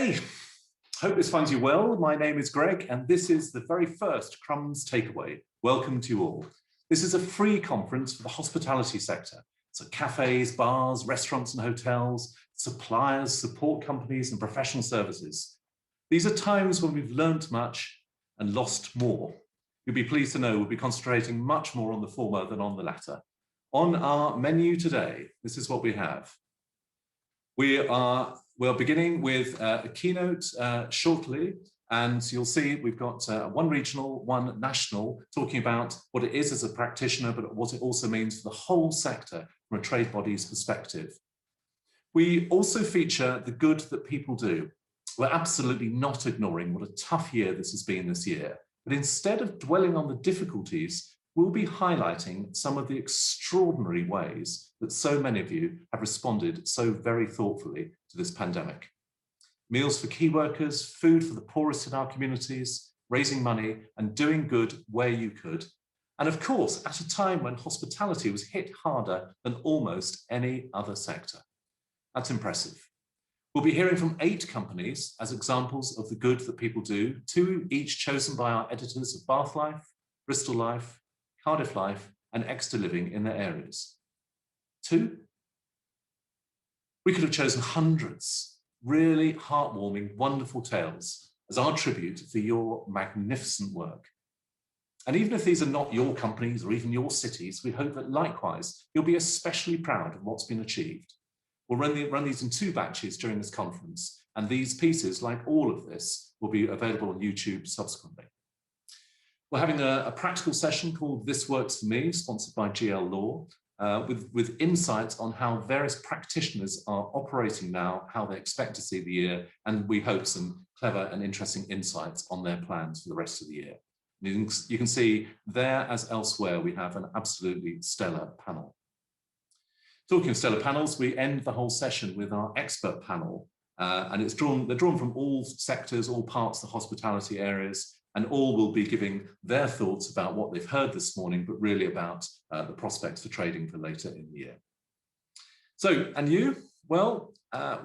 Hey, hope this finds you well. My name is Greg, and this is the very first Crumbs Takeaway. Welcome to you all. This is a free conference for the hospitality sector. So cafes, bars, restaurants and hotels, suppliers, support companies and professional services. These are times when we've learnt much and lost more. You'll be pleased to know we'll be concentrating much more on the former than on the latter. On our menu today, this is what we have. We're beginning with a keynote shortly, and you'll see we've got one regional, one national, talking about what it is as a practitioner, but what it also means for the whole sector from a trade body's perspective. We also feature the good that people do. We're absolutely not ignoring what a tough year this has been this year, but instead of dwelling on the difficulties, we'll be highlighting some of the extraordinary ways that so many of you have responded so very thoughtfully to this pandemic. Meals for key workers, food for the poorest in our communities, raising money and doing good where you could. And of course, at a time when hospitality was hit harder than almost any other sector. That's impressive. We'll be hearing from 8 companies as examples of the good that people do, 2 each chosen by our editors of Bath Life, Bristol Life, Cardiff Life and Exeter Living in their areas. 2? We could have chosen hundreds, really heartwarming, wonderful tales as our tribute for your magnificent work. And even if these are not your companies or even your cities, we hope that likewise, you'll be especially proud of what's been achieved. We'll run these in 2 batches during this conference, and these pieces, like all of this, will be available on YouTube subsequently. We're having a practical session called This Works For Me, sponsored by GL Law, with insights on how various practitioners are operating now, how they expect to see the year, and we hope some clever and interesting insights on their plans for the rest of the year. You can see there, as elsewhere, we have an absolutely stellar panel. Talking of stellar panels, we end the whole session with our expert panel, and they're drawn from all sectors, all parts of the hospitality areas, and all will be giving their thoughts about what they've heard this morning, but really about the prospects for trading for later in the year. So, and you? Well,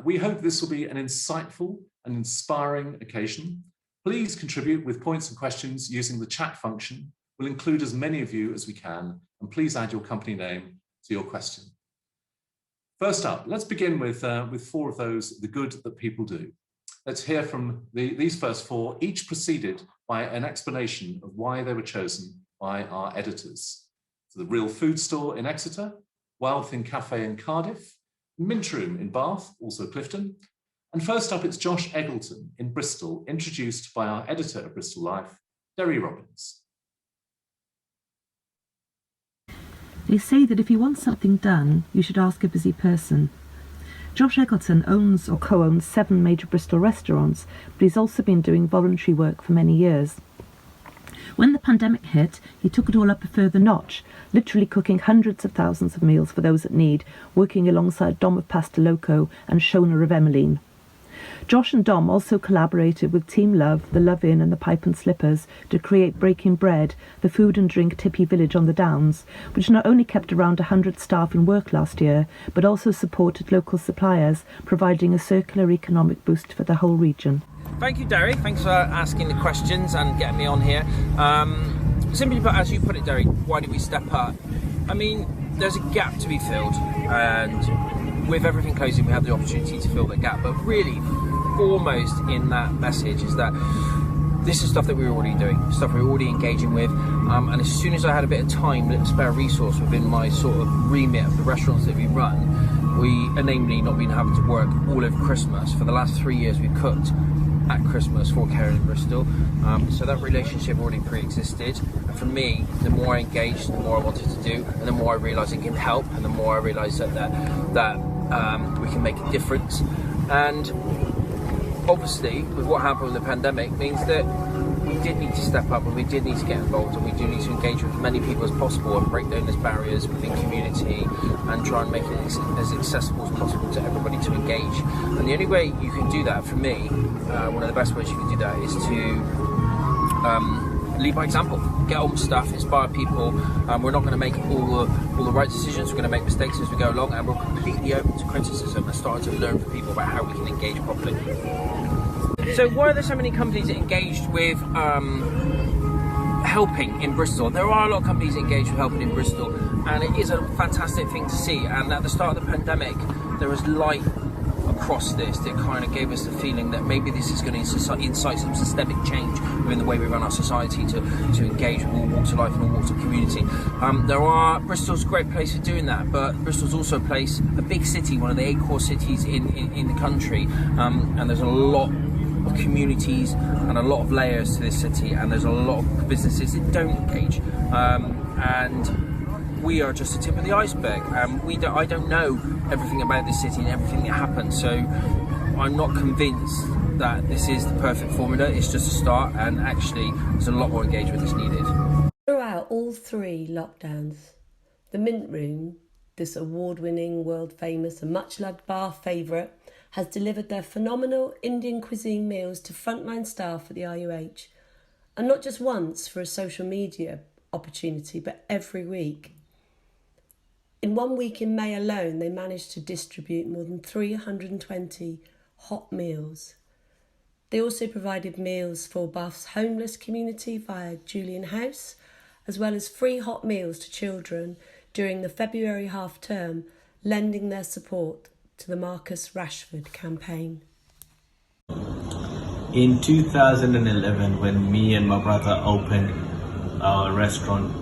we hope this will be an insightful and inspiring occasion. Please contribute with points and questions using the chat function. We'll include as many of you as we can, and please add your company name to your question. First up, let's begin with 4 of those, the good that people do. Let's hear from these first 4, each preceded by an explanation of why they were chosen by our editors. So the Real Food Store in Exeter, Wild Thing Cafe in Cardiff, Mint Room in Bath, also Clifton. And first up, it's Josh Eggleton in Bristol, introduced by our editor of Bristol Life, Derry Robbins. They say that if you want something done, you should ask a busy person. Josh Eggleton owns or co-owns 7 major Bristol restaurants, but he's also been doing voluntary work for many years. When the pandemic hit, he took it all up a further notch, literally cooking hundreds of thousands of meals for those that need, working alongside Dom of Pasta Loco and Shona of Emmeline. Josh and Dom also collaborated with Team Love, the Love Inn and the Pipe and Slippers to create Breaking Bread, the food and drink tippy village on the Downs, which not only kept around 100 staff in work last year, but also supported local suppliers, providing a circular economic boost for the whole region. Thank you, Derry. Thanks for asking the questions and getting me on here. Simply put, as you put it, Derry, why did we step up? I mean, there's a gap to be filled, and with everything closing, we had the opportunity to fill that gap, but really, foremost in that message is that this is stuff that we were already doing, stuff we were already engaging with, and as soon as I had a bit of time, a spare resource within my sort of remit of the restaurants that we run, namely not been having to work all over Christmas. For the last 3 years we've cooked at Christmas for Karen in Bristol, so that relationship already pre-existed, and for me, the more I engaged, the more I wanted to do, and the more I realised it can help, and the more I realised that we can make a difference. And obviously, with what happened with the pandemic, means that we did need to step up and we did need to get involved, and we do need to engage with as many people as possible and break down those barriers within community and try and make it as accessible as possible to everybody to engage. And the only way you can do that, for me, one of the best ways you can do that is to lead by example, get on with stuff, inspire people. We're not going to make all the right decisions, we're going to make mistakes as we go along, and we're completely open to criticism and starting to learn from people about how we can engage properly. So why are there so many companies engaged with helping in Bristol? There are a lot of companies engaged with helping in Bristol, and it is a fantastic thing to see. And at the start of the pandemic, there was light across this that kind of gave us the feeling that maybe this is going to incite some systemic change within the way we run our society to engage with all walks of life and all walks of community. Bristol's a great place for doing that, but Bristol's also a big city, one of the 8 core cities in the country, and there's a lot of communities and a lot of layers to this city, and there's a lot of businesses that don't engage, and we are just the tip of the iceberg. I don't know everything about this city and everything that happens, so I'm not convinced that this is the perfect formula. It's just a start, and actually there's a lot more engagement that's needed. Throughout all 3 lockdowns, the Mint Room, this award-winning, world-famous and much-loved bar favourite, has delivered their phenomenal Indian cuisine meals to frontline staff at the RUH, and not just once for a social media opportunity, but every week. In 1 week in May alone, they managed to distribute more than 320 hot meals. They also provided meals for Bath's homeless community via Julian House, as well as free hot meals to children during the February half term, lending their support to the Marcus Rashford campaign. In 2011, when me and my brother opened our restaurant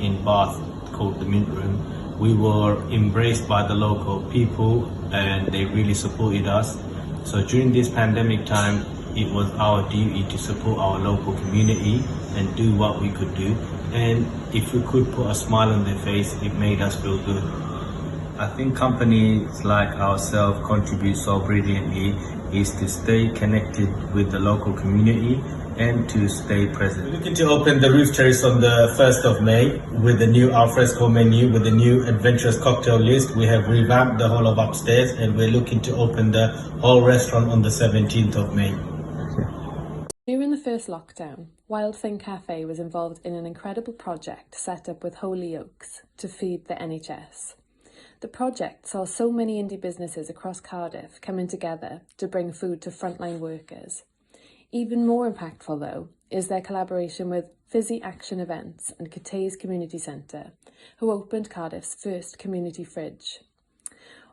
in Bath called the Mint Room, we were embraced by the local people and they really supported us. So during this pandemic time, it was our duty to support our local community and do what we could do. And if we could put a smile on their face, it made us feel good. I think companies like ourselves contribute so brilliantly is to stay connected with the local community and to stay present. We're looking to open the Roof Terrace on the 1st of May with a new alfresco menu, with a new adventurous cocktail list. We have revamped the whole of upstairs and we're looking to open the whole restaurant on the 17th of May. During the first lockdown, Wild Thing Cafe was involved in an incredible project set up with Hollyoaks to feed the NHS. The project saw so many indie businesses across Cardiff coming together to bring food to frontline workers. Even more impactful, though, is their collaboration with Fizzy Action Events and Catay's Community Centre, who opened Cardiff's first community fridge.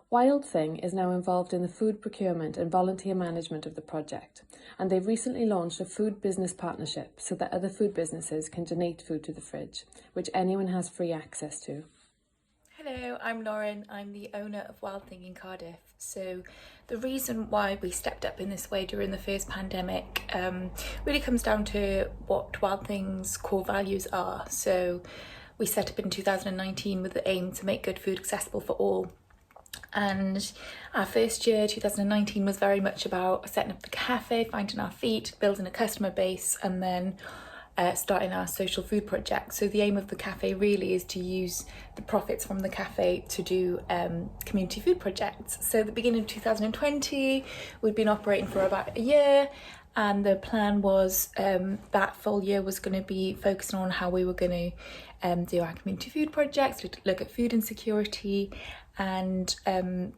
Wild Thing is now involved in the food procurement and volunteer management of the project, and they've recently launched a food business partnership so that other food businesses can donate food to the fridge, which anyone has free access to. Hello, I'm Lauren. I'm the owner of Wild Thing in Cardiff. So the reason why we stepped up in this way during the first pandemic really comes down to what Wild Thing's core values are. So we set up in 2019 with the aim to make good food accessible for all. And our first year, 2019, was very much about setting up the cafe, finding our feet, building a customer base, and then starting our social food project. So the aim of the cafe really is to use the profits from the cafe to do community food projects. So at the beginning of 2020, we'd been operating for about a year, and the plan was that full year was going to be focusing on how we were going to do our community food projects, look at food insecurity, and so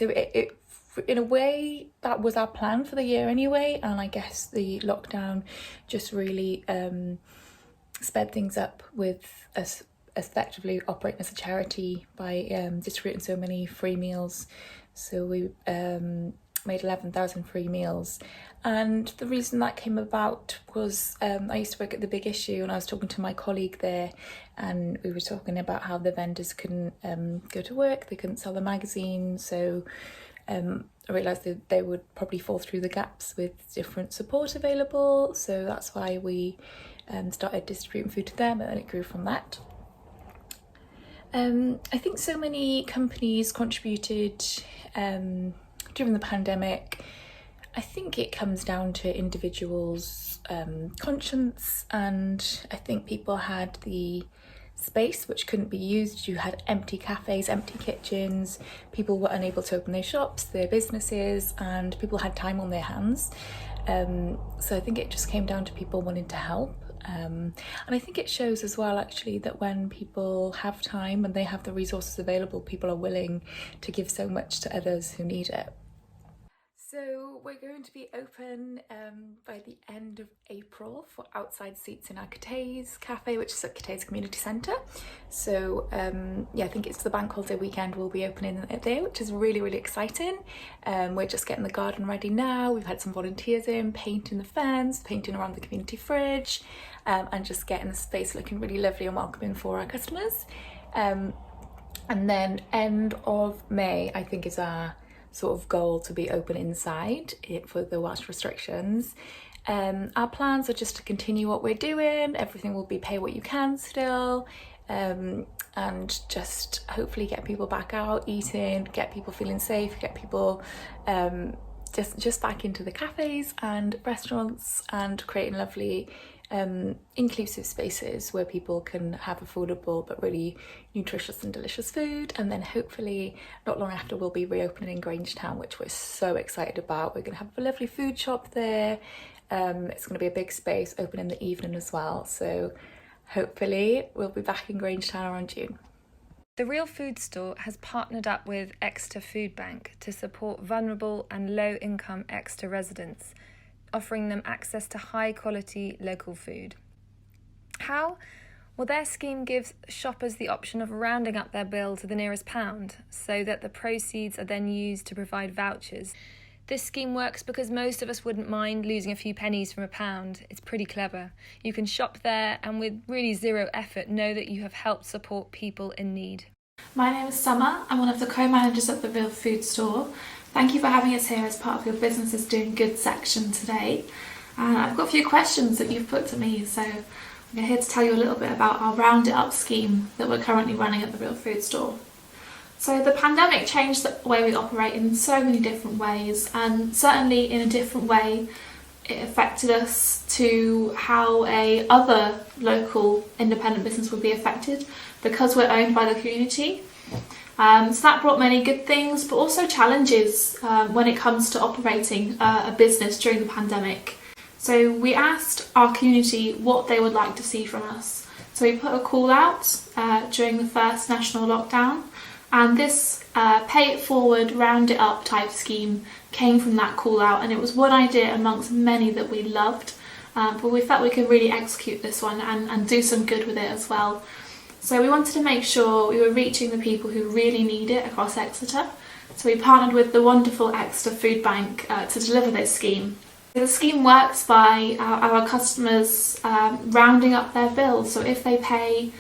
it in a way that was our plan for the year anyway, and I guess the lockdown just really sped things up with us effectively operating as a charity by distributing so many free meals. So we made 11,000 free meals, and the reason that came about was I used to work at the Big Issue, and I was talking to my colleague there, and we were talking about how the vendors couldn't go to work, they couldn't sell the magazine, so I realised that they would probably fall through the gaps with different support available, so that's why we started distributing food to them, and then it grew from that. I think so many companies contributed during the pandemic. I think it comes down to individuals' conscience, and I think people had the space which couldn't be used. You had empty cafes, empty kitchens, people were unable to open their shops, their businesses, and people had time on their hands. So I think it just came down to people wanting to help. And I think it shows as well, actually, that when people have time and they have the resources available, people are willing to give so much to others who need it. So we're going to be open by the end of April for outside seats in our Cussens cafe, which is at Cussens Community Centre. So yeah, I think it's the bank holiday weekend we'll be opening it there, which is really, really exciting. We're just getting the garden ready now. We've had some volunteers in, painting the fence, painting around the community fridge, and just getting the space looking really lovely and welcoming for our customers. And then end of May, I think, is our sort of goal to be open inside it for the Welsh restrictions. Our plans are just to continue what we're doing. Everything will be pay what you can still, and just hopefully get people back out eating, get people feeling safe, get people just back into the cafes and restaurants, and creating lovely inclusive spaces where people can have affordable but really nutritious and delicious food. And then hopefully not long after we'll be reopening in Grangetown, which we're so excited about. We're going to have a lovely food shop there. It's going to be a big space, open in the evening as well, so hopefully we'll be back in Grangetown around June. The Real Food Store has partnered up with Exeter Food Bank to support vulnerable and low-income Exeter residents, offering them access to high-quality local food. How? Well, their scheme gives shoppers the option of rounding up their bill to the nearest pound, so that the proceeds are then used to provide vouchers. This scheme works because most of us wouldn't mind losing a few pennies from a pound. It's pretty clever. You can shop there and with really zero effort know that you have helped support people in need. My name is Summer. I'm one of the co-managers at the Real Food Store. Thank you for having us here as part of your Business is Doing Good section today. I've got a few questions that you've put to me, so I'm here to tell you a little bit about our Round It Up scheme that we're currently running at the Real Food Store. So the pandemic changed the way we operate in so many different ways, and certainly in a different way it affected us to how a other local independent business would be affected, because we're owned by the community. So that brought many good things, but also challenges when it comes to operating a business during the pandemic. So we asked our community what they would like to see from us. So we put a call out during the first national lockdown, and this pay it forward, round it up type scheme came from that call out, and it was one idea amongst many that we loved, but we felt we could really execute this one and do some good with it as well. So we wanted to make sure we were reaching the people who really need it across Exeter. So we partnered with the wonderful Exeter Food Bank to deliver this scheme. The scheme works by our customers rounding up their bills. So if they pay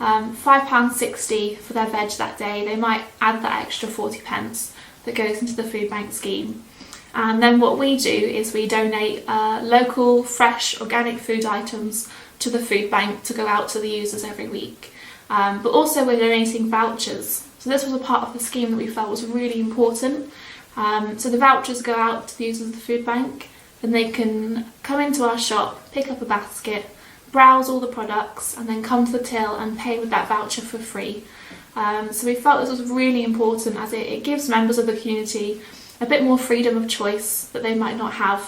£5.60 for their veg that day, they might add that extra 40p that goes into the food bank scheme. And then what we do is we donate local, fresh, organic food items to the food bank to go out to the users every week. But also we're donating vouchers. So this was a part of the scheme that we felt was really important. So the vouchers go out to the users of the food bank, and they can come into our shop, pick up a basket, browse all the products, and then come to the till and pay with that voucher for free. So we felt this was really important, as it gives members of the community a bit more freedom of choice that they might not have,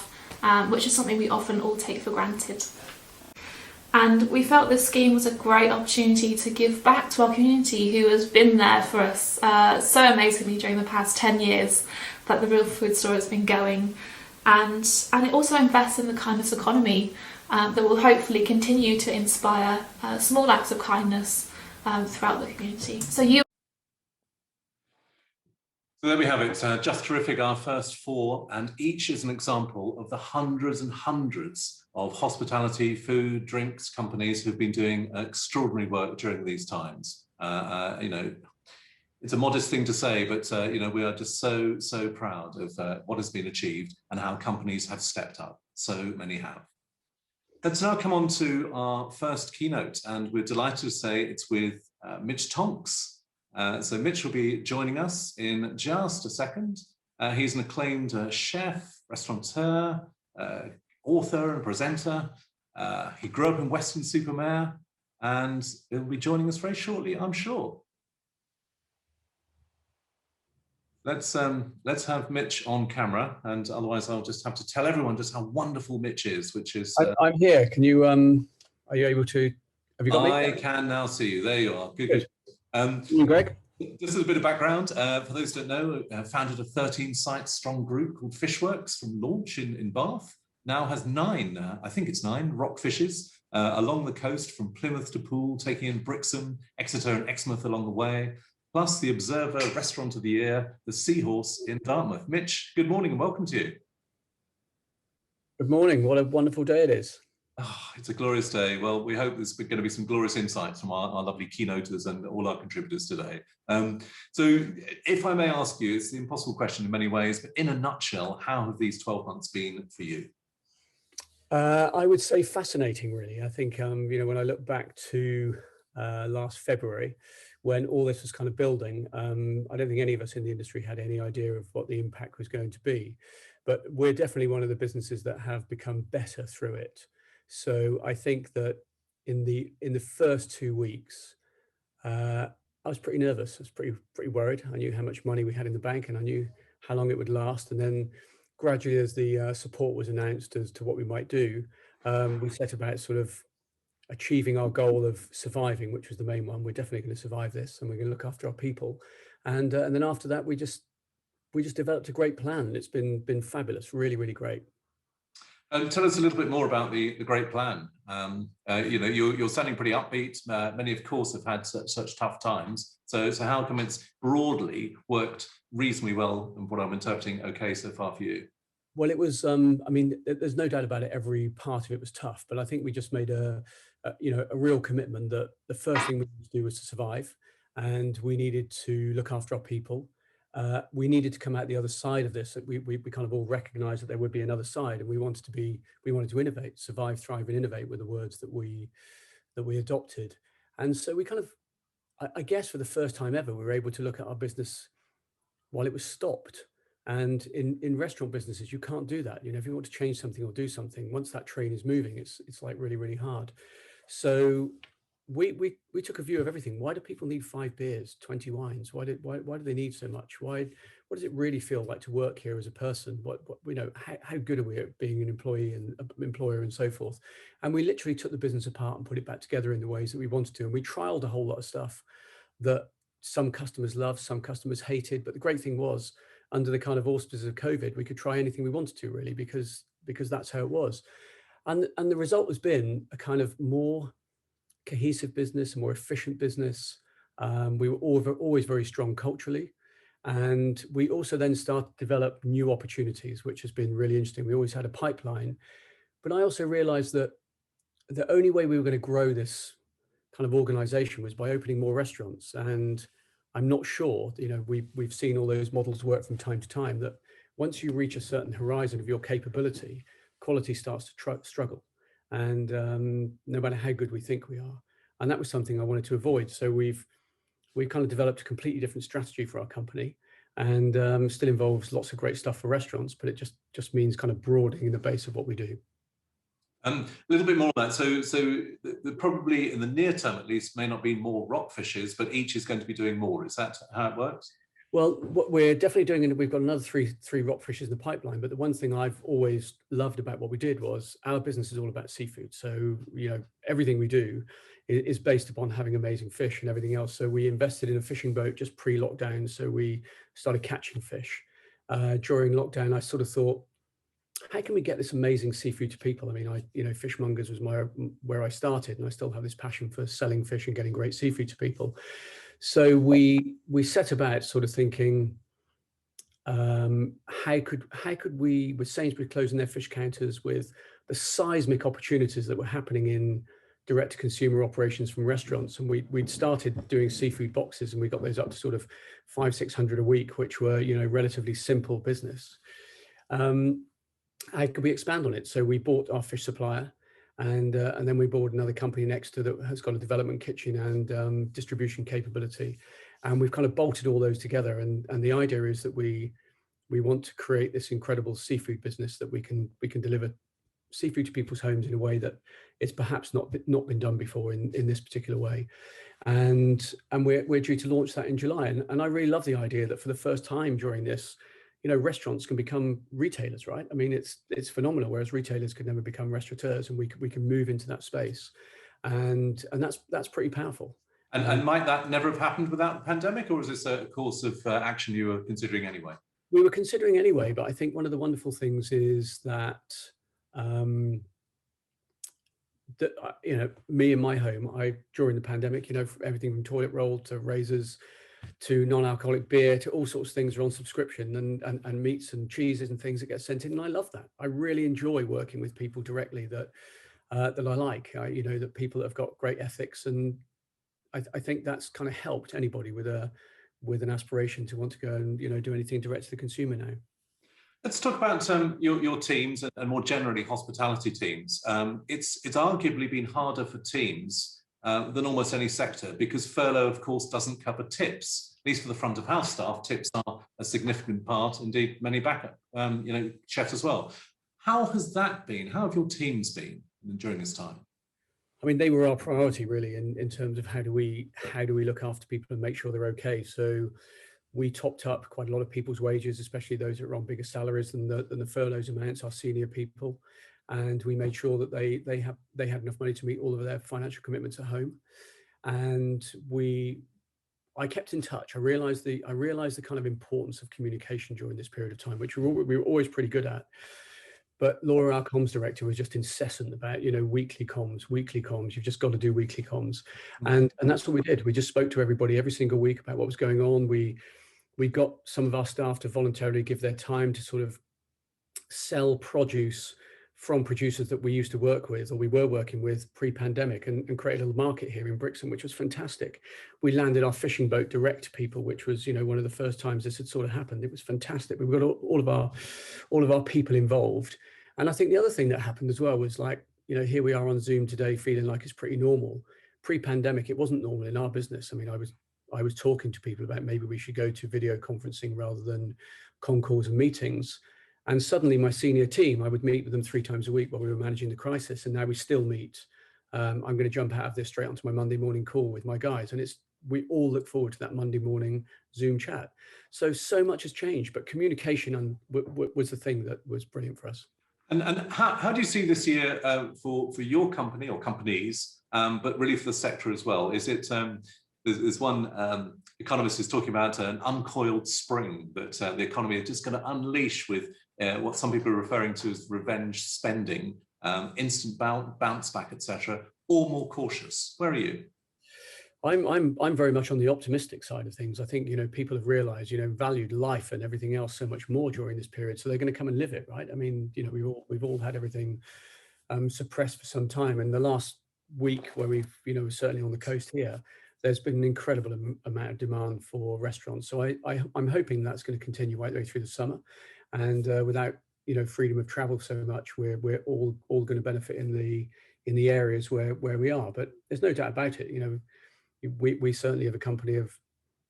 which is something we often all take for granted. And we felt this scheme was a great opportunity to give back to our community, who has been there for us so amazingly during the past 10 years that the Real Food Store has been going. And it also invests in the kindness economy that will hopefully continue to inspire small acts of kindness throughout the community. So there we have it, just terrific, our first 4, and each is an example of the hundreds and hundreds of hospitality, food, drinks companies who've been doing extraordinary work during these times. You know, it's a modest thing to say, but you know, we are just so proud of what has been achieved and how companies have stepped up. So many have. Let's now come on to our first keynote, and we're delighted to say it's with Mitch Tonks. So Mitch will be joining us in just a second. He's an acclaimed chef, restaurateur, author and presenter. He grew up in Weston-super-Mare, and he'll be joining us very shortly, I'm sure. let's have Mitch on camera, and otherwise I'll just have to tell everyone just how wonderful Mitch is, which is... I'm here. Can you, are you able to, have you got me? I can now see you. There you are. Good. Greg? Just a bit of background. For those who don't know, founded a 13-site strong group called Fishworks from launch in Bath. Now has 9, I think it's 9, rock fishes along the coast from Plymouth to Poole, taking in Brixham, Exeter and Exmouth along the way, plus the Observer Restaurant of the Year, the Seahorse in Dartmouth. Mitch, good morning and welcome to you. Good morning. What a wonderful day it is. Oh, it's a glorious day. Well, we hope there's going to be some glorious insights from our lovely keynoters and all our contributors today. So if I may ask you, it's the impossible question in many ways, but in a nutshell, how have these 12 months been for you? I would say fascinating, really. I think, when I look back to last February, when all this was kind of building, I don't think any of us in the industry had any idea of what the impact was going to be. But we're definitely one of the businesses that have become better through it. So I think that in the first 2 weeks, I was pretty nervous. I was pretty worried. I knew how much money we had in the bank, and I knew how long it would last. And then gradually, as the support was announced as to what we might do, we set about sort of achieving our goal of surviving, which was the main one. We're definitely going to survive this, and we're going to look after our people. And then after that, we just developed a great plan. It's been fabulous, really, really great. Tell us a little bit more about the great plan. You're sounding pretty upbeat. Many, of course, have had such tough times. So how come it's broadly worked reasonably well, and what I'm interpreting okay so far for you? Well, it was, there's no doubt about it. Every part of it was tough, but I think we just made a real commitment that the first thing we needed to do was to survive, and we needed to look after our people. We needed to come out the other side of this. We kind of all recognized that there would be another side, and we wanted to innovate, survive, thrive, and innovate were the words that we adopted. And so we kind of, I guess for the first time ever, we were able to look at our business while it was stopped. And in restaurant businesses, you can't do that. If you want to change something or do something, once that train is moving, it's like really, really hard. So we took a view of everything. Why do people need 5 beers, 20 wines? Why do they need so much? What does it really feel like to work here as a person? How good are we at being an employee and employer and so forth? And we literally took the business apart and put it back together in the ways that we wanted to. And we trialed a whole lot of stuff that some customers loved, some customers hated. But the great thing was, under the kind of auspices of COVID, we could try anything we wanted to, really, because that's how it was. And the result has been a kind of more cohesive business, a more efficient business. We were always very strong culturally. And we also then started to develop new opportunities, which has been really interesting. We always had a pipeline. But I also realized that the only way we were going to grow this kind of organization was by opening more restaurants. And I'm not sure, we've seen all those models work from time to time, that once you reach a certain horizon of your capability, quality starts to struggle. And no matter how good we think we are. And that was something I wanted to avoid. So we've kind of developed a completely different strategy for our company, and still involves lots of great stuff for restaurants, but it just means kind of broadening the base of what we do. A little bit more on that. So probably in the near term, at least, may not be more rock fishes, but each is going to be doing more. Is that how it works? Well, what we're definitely doing, and we've got another three rock fishes in the pipeline. But the one thing I've always loved about what we did was our business is all about seafood. So everything we do is based upon having amazing fish and everything else. So we invested in a fishing boat just pre-lockdown. So we started catching fish. During lockdown, I sort of thought, how can we get this amazing seafood to people? I mean, fishmongers was where I started, and I still have this passion for selling fish and getting great seafood to people. So we set about sort of thinking, how could we, with Sainsbury's closing their fish counters, with the seismic opportunities that were happening in direct-to-consumer operations from restaurants, and we'd started doing seafood boxes, and we got those up to sort of 500-600 a week, which were relatively simple business. How could we expand on it? So we bought our fish supplier, and then we bought another company next to that has got a development kitchen and distribution capability, and we've kind of bolted all those together. And the idea is that we want to create this incredible seafood business that we can deliver seafood to people's homes in a way that it's perhaps not been done before in this particular way. And we're due to launch that in July. And I really love the idea that for the first time during this, restaurants can become retailers, right? I mean, it's phenomenal, whereas retailers could never become restaurateurs, and we can move into that space. And that's pretty powerful. And might that never have happened without the pandemic, or is this a course of action you were considering anyway? We were considering anyway, but I think one of the wonderful things is that, me and my home, during the pandemic, everything from toilet roll to razors to non-alcoholic beer to all sorts of things are on subscription, and meats and cheeses and things that get sent in. And I love that. I really enjoy working with people directly that I like, that people that have got great ethics. And I think that's kind of helped anybody with an aspiration to want to go and do anything direct to the consumer now. Let's talk about your teams and more generally hospitality teams. It's arguably been harder for teams than almost any sector, because furlough, of course, doesn't cover tips. At least for the front of house staff, tips are a significant part. Indeed, many backup, chefs as well. How has that been? How have your teams been during this time? I mean, they were our priority really in terms of how do we look after people and make sure they're okay. So we topped up quite a lot of people's wages, especially those that are on bigger salaries than the furloughs amounts, our senior people, and we made sure that they had enough money to meet all of their financial commitments at home. And I kept in touch. I realized the kind of importance of communication during this period of time, which we were always pretty good at. But Laura, our comms director, was just incessant about, weekly comms. You've just got to do weekly comms. And that's what we did. We just spoke to everybody every single week about what was going on. We got some of our staff to voluntarily give their time to sort of sell produce from producers that we used to work with, or we were working with pre-pandemic, and create a little market here in Brixton, which was fantastic. We landed our fishing boat direct to people, which was, one of the first times this had sort of happened. It was fantastic. We got all of our people involved. And I think the other thing that happened as well was, like, here we are on Zoom today feeling like it's pretty normal. Pre-pandemic, it wasn't normal in our business. I mean, I was talking to people about maybe we should go to video conferencing rather than con calls and meetings. And suddenly my senior team, I would meet with them 3 times a week while we were managing the crisis. And now we still meet. I'm going to jump out of this straight onto my Monday morning call with my guys. And we all look forward to that Monday morning Zoom chat. So much has changed, but communication was the thing that was brilliant for us. And how do you see this year for your company or companies, but really for the sector as well? Is it, there's one economist who's talking about an uncoiled spring that the economy is just going to unleash with what some people are referring to as revenge spending, instant bounce back, etc., or more cautious. Where are you? I'm very much on the optimistic side of things. I think, people have realized, valued life and everything else so much more during this period. So they're going to come and live it, right? I mean, we've all had everything suppressed for some time. And the last week where we've, certainly on the coast here, there's been an incredible amount of demand for restaurants. So I'm hoping that's going to continue right the way through the summer. And without, freedom of travel so much, we're all going to benefit in the areas where we are. But there's no doubt about it. We certainly have a company of,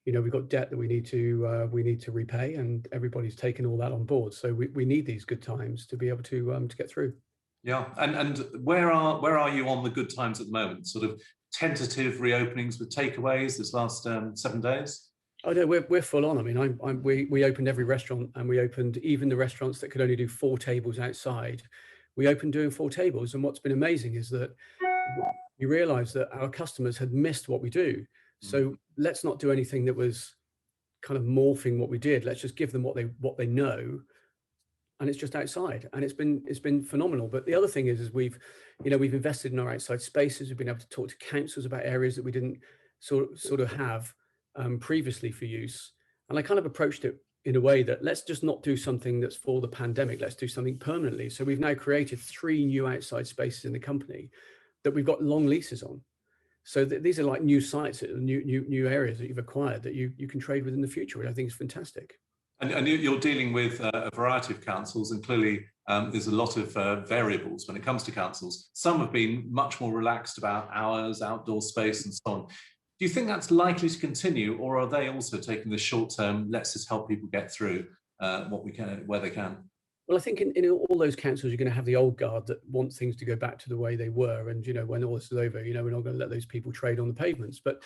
we've got debt that we need to repay, and everybody's taken all that on board. So we need these good times to be able to get through. Yeah, and where are you on the good times at the moment? Sort of tentative reopenings with takeaways this last 7 days? Oh no, we're full on. I mean, we opened every restaurant, and we opened even the restaurants that could only do 4 tables outside. We opened doing 4 tables, and what's been amazing is that we realized that our customers had missed what we do. So let's not do anything that was kind of morphing what we did. Let's just give them what they know, and it's just outside, and it's been phenomenal. But the other thing is we've invested in our outside spaces. We've been able to talk to councils about areas that we didn't sort of have previously for use. And I kind of approached it in a way that let's just not do something that's for the pandemic. Let's do something permanently. So we've now created 3 new outside spaces in the company that we've got long leases on. So these are like new sites, new areas that you've acquired that you can trade with in the future, which I think is fantastic. And you're dealing with a variety of councils, and clearly there's a lot of variables when it comes to councils. Some have been much more relaxed about hours, outdoor space, and so on. Do you think that's likely to continue, or are they also taking the short term, let's just help people get through what we can, where they can? Well, I think in all those councils, you're going to have the old guard that want things to go back to the way they were. And, when all this is over, we're not going to let those people trade on the pavements. But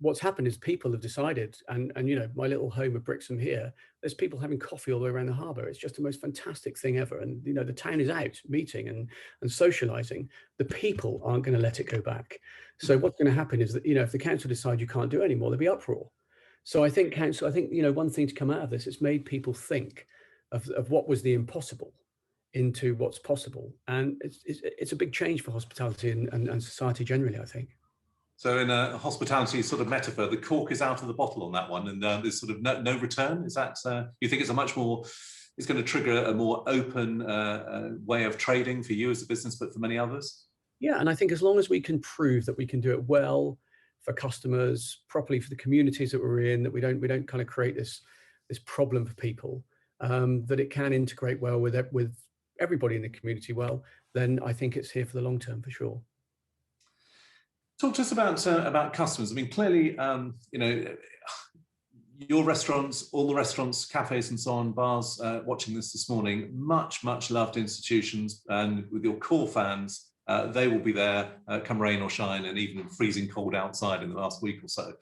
what's happened is people have decided, and my little home of Brixham here, there's people having coffee all the way around the harbour. It's just the most fantastic thing ever. And, the town is out meeting and socialising. The people aren't going to let it go back. So what's going to happen is that, if the council decide you can't do it anymore, there'll be uproar. So I think one thing to come out of this, it's made people think of what was the impossible into what's possible. And it's a big change for hospitality and society generally, I think. So in a hospitality sort of metaphor, the cork is out of the bottle on that one, and there's sort of no return. Is that, you think it's it's going to trigger a more open way of trading for you as a business, but for many others? Yeah, and I think as long as we can prove that we can do it well for customers, properly for the communities that we're in, that we don't kind of create this problem for people, that it can integrate well with everybody in the community well, then I think it's here for the long term for sure. Talk to us about customers. I mean, clearly, your restaurants, all the restaurants, cafes and so on, bars watching this morning, much loved institutions, and with your core fans, they will be there come rain or shine, and even freezing cold outside in the last week or so.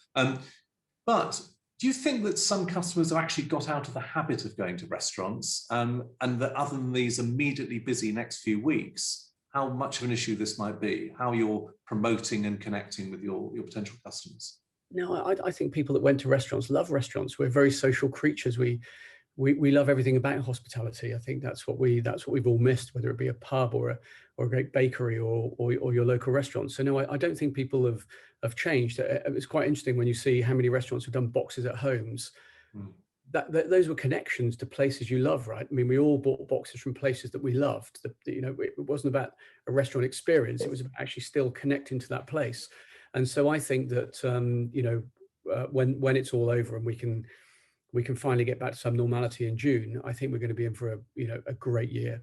But do you think that some customers have actually got out of the habit of going to restaurants, and that other than these immediately busy next few weeks, how much of an issue this might be, how you're promoting and connecting with your potential customers? No, I think people that went to restaurants love restaurants. We're very social creatures. We love everything about hospitality. I think that's what we've all missed, whether it be a pub or a great bakery or your local restaurant. So no, I don't think people have changed. It's quite interesting when you see how many restaurants have done boxes at homes. That those were connections to places you love, right? I mean, we all bought boxes from places that we loved. It wasn't about a restaurant experience. It was about actually still connecting to that place. And so I think that when it's all over and we can finally get back to some normality in June, I think we're going to be in for a great year,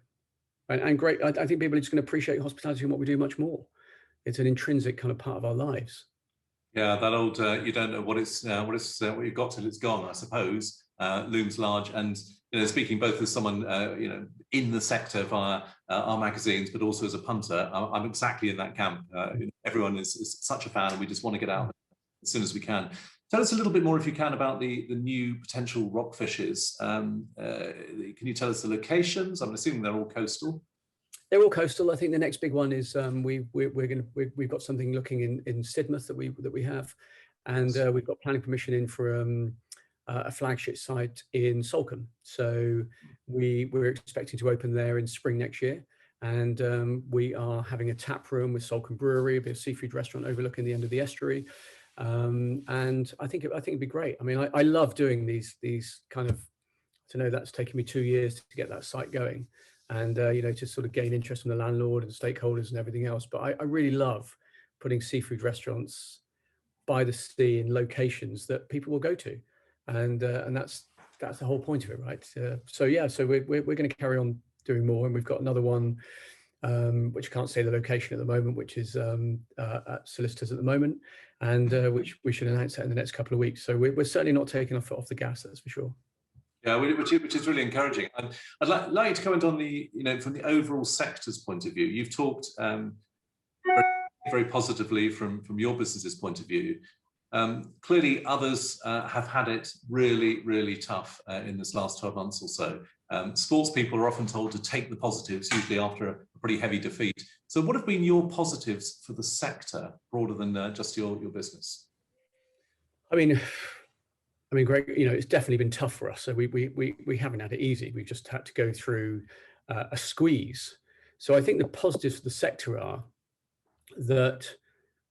and great. I think people are just going to appreciate hospitality and what we do much more. It's an intrinsic kind of part of our lives. Yeah, that old you don't know what you've got till it's gone, I suppose, looms large. And speaking both as someone in the sector via our magazines, but also as a punter, I'm exactly in that camp. Everyone is such a fan, and we just want to get out as soon as we can. Tell us a little bit more, if you can, about the new potential rockfishes. Can you tell us the locations? I'm assuming they're all coastal. They're all coastal. I think the next big one is we've got something looking in Sidmouth that we have, and we've got planning permission in for a flagship site in Salcombe. So we're expecting to open there in spring next year, and we are having a tap room with Salcombe Brewery, a bit of seafood restaurant overlooking the end of the estuary, and I think it'd be great. I mean, I love doing these kind of. That's taken me 2 years to get that site going. And, to sort of gain interest from the landlord and stakeholders and everything else. But I really love putting seafood restaurants by the sea in locations that people will go to. And that's the whole point of it, right? So we're going to carry on doing more. And we've got another one, which I can't say the location at the moment, which is at Solicitors at the moment, and which we should announce that in the next couple of weeks. So we're certainly not taking our foot off the gas, that's for sure. Yeah, which is really encouraging. And I'd like you to comment on from the overall sector's point of view. You've talked very, very positively from your business's point of view. Clearly, others have had it really, really tough in this last 12 months or so. Sports people are often told to take the positives, usually after a pretty heavy defeat. So what have been your positives for the sector, broader than just your business? I mean, great. It's definitely been tough for us. So we haven't had it easy. We've just had to go through a squeeze. So I think the positives for the sector are that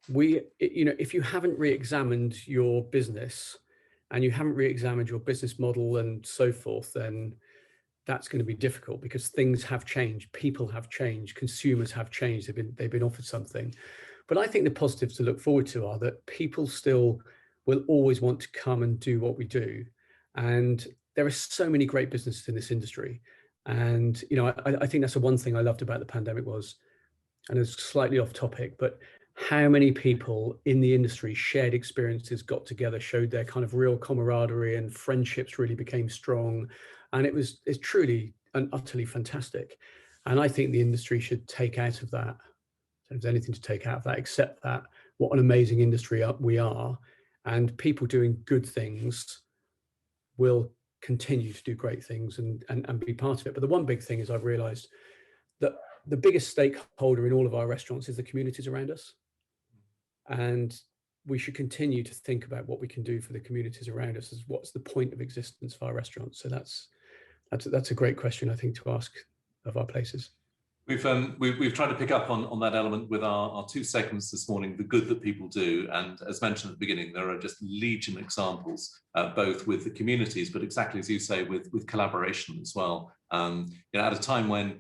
if you haven't re-examined your business and you haven't re-examined your business model and so forth, then that's going to be difficult, because things have changed, people have changed, consumers have changed. They've been offered something. But I think the positives to look forward to are that people still will always want to come and do what we do. And there are so many great businesses in this industry. And, I think that's the one thing I loved about the pandemic was, and it's slightly off topic, but how many people in the industry shared experiences, got together, showed their kind of real camaraderie, and friendships really became strong. And it's truly and utterly fantastic. And I think the industry should take out of that, if there's anything to take out of that, except that what an amazing industry we are, and people doing good things will continue to do great things and be part of it. But the one big thing is I've realized that the biggest stakeholder in all of our restaurants is the communities around us. And we should continue to think about what we can do for the communities around us, as what's the point of existence of our restaurants. So that's a great question, I think, to ask of our places. We've tried to pick up on that element with our 2 segments this morning, the good that people do. And as mentioned at the beginning, there are just legion examples, both with the communities, but exactly as you say, with collaboration as well. At a time when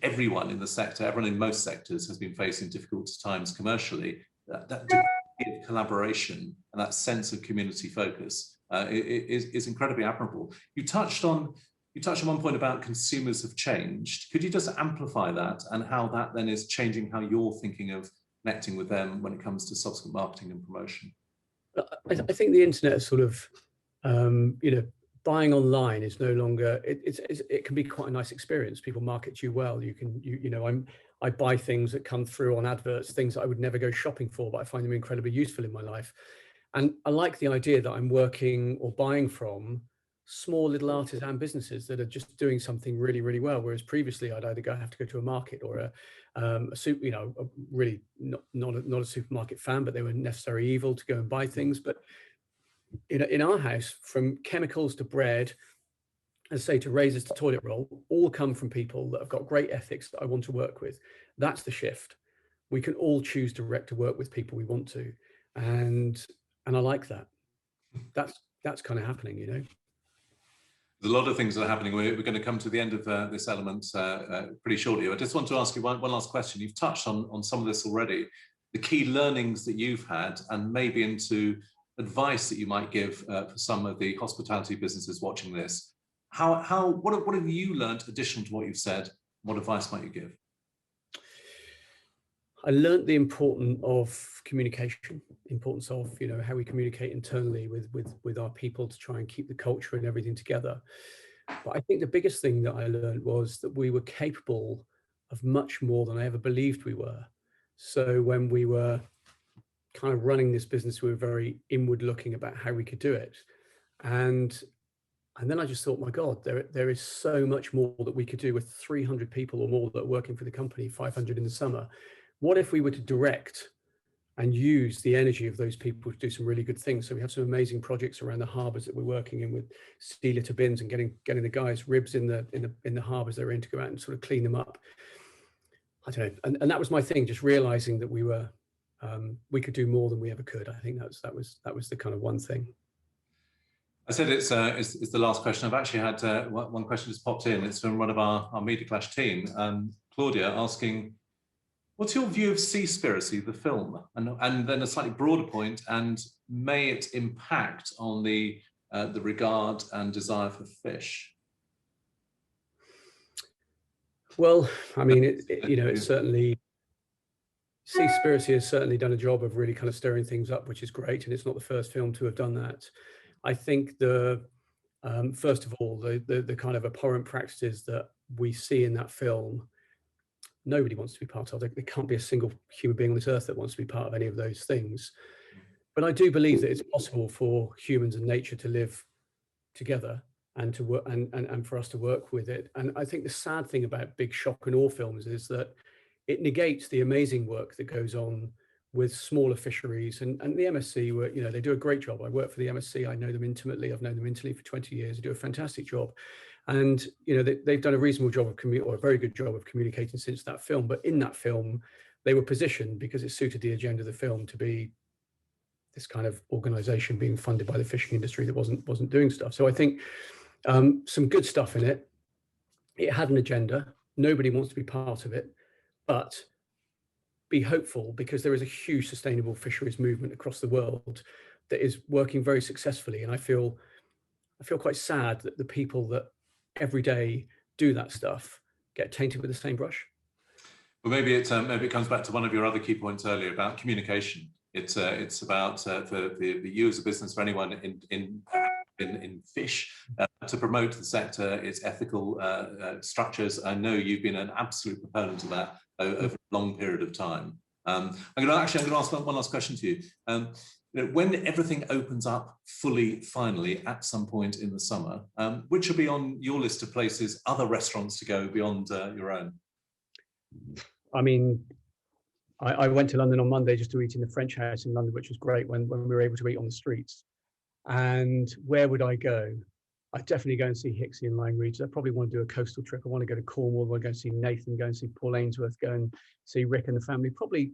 everyone in the sector, everyone in most sectors has been facing difficult times commercially, that degree of collaboration and that sense of community focus is incredibly admirable. You touched on one point about consumers have changed. Could you just amplify that and how that then is changing how you're thinking of connecting with them when it comes to subsequent marketing and promotion? I think the internet is sort of, buying online is no longer, it can be quite a nice experience. People market to you well. I buy things that come through on adverts, things that I would never go shopping for, but I find them incredibly useful in my life. And I like the idea that I'm working or buying from small little artisan businesses that are just doing something really, really well. Whereas previously I'd either have to go to a market or really not a supermarket fan, but they were necessary evil to go and buy things. But in our house, from chemicals to bread, as I say, to razors to toilet roll, all come from people that have got great ethics that I want to work with. That's the shift. We can all choose direct to work with people we want to, and I like that. That's kind of happening, There's a lot of things that are happening. We're going to come to the end of this element pretty shortly. I just want to ask you one last question. You've touched on some of this already, the key learnings that you've had, and maybe into advice that you might give for some of the hospitality businesses watching this. What have you learned additional to what you've said? What advice might you give? I learned the importance of communication, importance of how we communicate internally with our people to try and keep the culture and everything together. But I think the biggest thing that I learned was that we were capable of much more than I ever believed we were. So when we were kind of running this business, we were very inward looking about how we could do it. And then I just thought, my God, there is so much more that we could do with 300 people or more that are working for the company, 500 in the summer. What if we were to direct and use the energy of those people to do some really good things? So we have some amazing projects around the harbours that we're working in with sea litter bins and getting the guys ribs in the harbours they're in to go out and sort of clean them up. I don't know, and that was my thing, just realising that we could do more than we ever could. I think that was the kind of one thing. I said it's the last question. I've actually had one question just popped in. It's from one of our Media Clash team, Claudia, asking, what's your view of Seaspiracy, the film? And then a slightly broader point, and may it impact on the regard and desire for fish? Well, I mean, it's certainly, Seaspiracy has certainly done a job of really kind of stirring things up, which is great. And it's not the first film to have done that. I think first of all, the kind of abhorrent practices that we see in that film, nobody wants to be part of. There can't be a single human being on this earth that wants to be part of any of those things. But I do believe that it's possible for humans and nature to live together and to work and for us to work with it. And I think the sad thing about big shock and awe films is that it negates the amazing work that goes on with smaller fisheries, and the MSC were, they do a great job. I work for the MSC. I know them intimately. I've known them intimately for 20 years. They do a fantastic job. And, they've done a reasonable job or a very good job of communicating since that film. But in that film, they were positioned, because it suited the agenda of the film, to be this kind of organization being funded by the fishing industry that wasn't doing stuff. So I think some good stuff in it. It had an agenda. Nobody wants to be part of it, but be hopeful, because there is a huge sustainable fisheries movement across the world that is working very successfully. And I feel quite sad that the people that every day do that stuff get tainted with the same brush. Well, maybe it comes back to one of your other key points earlier about communication. It's about for you as a business, for anyone in in fish to promote the sector, its ethical structures. I know you've been an absolute proponent of that over a long period of time. I'm going to ask one last question to you. When everything opens up fully, finally, at some point in the summer, which will be on your list of places, other restaurants to go beyond your own? I mean, I went to London on Monday just to eat in the French house in London, which was great when we were able to eat on the streets. And where would I go? I'd definitely go and see Hixie and Lyme Regis. I probably want to do a coastal trip. I want to go to Cornwall. I want to go and see Nathan, go and see Paul Ainsworth, go and see Rick and the family. Probably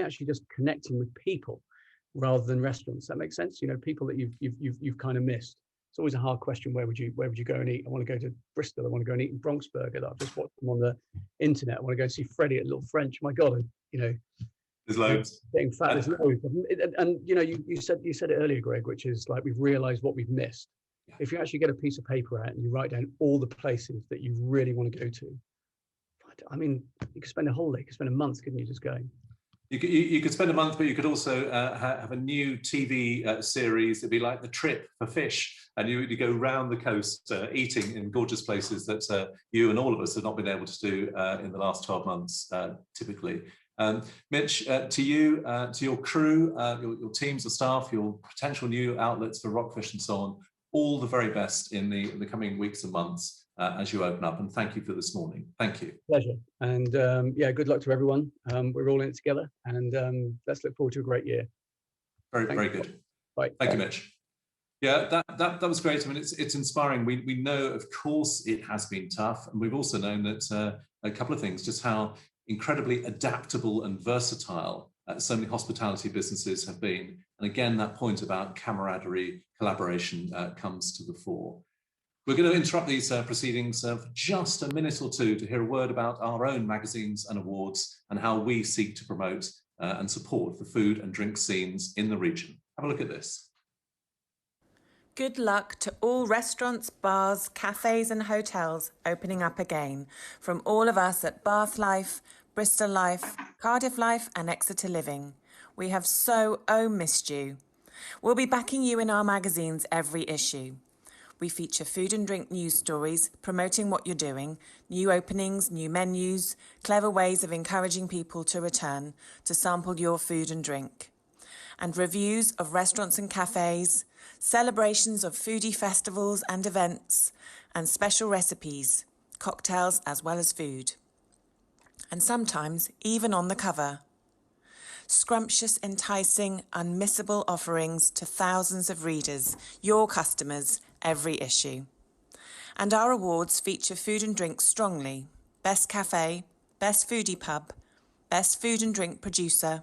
actually just connecting with people rather than restaurants. That makes sense. You know, people that you've kind of missed. It's always a hard question. Where would you go and eat? I want to go to Bristol. I want to go and eat in Bronxburger that I've just watched them on the internet. I want to go and see Freddie at Little French. My God, there's loads. Getting fat, there's loads. And you said it earlier, Greg, which is like we've realised what we've missed. Yeah. If you actually get a piece of paper out and you write down all the places that you really want to go to, I mean, you could spend a holiday, you could spend a month, couldn't you, just going? You could spend a month, but you could also have a new TV series. It'd be like The Trip for Fish, and you go round the coast eating in gorgeous places that you and all of us have not been able to do in the last 12 months, typically. Mitch, to you, to your crew, your teams, your staff, your potential new outlets for rockfish and so on, all the very best in the coming weeks and months as you open up, and thank you for this morning. Thank you. Pleasure. And good luck to everyone. We're all in it together, and let's look forward to a great year. Very good. Bye. Thank you, Mitch. Yeah, that was great. I mean, it's inspiring. We know, of course, it has been tough, and we've also known that a couple of things, just how incredibly adaptable and versatile so many hospitality businesses have been. And again, that point about camaraderie, collaboration comes to the fore. We're going to interrupt these proceedings for just a minute or two to hear a word about our own magazines and awards and how we seek to promote and support the food and drink scenes in the region. Have a look at this. Good luck to all restaurants, bars, cafes and hotels opening up again from all of us at Bath Life, Bristol Life, Cardiff Life and Exeter Living. We have so missed you. We'll be backing you in our magazines every issue. We feature food and drink news stories, promoting what you're doing, new openings, new menus, clever ways of encouraging people to return to sample your food and drink. And reviews of restaurants and cafes, celebrations of foodie festivals and events, and special recipes, cocktails as well as food. And sometimes even on the cover. Scrumptious, enticing, unmissable offerings to thousands of readers, your customers, every issue. And our awards feature food and drink strongly. Best Cafe, Best Foodie Pub, Best Food and Drink Producer,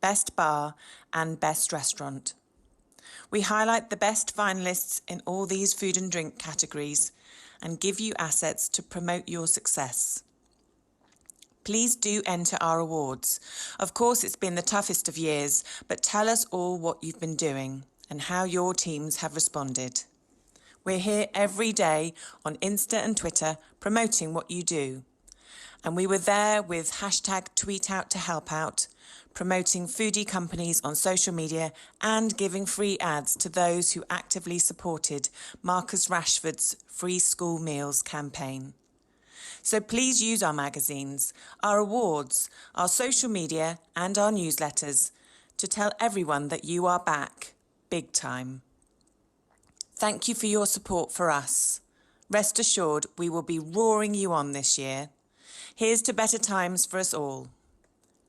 Best Bar and Best Restaurant. We highlight the best finalists in all these food and drink categories and give you assets to promote your success. Please do enter our awards. Of course, it's been the toughest of years, but tell us all what you've been doing and how your teams have responded. We're here every day on Insta and Twitter promoting what you do. And we were there with hashtag tweet out to help out, promoting foodie companies on social media and giving free ads to those who actively supported Marcus Rashford's Free School Meals campaign. So please use our magazines, our awards, our social media and our newsletters to tell everyone that you are back, big time. Thank you for your support for us. Rest assured we will be roaring you on this year. Here's to better times for us all.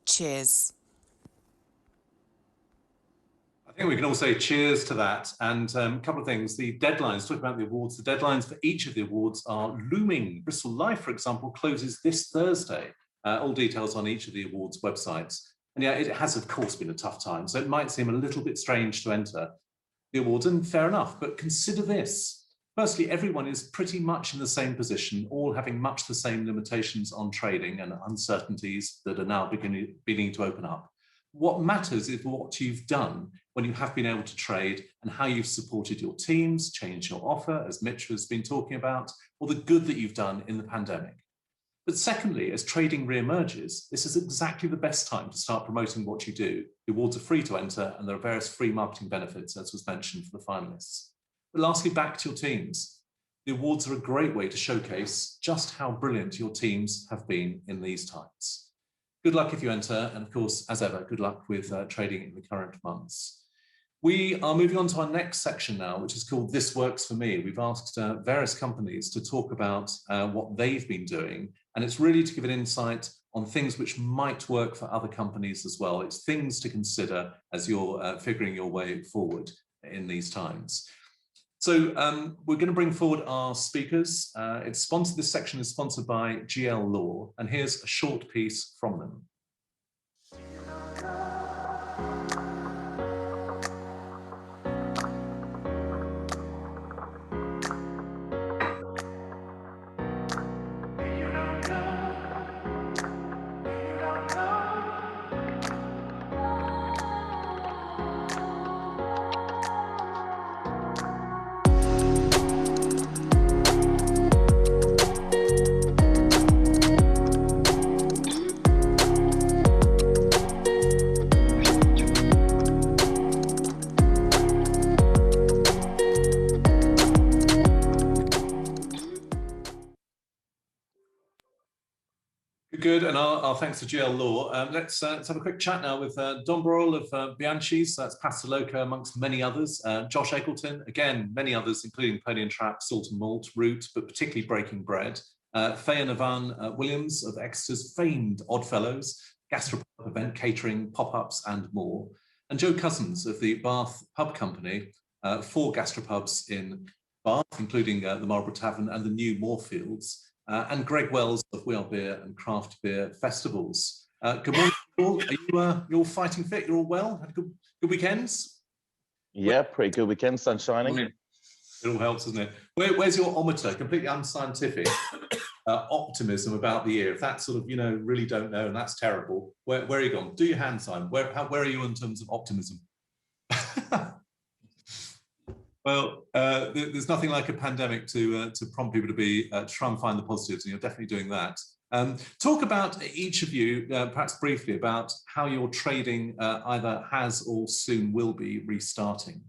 Cheers. I think we can all say cheers to that. And a couple of things, the deadlines, talking about the awards, the deadlines for each of the awards are looming. Bristol Life, for example, closes this Thursday. All details on each of the awards websites. And yeah, it has, of course, been a tough time. So it might seem a little bit strange to enter the awards, and fair enough, but consider this. Firstly, everyone is pretty much in the same position, all having much the same limitations on trading and uncertainties that are now beginning to open up. What matters is what you've done when you have been able to trade and how you've supported your teams, changed your offer, as Mitch has been talking about, or the good that you've done in the pandemic. But secondly, as trading re-emerges, this is exactly the best time to start promoting what you do. The awards are free to enter and there are various free marketing benefits, as was mentioned, for the finalists. But lastly, back to your teams. The awards are a great way to showcase just how brilliant your teams have been in these times. Good luck if you enter, and of course, as ever, good luck with trading in the current months. We are moving on to our next section now, which is called This Works For Me. We've asked various companies to talk about what they've been doing, and it's really to give an insight on things which might work for other companies as well. It's things to consider as you're figuring your way forward in these times. So we're going to bring forward our speakers. This section is sponsored by GL Law, and here's a short piece from them. Good, and our thanks to GL Law. Let's have a quick chat now with Don Borel of Bianchi's, that's Pasta Loca amongst many others. Josh Eggleton, again, many others, including Pony and Trap, Salt and Malt, Root, but particularly Breaking Bread. Faye and Yvan Williams of Exeter's famed Oddfellows, Gastropub event catering, pop-ups and more. And Joe Cussens of the Bath Pub Company, 4 gastropubs in Bath, including the Marlborough Tavern and the new Moorfields. And Greg Wells of We Are Beer and Craft Beer Festivals. Good morning, all. Are you all fighting fit? You're all well? Had a good weekends? Yeah, pretty good weekend, sun shining. It all helps, doesn't it? Where's your ometer? Completely unscientific optimism about the year. If that's sort of, really don't know, and that's terrible. Where are you gone? Do your hand sign. Where are you in terms of optimism? Well, there's nothing like a pandemic to prompt people to try and find the positives, and you're definitely doing that. Talk about each of you, perhaps briefly, about how your trading either has or soon will be restarting.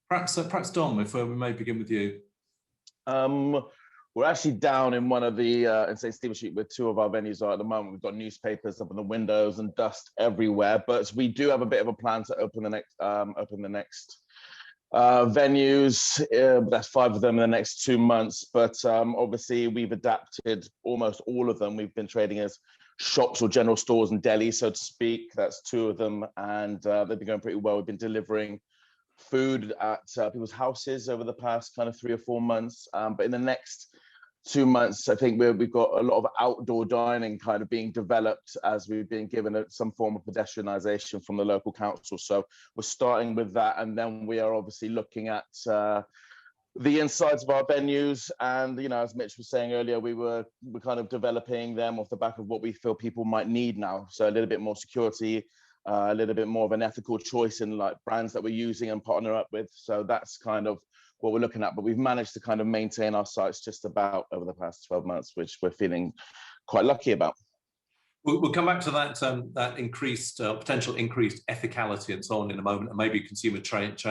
Perhaps Dom, if we may begin with you. We're actually down in one of the in St. Stephen's Street where 2 of our venues are at the moment. We've got newspapers up in the windows and dust everywhere, but we do have a bit of a plan to open the next venues. That's 5 of them in the next 2 months, but obviously we've adapted almost all of them. We've been trading as shops or general stores and delis, so to speak. That's 2 of them, and they've been going pretty well. We've been delivering food at people's houses over the past kind of 3 or 4 months, but in the next 2 months, I think we've got a lot of outdoor dining kind of being developed as we've been given some form of pedestrianisation from the local council. So we're starting with that, and then we are obviously looking at the insides of our venues. And as Mitch was saying earlier, we're kind of developing them off the back of what we feel people might need now. So a little bit more security, a little bit more of an ethical choice in like brands that we're using and partner up with. So that's kind of what we're looking at, but we've managed to kind of maintain our sites just about over the past 12 months, which we're feeling quite lucky about. We'll come back to that increased potential increased ethicality and so on in a moment, and maybe consumer trends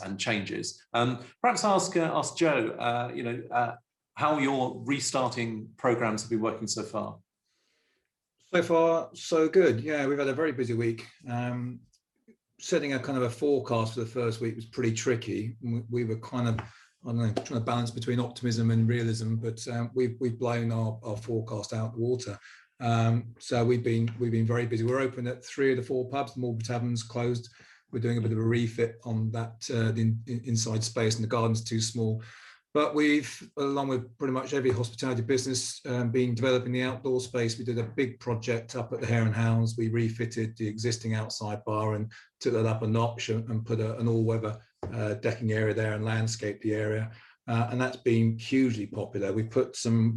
and changes. Perhaps ask Joe, how your restarting programs have been working so far. So far, so good. Yeah, we've had a very busy week. Setting a kind of a forecast for the first week was pretty tricky. We were kind of, trying to balance between optimism and realism, but we've blown our forecast out the water. So we've been very busy. We're open at 3 of the 4 pubs. The Marlborough Tavern's closed. We're doing a bit of a refit on that the inside space, and the garden's too small. But we've, along with pretty much every hospitality business, been developing the outdoor space. We did a big project up at the Hare and Hounds. We refitted the existing outside bar and took that up a notch and put an all-weather decking area there and landscaped the area. And that's been hugely popular. We put some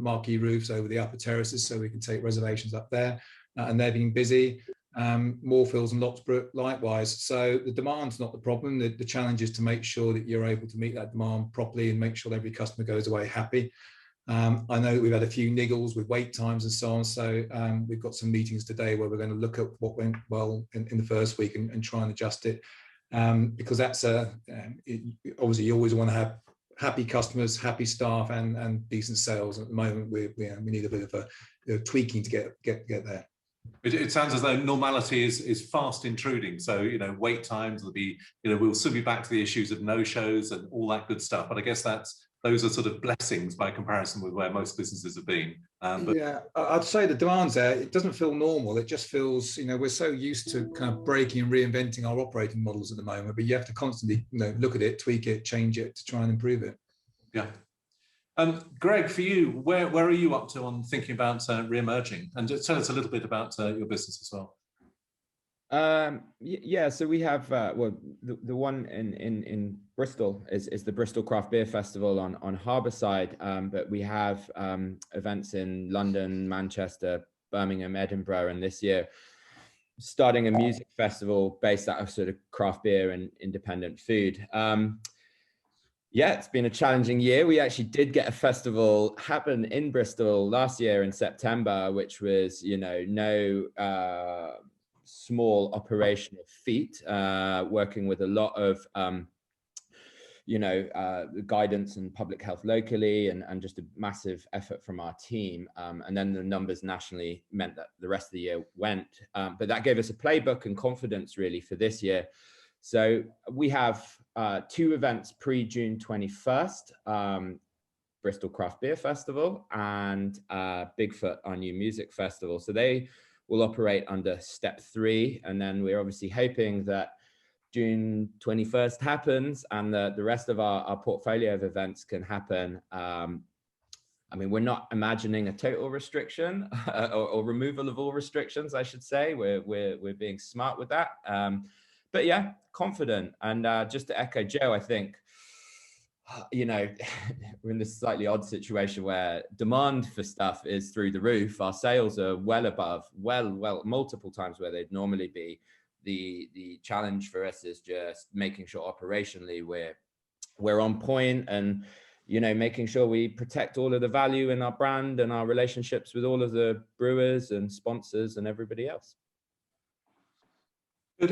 marquee roofs over the upper terraces so we can take reservations up there. And they've been busy. Moorfields and Locksbrook likewise. So the demand's not the problem. The challenge is to make sure that you're able to meet that demand properly and make sure that every customer goes away happy. I know that we've had a few niggles with wait times and so on. So we've got some meetings today where we're going to look at what went well in the first week and try and adjust it. because that's obviously you always want to have happy customers, happy staff, and decent sales. At the moment, we need a bit of a tweaking to get there. It sounds as though normality is fast intruding. So, wait times will be, we'll soon be back to the issues of no-shows and all that good stuff. But I guess those are sort of blessings by comparison with where most businesses have been. Yeah, I'd say the demand's there. It doesn't feel normal. It just feels, we're so used to kind of breaking and reinventing our operating models at the moment, but you have to constantly, look at it, tweak it, change it to try and improve it. Yeah. Greg, for you, where are you up to on thinking about re-emerging? And just tell us a little bit about your business as well. Yeah, so we have the one in Bristol is the Bristol Craft Beer Festival on Harbourside, but we have events in London, Manchester, Birmingham, Edinburgh, and this year starting a music festival based out of sort of craft beer and independent food. Yeah, it's been a challenging year. We actually did get a festival happen in Bristol last year in September, which was, no small operational feat, working with a lot of, guidance and public health locally, and just a massive effort from our team. And then the numbers nationally meant that the rest of the year went. But that gave us a playbook and confidence really for this year. So we have 2 events pre-June 21st, Bristol Craft Beer Festival and Bigfoot, our new music festival. So they will operate under step 3. And then we're obviously hoping that June 21st happens and the rest of our portfolio of events can happen. We're not imagining a total restriction or removal of all restrictions, I should say. We're being smart with that. But yeah, confident. And just to echo Joe, I think, we're in this slightly odd situation where demand for stuff is through the roof. Our sales are well above, multiple times where they'd normally be. The challenge for us is just making sure operationally we're on point and, making sure we protect all of the value in our brand and our relationships with all of the brewers and sponsors and everybody else. Good.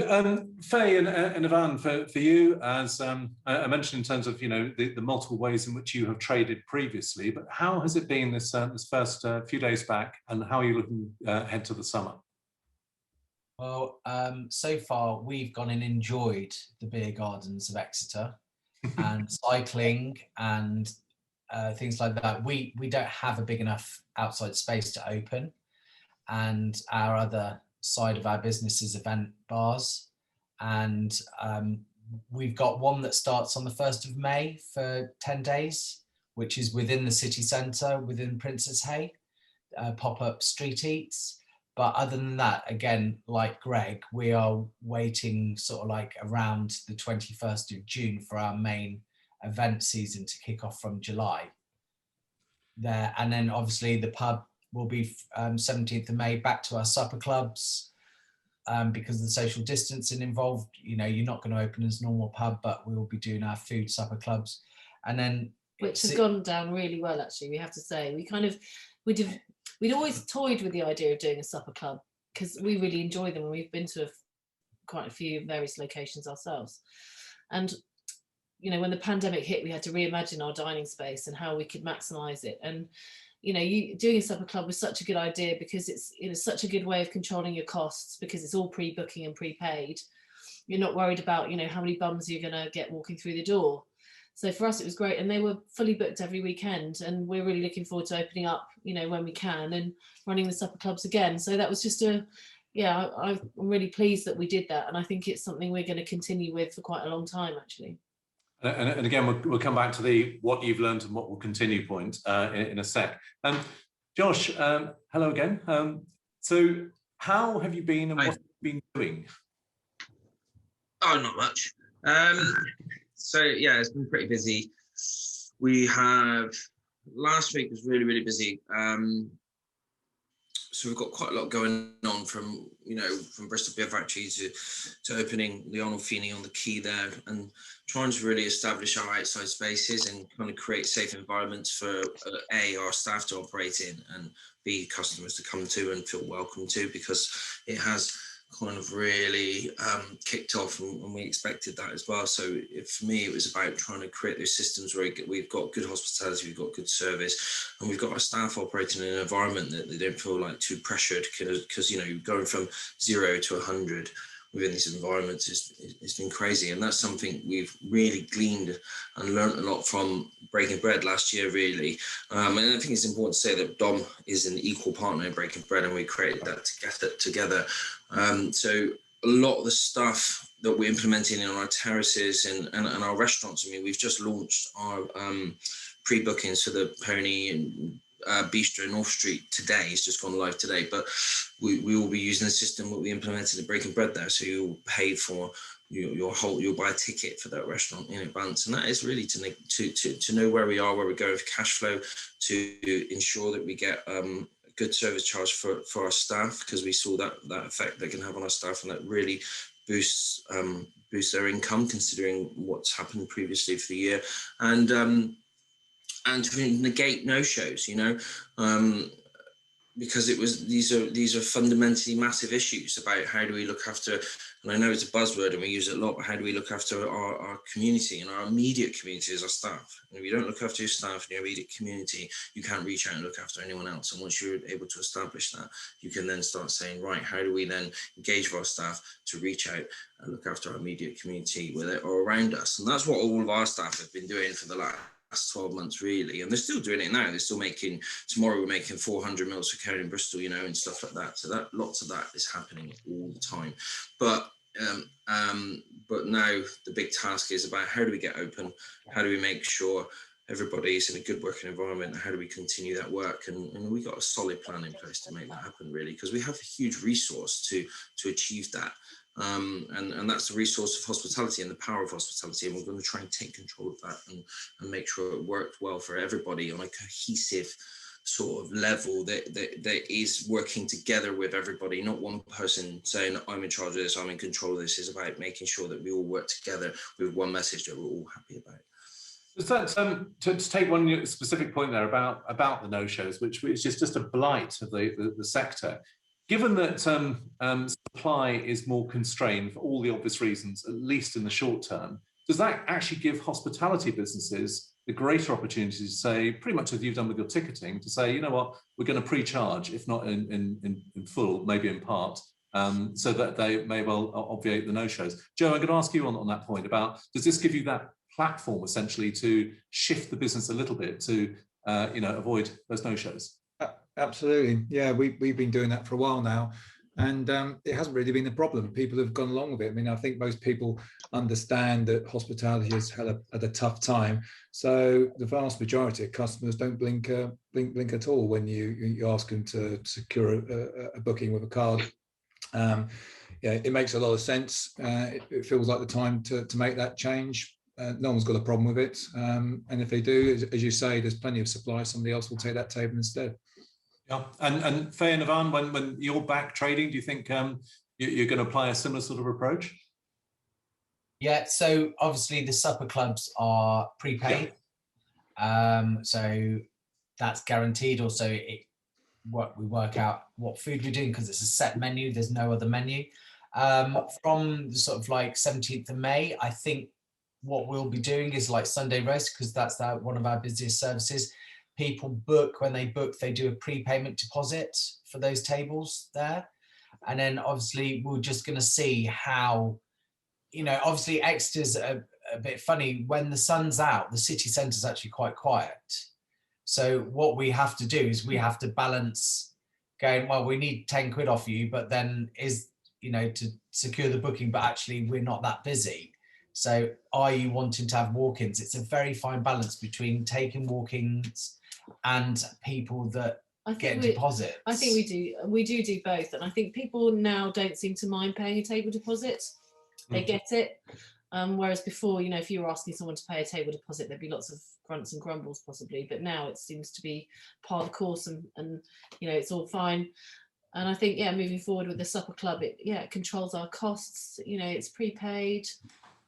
Faye and Yvan, for you, as I mentioned in terms of the multiple ways in which you have traded previously, but how has it been this first few days back, and how are you looking ahead to the summer? Well, so far we've gone and enjoyed the beer gardens of Exeter and cycling and things like that. We don't have a big enough outside space to open, and our other side of our business is event bars, and we've got one that starts on the 1st of May for 10 days, which is within the city centre, within Princess Hay, pop-up street eats. But other than that, again, like Greg, we are waiting sort of like around the 21st of June for our main event season to kick off from July there. And then obviously the pub will be 17th of May, back to our supper clubs, because of the social distancing involved. You're not going to open as normal pub, but we will be doing our food supper clubs. And then which has gone down really well, actually, we have to say. We'd always toyed with the idea of doing a supper club because we really enjoy them, and we've been to quite a few various locations ourselves. And when the pandemic hit, we had to reimagine our dining space and how we could maximise it. And doing a supper club was such a good idea because it's such a good way of controlling your costs, because it's all pre-booking and prepaid. You're not worried about how many bums you're going to get walking through the door. So for us, it was great, and they were fully booked every weekend, and we're really looking forward to opening up, when we can, and running the supper clubs again. So that was just I'm really pleased that we did that, and I think it's something we're going to continue with for quite a long time, actually. And again, we'll come back to the what you've learned and what will continue point in a sec. Josh, hello again. So how have you been, and what have you been doing? Oh, not much. So yeah, it's been pretty busy. We have, last week was really, really busy. So we've got quite a lot going on from Bristol Beer Factory to opening the Arnold Feeney on the quay there, and trying to really establish our outside spaces and kind of create safe environments for our staff to operate in, and B, customers to come to and feel welcome to, because it has kind of really kicked off, and we expected that as well. So for me, it was about trying to create those systems where we've got good hospitality, we've got good service, and we've got our staff operating in an environment that they don't feel like too pressured, because you know, going from 0 to 100 within these environments it's been crazy. And that's something we've really gleaned and learned a lot from Breaking Bread last year, really. And I think it's important to say that Dom is an equal partner in Breaking Bread, and we created that together. So a lot of the stuff that we're implementing on our terraces and our restaurants, I mean, we've just launched our pre-bookings for the Pony and Bistro North Street today. It's just gone live today, but we will be using the system that we implemented at Breaking Bread there. So you'll pay for you'll buy a ticket for that restaurant in advance, and that is really to know where we are, where we're going for cash flow, to ensure that we get good service charge for our staff, because we saw that effect they can have on our staff, and that really boosts their income, considering what's happened previously for the year, and to negate no-shows, you know, because these are fundamentally massive issues about how do we look after, and I know it's a buzzword and we use it a lot, but how do we look after our community, and our immediate community as our staff? And if you don't look after your staff and your immediate community, you can't reach out and look after anyone else. And once you're able to establish that, you can then start saying, right, how do we then engage with our staff to reach out and look after our immediate community where they're around us? And that's what all of our staff have been doing for the last 12 months, really, and they're still doing it now. They're still making, tomorrow we're making 400 meals for Care in Bristol, you know, and stuff like that. So that lots of that is happening all the time. But now the big task is about how do we get open? How do we make sure everybody is in a good working environment? How do we continue that work? And we got a solid plan in place to make that happen, really, because we have a huge resource to achieve that. And that's the resource of hospitality and the power of hospitality, and we're going to try and take control of that and make sure it worked well for everybody on a cohesive sort of level that is working together with everybody, not one person saying I'm in charge of this, I'm in control of this. It's about making sure that we all work together with one message that we're all happy about. To take one specific point there about the no-shows, which is just a blight of the sector. Given that supply is more constrained for all the obvious reasons, at least in the short term, does that actually give hospitality businesses the greater opportunity to say, pretty much as you've done with your ticketing, to say, you know what, we're going to pre-charge, if not in full, maybe in part, so that they may well obviate the no-shows? Joe, I'm going to ask you on that point about, does this give you that platform essentially to shift the business a little bit to avoid those no-shows? Absolutely. Yeah, we've been doing that for a while now, and it hasn't really been a problem. People have gone along with it. I mean, I think most people understand that hospitality has had a tough time. So the vast majority of customers don't blink at all when you ask them to secure a booking with a card. Yeah, it makes a lot of sense. It feels like the time to make that change. No one's got a problem with it. And if they do, as you say, there's plenty of supply. Somebody else will take that table instead. Yeah, and Faye and Yvan, when you're back trading, do you think you're going to apply a similar sort of approach? Yeah, so obviously the supper clubs are prepaid, so that's guaranteed. Also, we work out what food we're doing because it's a set menu. There's no other menu. From the sort of like 17th of May, I think what we'll be doing is like Sunday roast, because that's one of our busiest services. People book, when they book, they do a prepayment deposit for those tables there. And then obviously we're just going to see how, obviously Exeter's a bit funny. When the sun's out, the city centre is actually quite quiet. So what we have to do is we have to balance going, well, we need 10 quid off you, but then to secure the booking, but actually we're not that busy. So are you wanting to have walk-ins? It's a very fine balance between taking walk-ins and people that get deposits. I think we do both, and I think people now don't seem to mind paying a table deposit. They get it, whereas before, if you were asking someone to pay a table deposit, there'd be lots of grunts and grumbles possibly, but now it seems to be part of the course, and it's all fine. And I think moving forward with the supper club, it controls our costs. It's prepaid.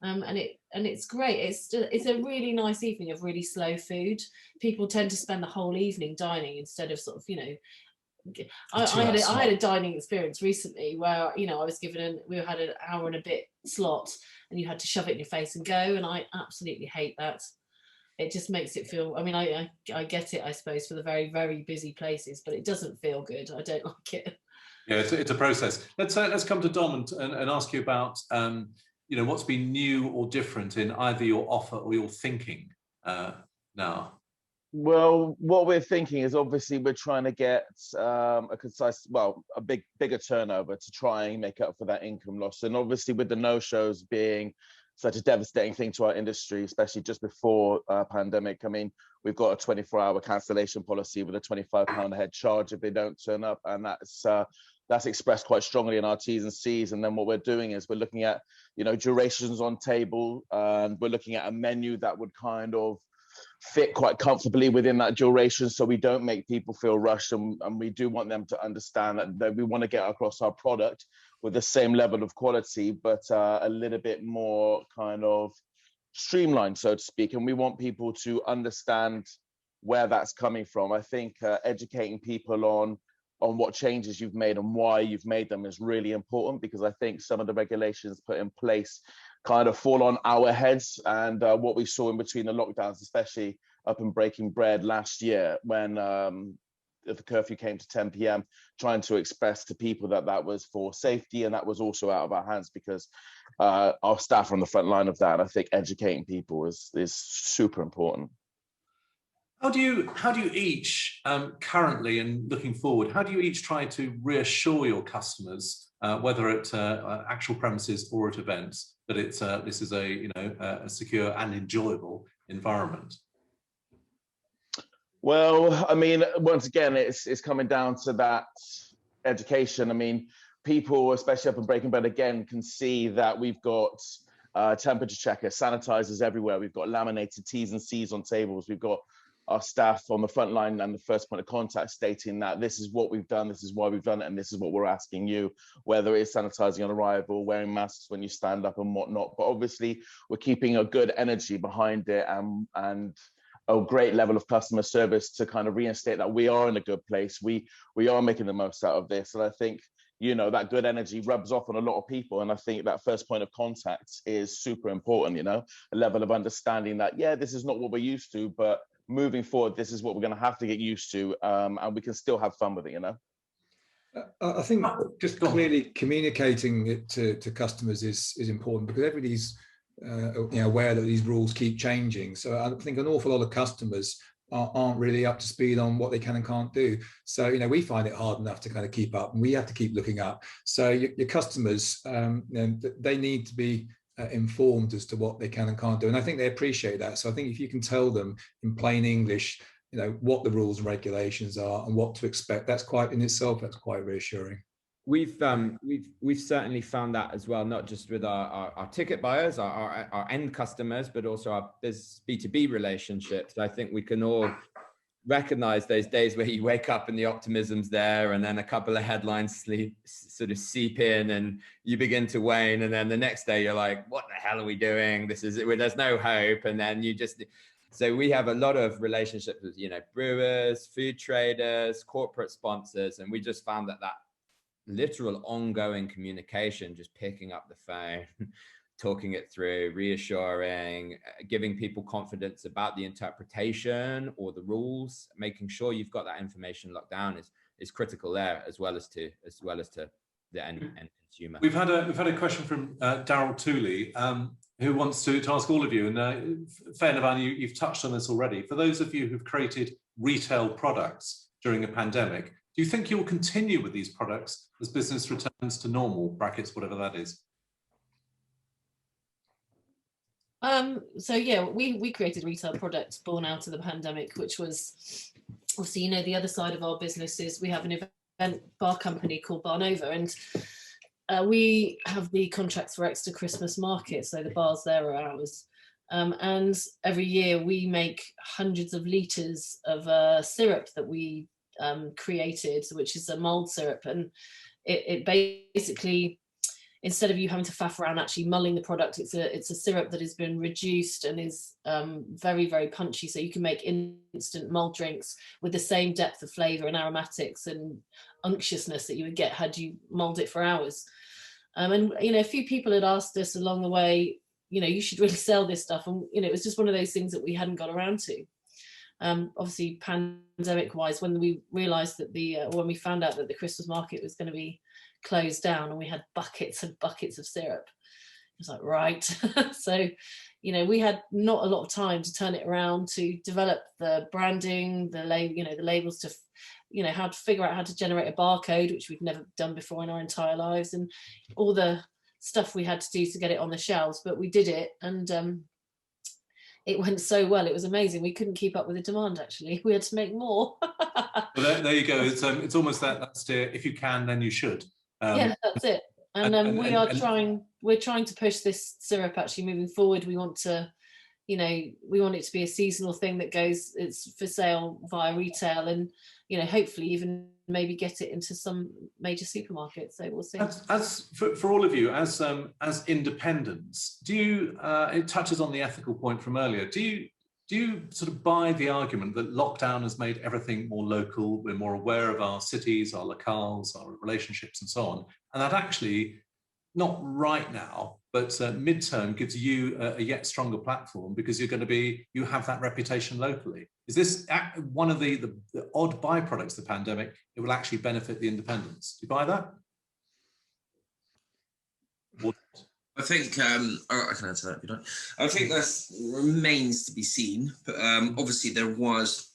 And it's great. It's a really nice evening of really slow food. People tend to spend the whole evening dining instead of sort of I had a dining experience recently where, you know, I was given we had an hour and a bit slot and you had to shove it in your face and go, and I absolutely hate that. It just makes it feel, I mean, I get it, I suppose, for the very, very busy places, but it doesn't feel good. I don't like it. Yeah, it's a process. Let's come to Dom and ask you about you know, what's been new or different in either your offer or your thinking now. Well, what we're thinking is obviously we're trying to get a concise, well, a bigger turnover to try and make up for that income loss. And obviously with the no-shows being such a devastating thing to our industry, especially just before pandemic. I mean, we've got a 24-hour cancellation policy with a £25 a head charge if they don't turn up, and that's expressed quite strongly in our T's and C's. And then what we're doing is we're looking at, you know, durations on table, and we're looking at a menu that would kind of fit quite comfortably within that duration, so we don't make people feel rushed, and we do want them to understand that we want to get across our product with the same level of quality, but a little bit more kind of streamlined, so to speak. And we want people to understand where that's coming from. I think educating people on what changes you've made and why you've made them is really important, because I think some of the regulations put in place kind of fall on our heads. And what we saw in between the lockdowns, especially up in Breaking Bread last year, when the curfew came to 10 p.m, trying to express to people that that was for safety, and that was also out of our hands, because our staff are on the front line of that. I think educating people is super important. How do you each currently, and looking forward, how do you each try to reassure your customers, whether at actual premises or at events, that it's this is a, you know, a secure and enjoyable environment? Well, I mean, once again, it's coming down to that education. I mean, people, especially up in Breaking Bread, again, can see that we've got temperature checkers, sanitizers everywhere. We've got laminated T's and C's on tables. We've got our staff on the front line and the first point of contact stating that this is what we've done, this is why we've done it, and this is what we're asking you, whether it's sanitizing on arrival, wearing masks when you stand up and whatnot. But obviously, we're keeping a good energy behind it, and a great level of customer service to kind of reinstate that we are in a good place. We are making the most out of this. And I think, you know, that good energy rubs off on a lot of people. And I think that first point of contact is super important, you know, a level of understanding that, yeah, this is not what we're used to, but moving forward, this is what we're going to have to get used to, and we can still have fun with it, you know. I think just clearly communicating it to customers is important, because everybody's you know, aware that these rules keep changing. So I think an awful lot of customers aren't really up to speed on what they can and can't do. So, you know, we find it hard enough to kind of keep up, and we have to keep looking up. So your customers, you know, they need to be informed as to what they can and can't do, and I think they appreciate that. So I think if you can tell them in plain English, you know, what the rules and regulations are and what to expect, that's quite reassuring. We've certainly found that as well, not just with our ticket buyers, our end customers, but also our B2B relationships. I think we can all recognize those days where you wake up and the optimism's there, and then a couple of headlines sort of seep in and you begin to wane, and then the next day you're like, what the hell are we doing? There's no hope. And then so we have a lot of relationships with, you know, brewers, food traders, corporate sponsors, and we just found that literal ongoing communication, just picking up the phone, talking it through, reassuring, giving people confidence about the interpretation or the rules, making sure you've got that information locked down is critical there, as well as to the end consumer. We've had a question from Daryl Tooley, who wants to ask all of you, and Faye and Yvan, you've touched on this already. For those of you who've created retail products during a pandemic, do you think you'll continue with these products as business returns to normal, brackets, whatever that is? So yeah, we created retail products born out of the pandemic, which was obviously, you know, the other side of our business is we have an event bar company called Bar Nova, and we have the contracts for extra Christmas markets, so the bars there are ours. And every year we make hundreds of litres of syrup that we created, which is a mulled syrup, and it basically instead of you having to faff around actually mulling the product, it's a syrup that has been reduced and is very, very punchy. So you can make instant mulled drinks with the same depth of flavour and aromatics and unctuousness that you would get had you mulled it for hours. And a few people had asked us along the way, you should really sell this stuff, and it was just one of those things that we hadn't got around to. Obviously, pandemic-wise, when we realised that when we found out that the Christmas market was going to be closed down, and we had buckets and buckets of syrup, it was like, right. So, we had not a lot of time to turn it around, to develop the branding, the labels, to how to figure out how to generate a barcode, which we've never done before in our entire lives, and all the stuff we had to do to get it on the shelves. But we did it, and it went so well. It was amazing. We couldn't keep up with the demand, actually. We had to make more. Well, there you go. It's almost that, Alistair, if you can, then you should. Yeah, that's it. And we're trying to push this syrup actually moving forward. We want to, we want it to be a seasonal thing that it's for sale via retail, and, hopefully even maybe get it into some major supermarkets. So we'll see. As for all of you, as independents, do you, it touches on the ethical point from earlier, do you sort of buy the argument that lockdown has made everything more local, we're more aware of our cities, our locales, our relationships and so on, and that actually, not right now, but midterm gives you a yet stronger platform because you have that reputation locally? Is this one of the odd byproducts of the pandemic? It will actually benefit the independents. Do you buy that? I think I can answer that if you don't. I think that remains to be seen. But obviously, there was,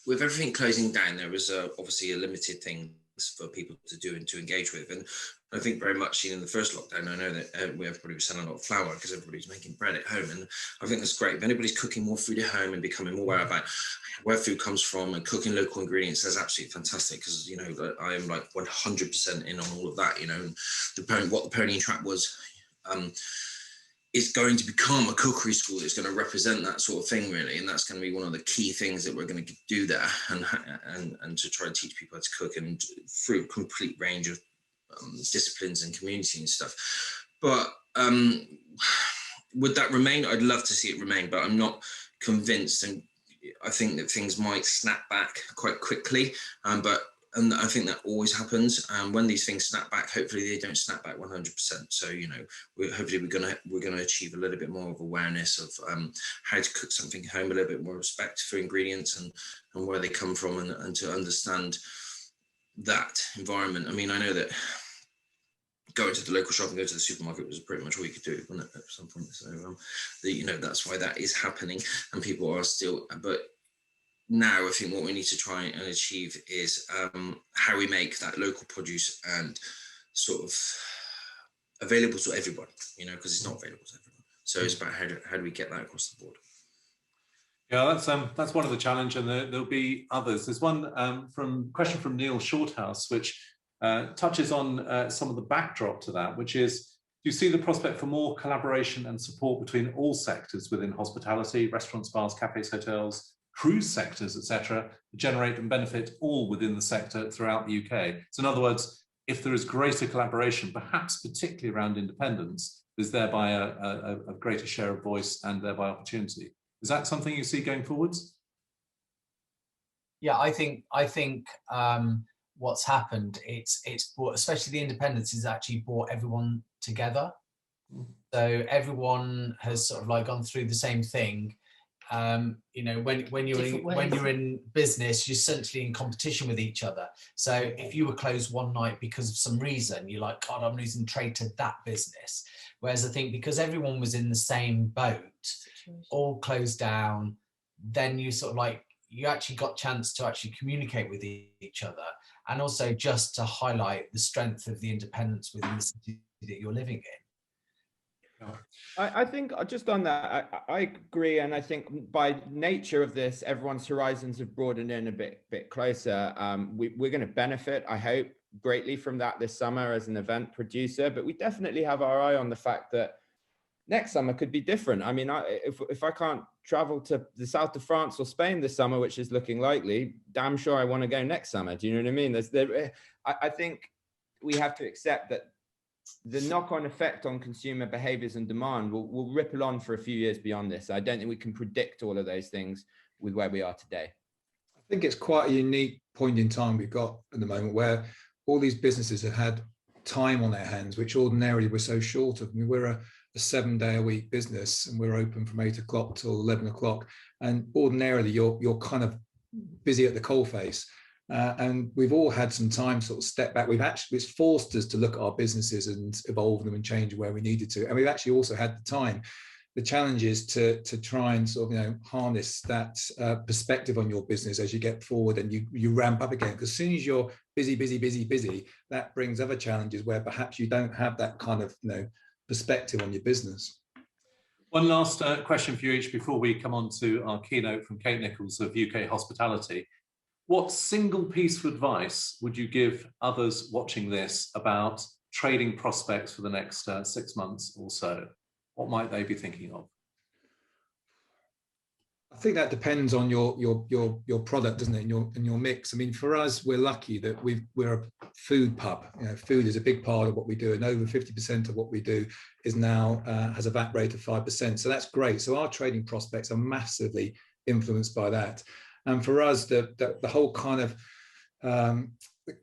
with everything closing down, there was obviously a limited things for people to do and to engage with. And I think very much in the first lockdown, I know that everybody was selling a lot of flour because everybody's making bread at home. And I think that's great. If anybody's cooking more food at home and becoming more aware about where food comes from and cooking local ingredients, that's absolutely fantastic, because, I am like 100% in on all of that, and what the Pony Trap was, is going to become a cookery school that's going to represent that sort of thing, really, and that's going to be one of the key things that we're going to do there, and to try and teach people how to cook, and through a complete range of disciplines and community and stuff. But would that remain? I'd love to see it remain, but I'm not convinced, and I think that things might snap back quite quickly, and I think that always happens. And when these things snap back, hopefully they don't snap back 100%. So, hopefully we're gonna achieve a little bit more of awareness of how to cook something at home, a little bit more respect for ingredients and where they come from, and to understand that environment. I mean, I know that going to the local shop and go to the supermarket was pretty much all you could do, wasn't it, at some point? So, that's why that is happening, and people are still, but now I think what we need to try and achieve is how we make that local produce and sort of available to everybody, because it's not available to everyone. So it's about how do we get that across the board. Yeah, that's one of the challenge, and there'll be others. There's one question from Neil Shorthouse, which touches on some of the backdrop to that, which is, do you see the prospect for more collaboration and support between all sectors within hospitality, restaurants, bars, cafes, hotels, cruise sectors, etc., to generate and benefit all within the sector throughout the UK? So in other words, if there is greater collaboration, perhaps particularly around independence, there's thereby a greater share of voice and thereby opportunity. Is that something you see going forwards? Yeah, I think what's happened, it's brought, especially the independents, has actually brought everyone together. So everyone has sort of like gone through the same thing. When you're in business, you're essentially in competition with each other. So if you were closed one night because of some reason, you're like, God, I'm losing trade to that business. Whereas I think because everyone was in the same boat, all closed down, then you sort of like, you actually got a chance to actually communicate with each other, and also just to highlight the strength of the independence within the city that you're living in. I think just on that, I agree, and I think by nature of this, everyone's horizons have broadened in a bit closer. We're going to benefit, I hope, greatly from that this summer as an event producer, but we definitely have our eye on the fact that next summer could be different. I mean, if I can't travel to the south of France or Spain this summer, which is looking likely, damn sure I want to go next summer. Do you know what I mean? I think we have to accept that the knock-on effect on consumer behaviours and demand will ripple on for a few years beyond this. I don't think we can predict all of those things with where we are today. I think it's quite a unique point in time we've got at the moment where all these businesses have had time on their hands, which ordinarily we're so short of. I mean, we're a 7-day-a-week business and we're open from 8 o'clock till 11 o'clock. And ordinarily you're kind of busy at the coalface. And we've all had some time sort of step back. It's forced us to look at our businesses and evolve them and change where we needed to. And we've actually also had the time. The challenge is to try and sort of, harness that perspective on your business as you get forward and you ramp up again. Because as soon as you're busy, that brings other challenges where perhaps you don't have that kind of, perspective on your business. One last question for you each before we come on to our keynote from Kate Nicholls of UK Hospitality. What single piece of advice would you give others watching this about trading prospects for the next 6 months or so? What might they be thinking of? I think that depends on your product, doesn't it, and your mix. I mean, for us, we're lucky that we're a food pub. Food is a big part of what we do, and over 50% of what we do is now has a VAT rate of 5%. So that's great. So our trading prospects are massively influenced by that. And for us, the whole kind of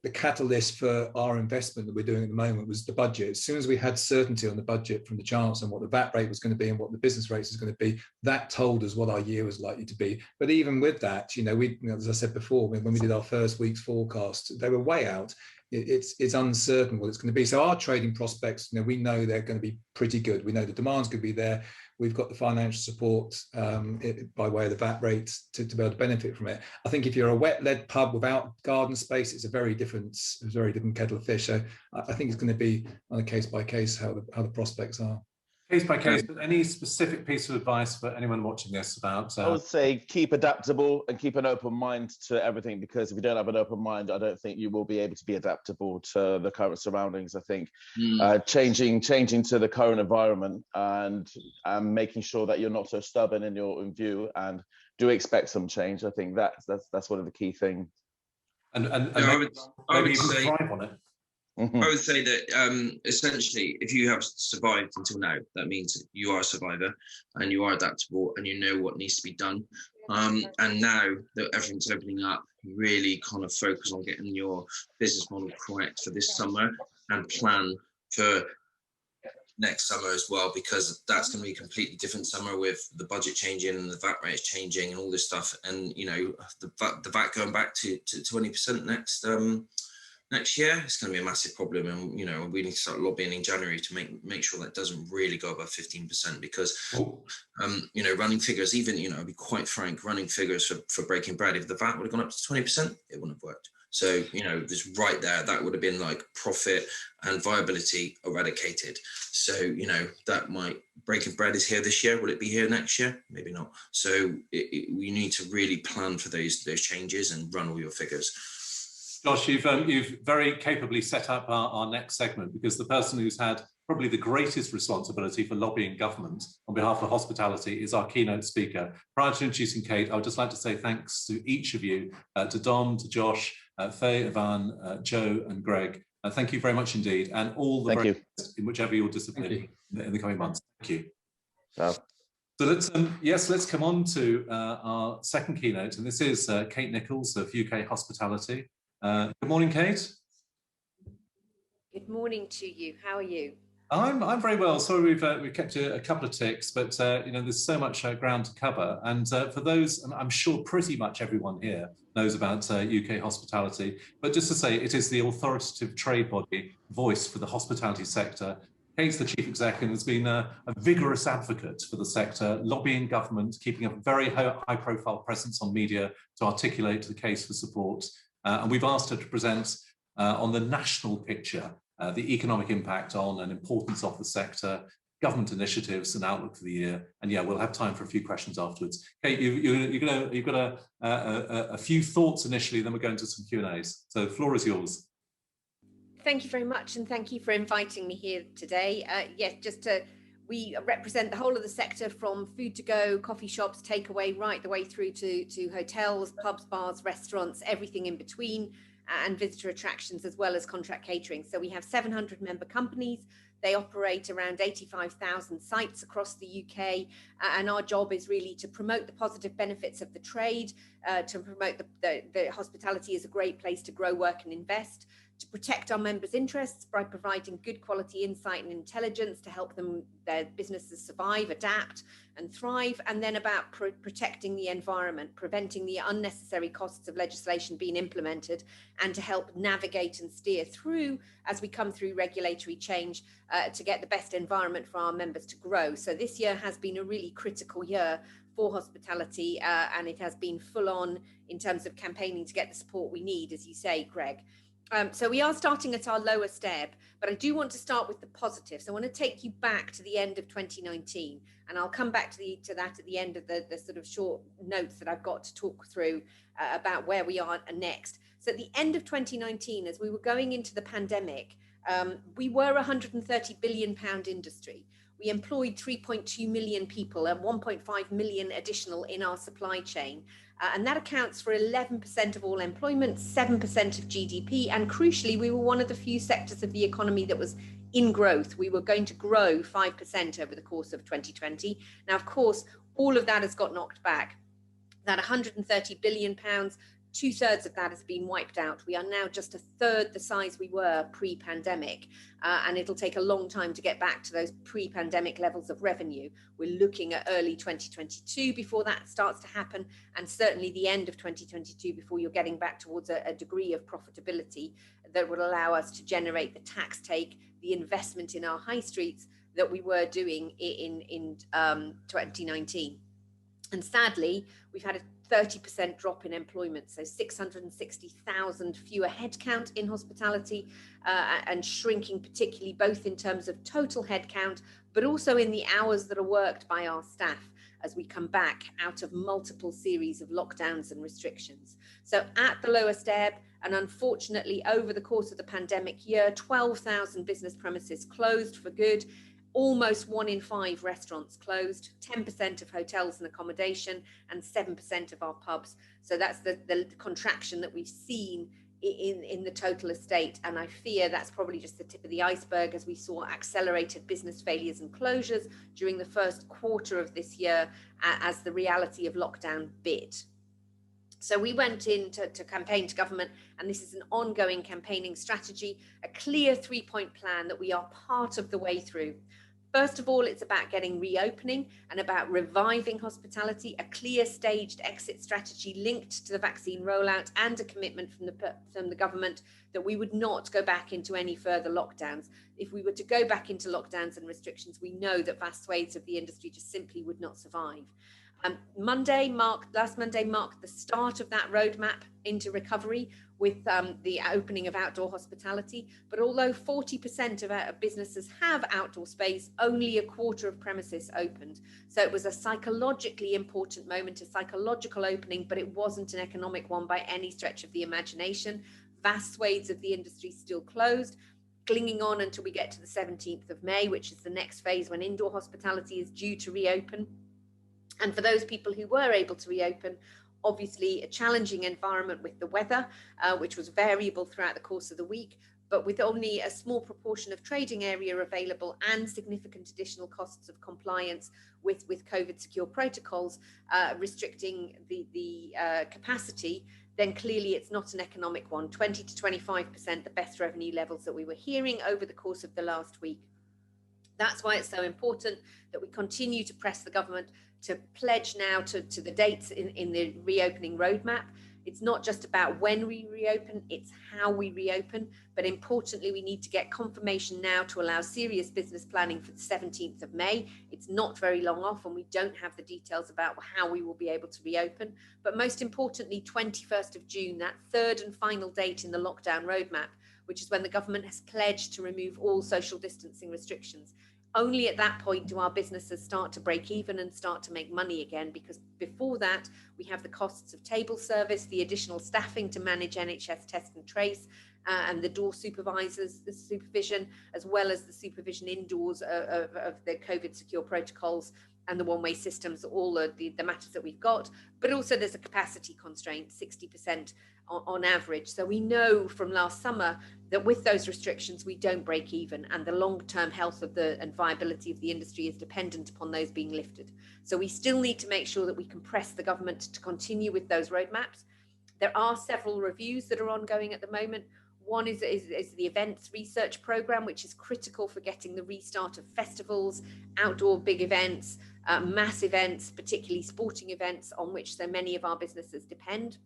the catalyst for our investment that we're doing at the moment was the budget. As soon as we had certainty on the budget from the Chancellor and what the VAT rate was going to be and what the business rates was going to be, that told us what our year was likely to be. But even with that, we, as I said before, when we did our first week's forecast, they were way out. It's uncertain what it's going to be. So our trading prospects, we know they're going to be pretty good. We know the demand's going to be there. We've got the financial support by way of the VAT rate to be able to benefit from it. I think if you're a wet-led pub without garden space, it's a very different kettle of fish. So I think it's going to be on a case by case how the prospects are. Case by case, but any specific piece of advice for anyone watching this about? I would say keep adaptable and keep an open mind to everything, because if you don't have an open mind, I don't think you will be able to be adaptable to the current surroundings. I think changing to the current environment and making sure that you're not so stubborn in your view and do expect some change. I think that's one of the key things. And I would say, thrive on it. Mm-hmm. I would say that essentially, if you have survived until now, that means that you are a survivor and you are adaptable and you know what needs to be done. And now that everything's opening up, really kind of focus on getting your business model correct for this summer and plan for next summer as well, because that's going to be a completely different summer with the budget changing and the VAT rates changing and all this stuff. And, the VAT going back to 20% next year, it's going to be a massive problem, and we need to start lobbying in January to make sure that doesn't really go above 15%, because running figures, even I'll be quite frank, running figures for breaking bread, if the VAT would have gone up to 20%, it wouldn't have worked. So just right there, that would have been like profit and viability eradicated. So that might, breaking bread is here this year, will it be here next year? Maybe not. So we need to really plan for those changes and run all your figures. Josh, you've very capably set up our next segment, because the person who's had probably the greatest responsibility for lobbying government on behalf of hospitality is our keynote speaker. Prior to introducing Kate, I would just like to say thanks to each of you, to Dom, to Josh, Faye, Yvan, Joe and Greg. Thank you very much indeed, and all the very best in whichever your discipline in the coming months. Thank you. So let's come on to our second keynote, and this is Kate Nicholls of UK Hospitality. Good morning, Kate. Good morning to you. How are you? I'm very well. Sorry, we've kept a couple of ticks, but there's so much ground to cover. And for those, and I'm sure pretty much everyone here knows about UK Hospitality, but just to say, it is the authoritative trade body voice for the hospitality sector. Kate's the chief exec and has been a vigorous advocate for the sector, lobbying government, keeping a very high-profile presence on media to articulate the case for support. And we've asked her to present on the national picture, the economic impact on and importance of the sector, government initiatives and outlook for the year. And yeah, we'll have time for a few questions afterwards. Kate, you've got a few thoughts initially, then we're going to some Q&As. So the floor is yours. Thank you very much, and thank you for inviting me here today. We represent the whole of the sector, from food to go, coffee shops, takeaway, right the way through to hotels, pubs, bars, restaurants, everything in between. and visitor attractions, as well as contract catering. So we have 700 member companies. They operate around 85,000 sites across the UK, and our job is really to promote the positive benefits of the trade, to promote the hospitality as a great place to grow, work and invest, to protect our members' interests by providing good quality insight and intelligence to help their businesses survive, adapt and thrive, and then about protecting the environment, preventing the unnecessary costs of legislation being implemented, and to help navigate and steer through as we come through regulatory change to get the best environment for our members to grow. So this year has been a really critical year for hospitality, and it has been full on in terms of campaigning to get the support we need, as you say, Greg. So we are starting at our lowest ebb, but I do want to start with the positives. I want to take you back to the end of 2019, and I'll come back to that at the end of the sort of short notes that I've got to talk through about where we are next. So at the end of 2019, as we were going into the pandemic, we were a £130 billion industry. We employed 3.2 million people and 1.5 million additional in our supply chain. And that accounts for 11% of all employment, 7% of GDP. And crucially, we were one of the few sectors of the economy that was in growth. We were going to grow 5% over the course of 2020. Now, of course, all of that has got knocked back. That £130 billion, 2/3 of that has been wiped out. We are now just a third the size we were pre-pandemic, and it'll take a long time to get back to those pre-pandemic levels of revenue. We're looking at early 2022 before that starts to happen, and certainly the end of 2022 before you're getting back towards a degree of profitability that would allow us to generate the tax take, the investment in our high streets that we were doing in 2019. And sadly, we've had a 30% drop in employment, so 660,000 fewer headcount in hospitality, and shrinking particularly both in terms of total headcount, but also in the hours that are worked by our staff as we come back out of multiple series of lockdowns and restrictions. So at the lowest ebb, and unfortunately over the course of the pandemic year, 12,000 business premises closed for good. Almost 1 in 5 restaurants closed, 10% of hotels and accommodation, and 7% of our pubs. So that's the contraction that we've seen in the total estate. And I fear that's probably just the tip of the iceberg, as we saw accelerated business failures and closures during the first quarter of this year as the reality of lockdown bit. So we went in to campaign to government, and this is an ongoing campaigning strategy, a clear 3-point plan that we are part of the way through. First of all, it's about getting reopening and about reviving hospitality, a clear staged exit strategy linked to the vaccine rollout, and a commitment from the government that we would not go back into any further lockdowns. If we were to go back into lockdowns and restrictions, we know that vast swathes of the industry just simply would not survive. Last Monday marked the start of that roadmap into recovery with the opening of outdoor hospitality. But although 40% of our businesses have outdoor space, only a quarter of premises opened. So it was a psychologically important moment, a psychological opening, but it wasn't an economic one by any stretch of the imagination. Vast swathes of the industry still closed, clinging on until we get to the 17th of May, which is the next phase when indoor hospitality is due to reopen. And for those people who were able to reopen, obviously a challenging environment with the weather, which was variable throughout the course of the week, but with only a small proportion of trading area available and significant additional costs of compliance with COVID secure protocols restricting the capacity, then clearly it's not an economic one. 20 to 25%, the best revenue levels that we were hearing over the course of the last week. That's why it's so important that we continue to press the government to pledge now to the dates in the reopening roadmap. It's not just about when we reopen, it's how we reopen. But importantly, we need to get confirmation now to allow serious business planning for the 17th of May. It's not very long off, and we don't have the details about how we will be able to reopen. But most importantly, 21st of June, that third and final date in the lockdown roadmap, which is when the government has pledged to remove all social distancing restrictions. Only at that point do our businesses start to break even and start to make money again, because before that, we have the costs of table service, the additional staffing to manage NHS test and trace, and the door supervisors, the supervision, as well as the supervision indoors of the COVID secure protocols, and the one-way systems, all the matters that we've got, but also there's a capacity constraint, 60% on average. So we know from last summer that with those restrictions, we don't break even, and the long-term health of and viability of the industry is dependent upon those being lifted. So we still need to make sure that we can press the government to continue with those roadmaps. There are several reviews that are ongoing at the moment. One is the events research program, which is critical for getting the restart of festivals, outdoor big events, mass events, particularly sporting events on which so many of our businesses depend.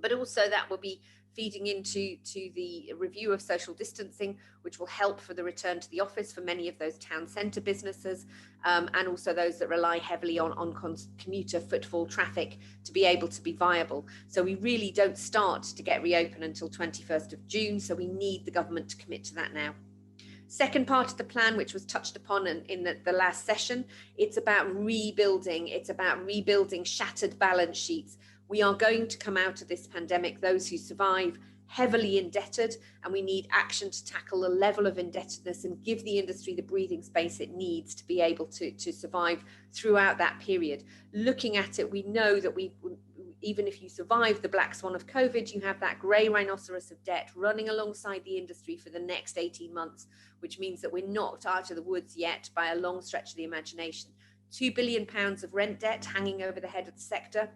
But also that will be feeding into the review of social distancing, which will help for the return to the office for many of those town centre businesses, and also those that rely heavily on commuter footfall traffic to be able to be viable. So we really don't start to get reopened until 21st of June. So we need the government to commit to that now. Second part of the plan, which was touched upon in the last session, it's about rebuilding. It's about rebuilding shattered balance sheets. We are going to come out of this pandemic, those who survive, heavily indebted, and we need action to tackle the level of indebtedness and give the industry the breathing space it needs to be able to survive throughout that period. Looking at it, we know that even if you survive the black swan of COVID, you have that grey rhinoceros of debt running alongside the industry for the next 18 months, which means that we're not out of the woods yet by a long stretch of the imagination. £2 billion of rent debt hanging over the head of the sector,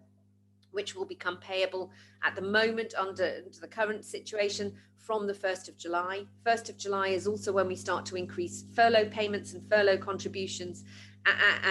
which will become payable at the moment under the current situation from the 1st of July. 1st of July is also when we start to increase furlough payments and furlough contributions.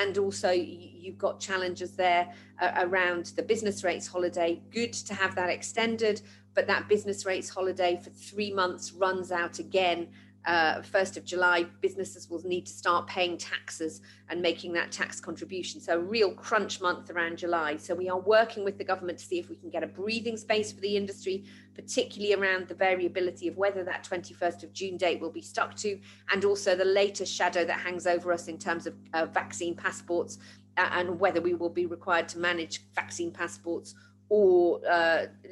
And also you've got challenges there around the business rates holiday. Good to have that extended, but that business rates holiday for 3 months runs out again 1st of July. Businesses will need to start paying taxes and making that tax contribution. So a real crunch month around July. So we are working with the government to see if we can get a breathing space for the industry, particularly around the variability of whether that 21st of June date will be stuck to, and also the latest shadow that hangs over us in terms of vaccine passports, and whether we will be required to manage vaccine passports or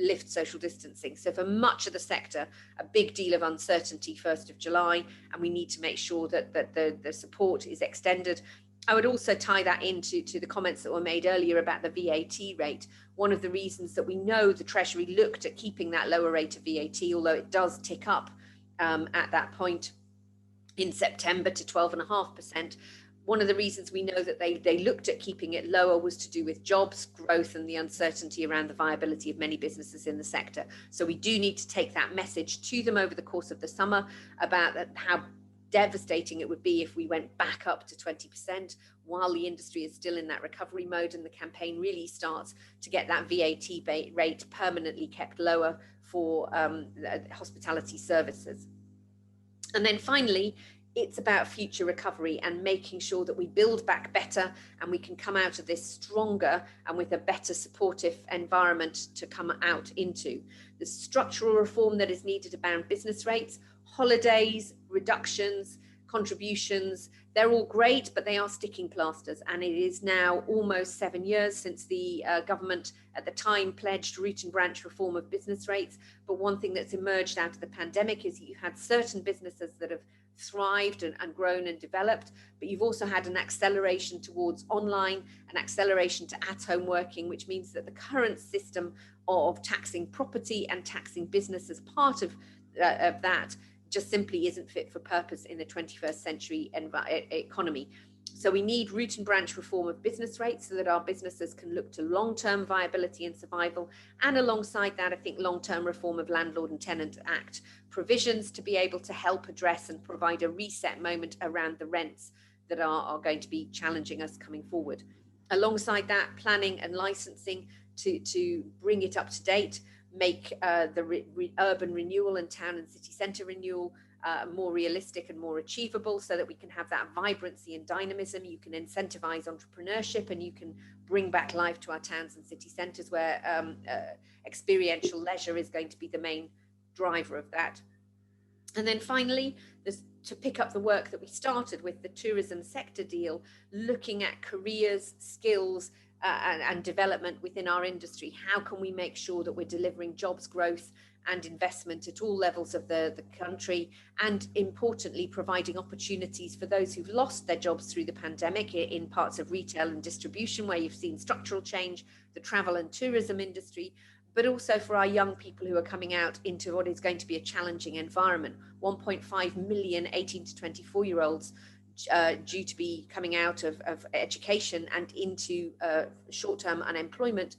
lift social distancing. So for much of the sector, a big deal of uncertainty 1st of July, and we need to make sure that the support is extended. I would also tie that into the comments that were made earlier about the VAT rate. One of the reasons that we know the Treasury looked at keeping that lower rate of VAT, although it does tick up at that point in September to 12.5%, one of the reasons we know that they looked at keeping it lower was to do with jobs growth and the uncertainty around the viability of many businesses in the sector. So we do need to take that message to them over the course of the summer about how devastating it would be if we went back up to 20% while the industry is still in that recovery mode and the campaign really starts to get that VAT rate permanently kept lower for hospitality services. And then finally, it's about future recovery and making sure that we build back better and we can come out of this stronger and with a better supportive environment to come out into. The structural reform that is needed around business rates, holidays, reductions, contributions, they're all great, but they are sticking plasters. And it is now almost 7 years since the government at the time pledged root and branch reform of business rates. But one thing that's emerged out of the pandemic is that you had certain businesses that have thrived and grown and developed, but you've also had an acceleration towards online, an acceleration to at-home working, which means that the current system of taxing property and taxing business as part of that just simply isn't fit for purpose in the 21st century economy. So we need root and branch reform of business rates so that our businesses can look to long-term viability and survival. And alongside that, I think long-term reform of Landlord and Tenant Act provisions to be able to help address and provide a reset moment around the rents that are going to be challenging us coming forward. Alongside that, planning and licensing to bring it up to date, make the urban renewal and town and city centre renewal more realistic and more achievable so that we can have that vibrancy and dynamism. You can incentivize entrepreneurship and you can bring back life to our towns and city centres where experiential leisure is going to be the main driver of that. And then finally, to pick up the work that we started with the tourism sector deal, looking at careers, skills, and development within our industry. How can we make sure that we're delivering jobs growth and investment at all levels of the country, and importantly providing opportunities for those who've lost their jobs through the pandemic in parts of retail and distribution where you've seen structural change, the travel and tourism industry, but also for our young people who are coming out into what is going to be a challenging environment. 1.5 million 18 to 24-year-olds due to be coming out of education and into short-term unemployment.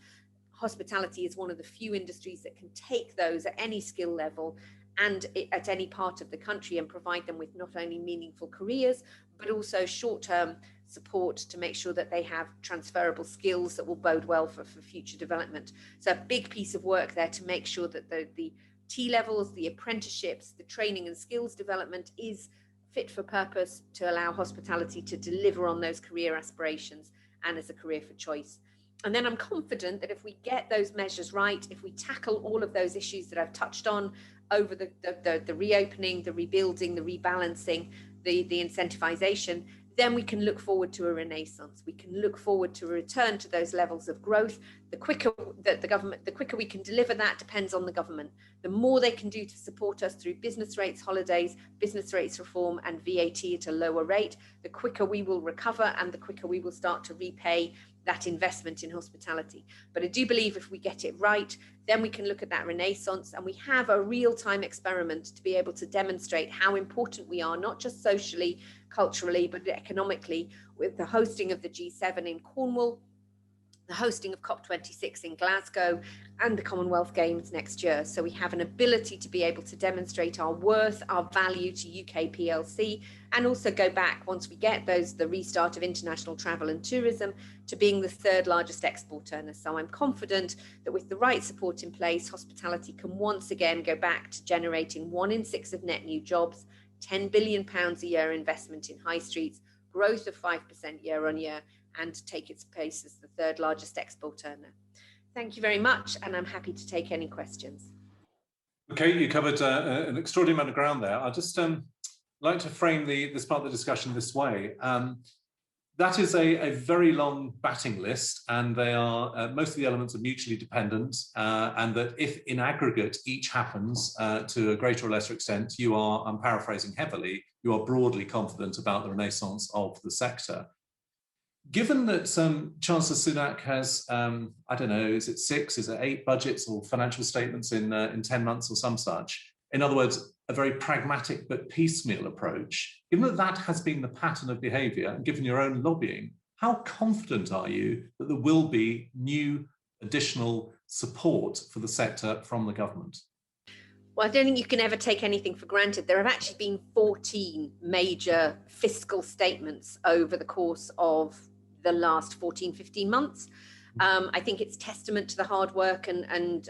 Hospitality is one of the few industries that can take those at any skill level and at any part of the country and provide them with not only meaningful careers, but also short-term support to make sure that they have transferable skills that will bode well for future development. So a big piece of work there to make sure that the T-levels, the apprenticeships, the training and skills development is fit for purpose to allow hospitality to deliver on those career aspirations and as a career for choice. And then I'm confident that if we get those measures right, if we tackle all of those issues that I've touched on over the reopening, the rebuilding, the rebalancing, the incentivization, then we can look forward to a renaissance. We can look forward to a return to those levels of growth. The quicker that the quicker we can deliver that depends on the government. The more they can do to support us through business rates, holidays, business rates reform and VAT at a lower rate, the quicker we will recover and the quicker we will start to repay that investment in hospitality. But I do believe if we get it right, then we can look at that renaissance and we have a real-time experiment to be able to demonstrate how important we are, not just socially, culturally, but economically, with the hosting of the G7 in Cornwall, the hosting of COP26 in Glasgow, and the Commonwealth Games next year. So we have an ability to be able to demonstrate our worth, our value to UK PLC, and also go back once we get the restart of international travel and tourism to being the third largest export earner. So I'm confident that with the right support in place, hospitality can once again go back to generating 1 in 6 of net new jobs, £10 billion a year investment in high streets, growth of 5% year on year, and take its place as the third largest export earner. Thank you very much, and I'm happy to take any questions. Okay, you covered an extraordinary amount of ground there. I'd just like to frame this part of the discussion this way. That is a very long batting list, and they are most of the elements are mutually dependent, and that if in aggregate each happens to a greater or lesser extent, you are, I'm paraphrasing heavily, you are broadly confident about the renaissance of the sector. Given that Chancellor Sunak has, I don't know, is it 6, is it 8 budgets or financial statements in 10 months or some such? In other words, a very pragmatic but piecemeal approach. Given that that has been the pattern of behaviour, and given your own lobbying, how confident are you that there will be new additional support for the sector from the government? Well, I don't think you can ever take anything for granted. There have actually been 14 major fiscal statements over the course of the last 14, 15 months. I think it's testament to the hard work and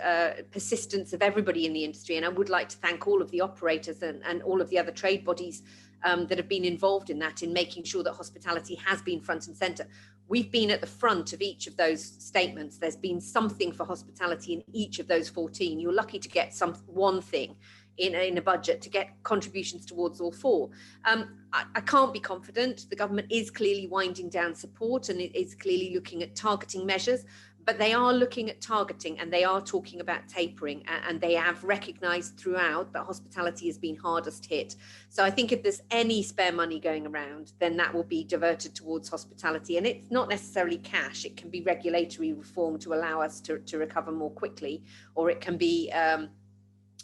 persistence of everybody in the industry. And I would like to thank all of the operators and all of the other trade bodies that have been involved in that, in making sure that hospitality has been front and centre. We've been at the front of each of those statements. There's been something for hospitality in each of those 14. You're lucky to get one thing in a budget to get contributions towards all 4. I can't be confident. The government is clearly winding down support and it is clearly looking at targeting measures, but they are looking at targeting and they are talking about tapering, and they have recognised throughout that hospitality has been hardest hit. So I think if there's any spare money going around, then that will be diverted towards hospitality. And it's not necessarily cash. It can be regulatory reform to allow us to recover more quickly, or it can be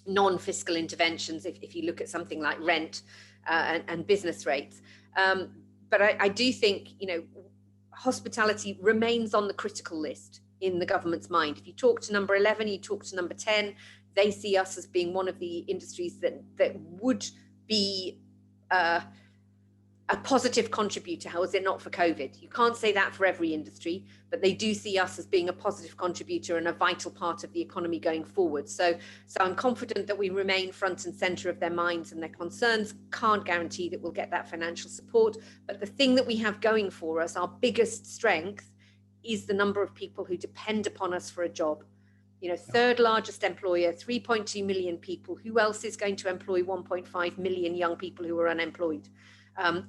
non-fiscal interventions if you look at something like rent and business rates. But I do think, hospitality remains on the critical list in the government's mind. If you talk to number 11, you talk to number 10, they see us as being one of the industries that would be a positive contributor. How is it not for COVID? You can't say that for every industry, but they do see us as being a positive contributor and a vital part of the economy going forward. So I'm confident that we remain front and centre of their minds and their concerns. Can't guarantee that we'll get that financial support, but the thing that we have going for us, our biggest strength, is the number of people who depend upon us for a job. Third largest employer, 3.2 million people. Who else is going to employ 1.5 million young people who are unemployed?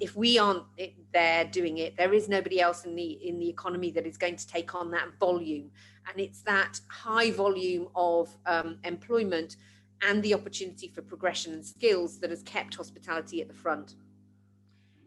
If we aren't there doing it, there is nobody else in the economy that is going to take on that volume. And it's that high volume of employment and the opportunity for progression and skills that has kept hospitality at the front.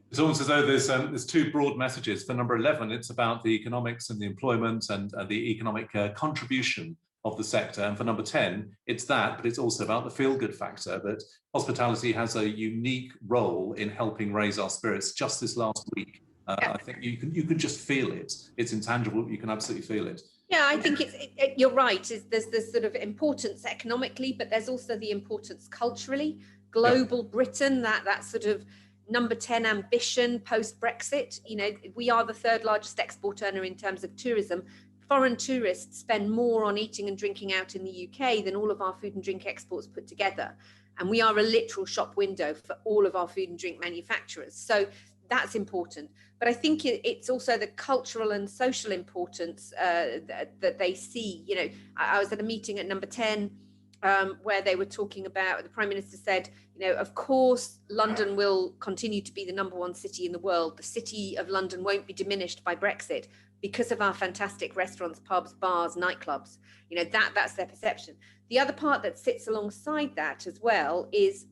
It's almost as though there's two broad messages. For number 11, it's about the economics and the employment and the economic contribution of the sector. And for number 10, it's that, but it's also about the feel-good factor, that hospitality has a unique role in helping raise our spirits. Just this last week, I think you can just feel it. It's intangible, but you can absolutely feel it. Yeah, I think you're right. There's this sort of importance economically, but there's also the importance culturally. Global Britain, that sort of number 10 ambition post-Brexit. You know, we are the third largest export earner in terms of tourism. Foreign tourists spend more on eating and drinking out in the UK than all of our food and drink exports put together. And we are a literal shop window for all of our food and drink manufacturers. So that's important. But I think it's also the cultural and social importance that they see. You know, I was at a meeting at number 10 where they were talking about, the Prime Minister said, you know, of course, London will continue to be the number one city in the world. The city of London won't be diminished by Brexit because of our fantastic restaurants, pubs, bars, nightclubs. You know, that's their perception. The other part that sits alongside that as well is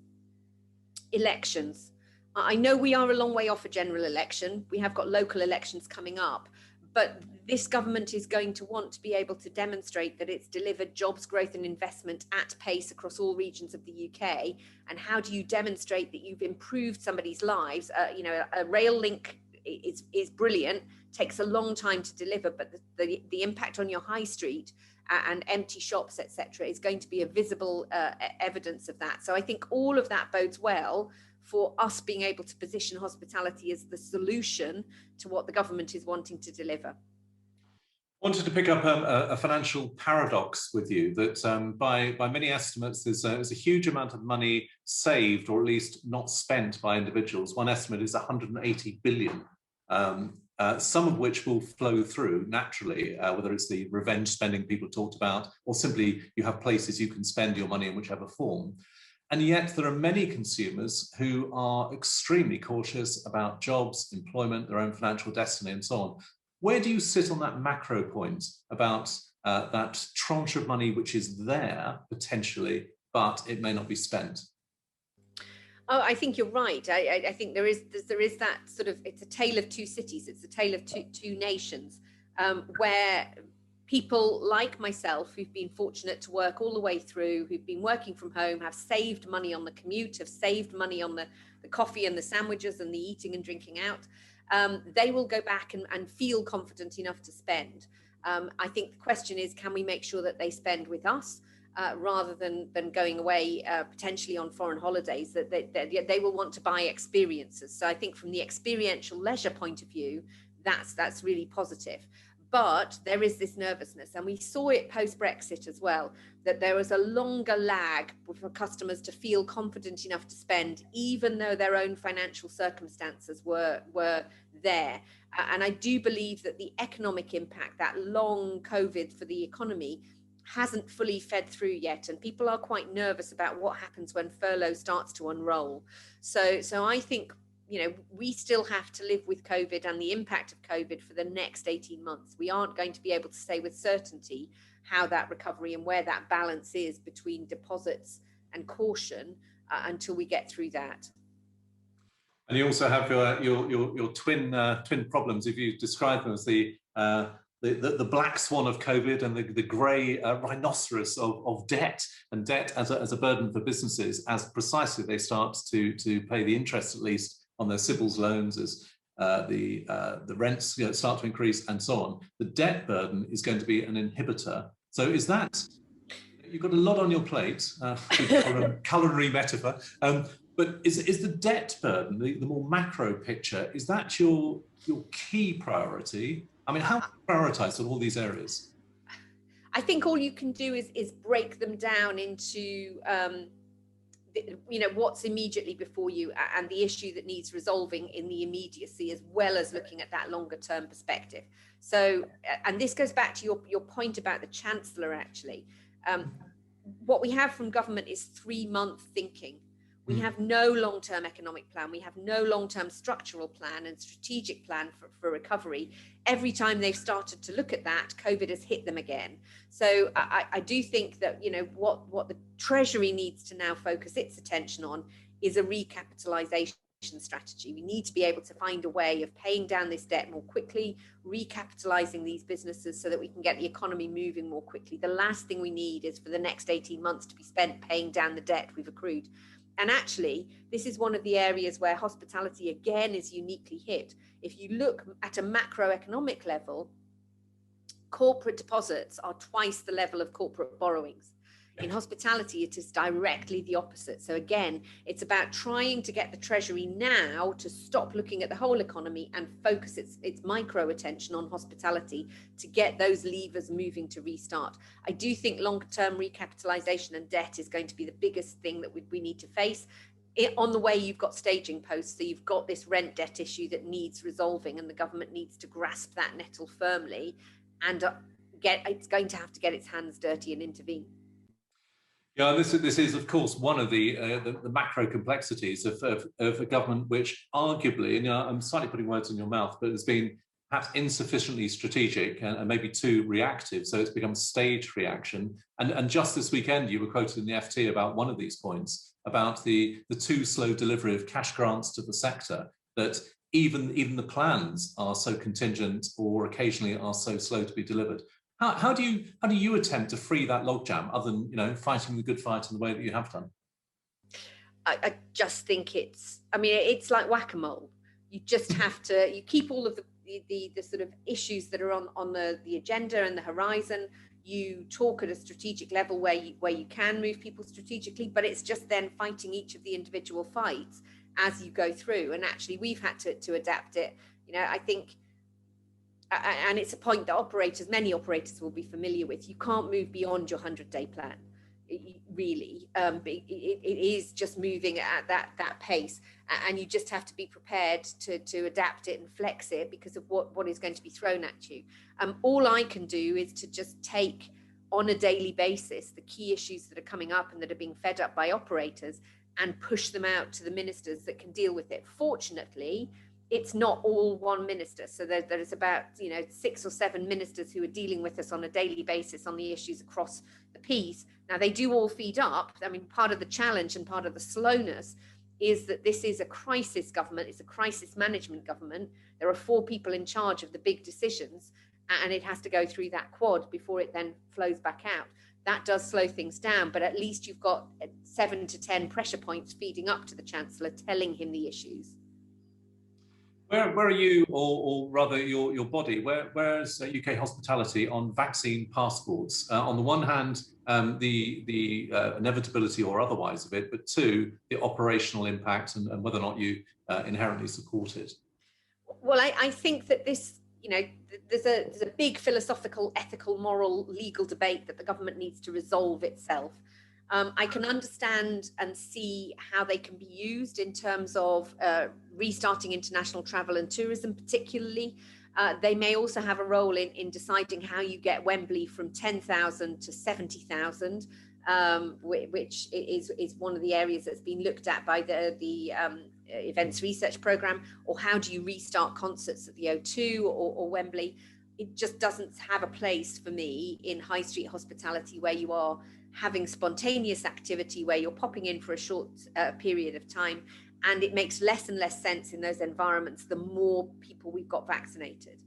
elections. I know we are a long way off a general election. We have got local elections coming up, but this government is going to want to be able to demonstrate that it's delivered jobs growth and investment at pace across all regions of the UK. And how do you demonstrate that you've improved somebody's lives? You know, a rail link is brilliant, takes a long time to deliver, but the impact on your high street and empty shops, etc., is going to be a visible evidence of that. So I think all of that bodes well for us being able to position hospitality as the solution to what the government is wanting to deliver. I wanted to pick up a financial paradox with you, that by many estimates, there's a huge amount of money saved, or at least not spent by individuals. One estimate is 180 billion, some of which will flow through naturally, whether it's the revenge spending people talked about, or simply you have places you can spend your money in whichever form. And yet there are many consumers who are extremely cautious about jobs, employment, their own financial destiny, and so on. Where do you sit on that macro point about that tranche of money which is there potentially, but it may not be spent? Oh, I think you're right. I think there is that sort of, it's a tale of two cities. It's a tale of two nations, where people like myself, who've been fortunate to work all the way through, who've been working from home, have saved money on the commute, have saved money on the coffee and the sandwiches and the eating and drinking out, they will go back and feel confident enough to spend. I think the question is, can we make sure that they spend with us rather than going away potentially on foreign holidays, that they will want to buy experiences. So I think from the experiential leisure point of view, that's really positive. But there is this nervousness, and we saw it post-Brexit as well, that there was a longer lag for customers to feel confident enough to spend, even though their own financial circumstances were there. And I do believe that the economic impact, that long COVID for the economy, hasn't fully fed through yet, and people are quite nervous about what happens when furlough starts to unroll. So I think, you know, we still have to live with COVID and the impact of COVID for the next 18 months. We aren't going to be able to say with certainty how that recovery and where that balance is between deposits and caution until we get through that. And you also have your twin problems, if you describe them as the black swan of COVID and the grey rhinoceros of debt, and debt as a burden for businesses, as precisely they start to pay the interest, at least, on their Sybil's loans, as the rents start to increase and so on. The debt burden is going to be an inhibitor. So is that, you've got a lot on your plate, culinary metaphor, but is the debt burden, the more macro picture, is that your key priority? I mean, how prioritize on all these areas? I think all you can do is break them down into what's immediately before you and the issue that needs resolving in the immediacy, as well as looking at that longer term perspective. So, and this goes back to your point about the Chancellor, actually. What we have from government is 3-month thinking. We have no long-term economic plan. We have no long-term structural plan and strategic plan for recovery. Every time they've started to look at that, COVID has hit them again. So I do think that, you know, what the Treasury needs to now focus its attention on is a recapitalisation strategy. We need to be able to find a way of paying down this debt more quickly, recapitalising these businesses so that we can get the economy moving more quickly. The last thing we need is for the next 18 months to be spent paying down the debt we've accrued. And actually, this is one of the areas where hospitality, again, is uniquely hit. If you look at a macroeconomic level, corporate deposits are twice the level of corporate borrowings. In hospitality, it is directly the opposite. So again, it's about trying to get the Treasury now to stop looking at the whole economy and focus its micro attention on hospitality to get those levers moving to restart. I do think long-term recapitalisation and debt is going to be the biggest thing that we need to face. On the way, you've got staging posts, so you've got this rent debt issue that needs resolving, and the government needs to grasp that nettle firmly, and it's going to have to get its hands dirty and intervene. Yeah, this is of course one of the macro complexities of a government which arguably, and I'm slightly putting words in your mouth, but has been perhaps insufficiently strategic and maybe too reactive. So it's become staged reaction. And just this weekend, you were quoted in the FT about one of these points, about the too slow delivery of cash grants to the sector, that even the plans are so contingent or occasionally are so slow to be delivered. How do you attempt to free that logjam, other than, you know, fighting the good fight in the way that you have done? I just think it's like whack-a-mole. You just have to, you keep all of the sort of issues that are on the agenda and the horizon. You talk at a strategic level where you can move people strategically, but it's just then fighting each of the individual fights as you go through. And actually, we've had to adapt it. You know, I think. And it's a point that many operators will be familiar with. You can't move beyond your 100-day plan, really. It is just moving at that pace, and you just have to be prepared to adapt it and flex it because of what is going to be thrown at you. All I can do is to just take on a daily basis the key issues that are coming up and that are being fed up by operators and push them out to the ministers that can deal with it. Fortunately, it's not all one minister. So there's about 6 or 7 ministers who are dealing with us on a daily basis on the issues across the piece. Now, they do all feed up. I mean, part of the challenge and part of the slowness is that this is a crisis government. It's a crisis management government. There are 4 people in charge of the big decisions, and it has to go through that quad before it then flows back out. That does slow things down, but at least you've got 7 to 10 pressure points feeding up to the Chancellor, telling him the issues. Where are you, or rather your body, where is UK hospitality on vaccine passports? On the one hand, the inevitability or otherwise of it, but 2, the operational impact and whether or not you inherently support it. Well, I think that this, there's a big philosophical, ethical, moral, legal debate that the government needs to resolve itself. I can understand and see how they can be used in terms of restarting international travel and tourism, particularly. They may also have a role in deciding how you get Wembley from 10,000 to 70,000, which is one of the areas that's been looked at by the Events Research Programme, or how do you restart concerts at the O2 or Wembley. It just doesn't have a place for me in high street hospitality where you are having spontaneous activity, where you're popping in for a short period of time, and it makes less and less sense in those environments the more people we've got vaccinated.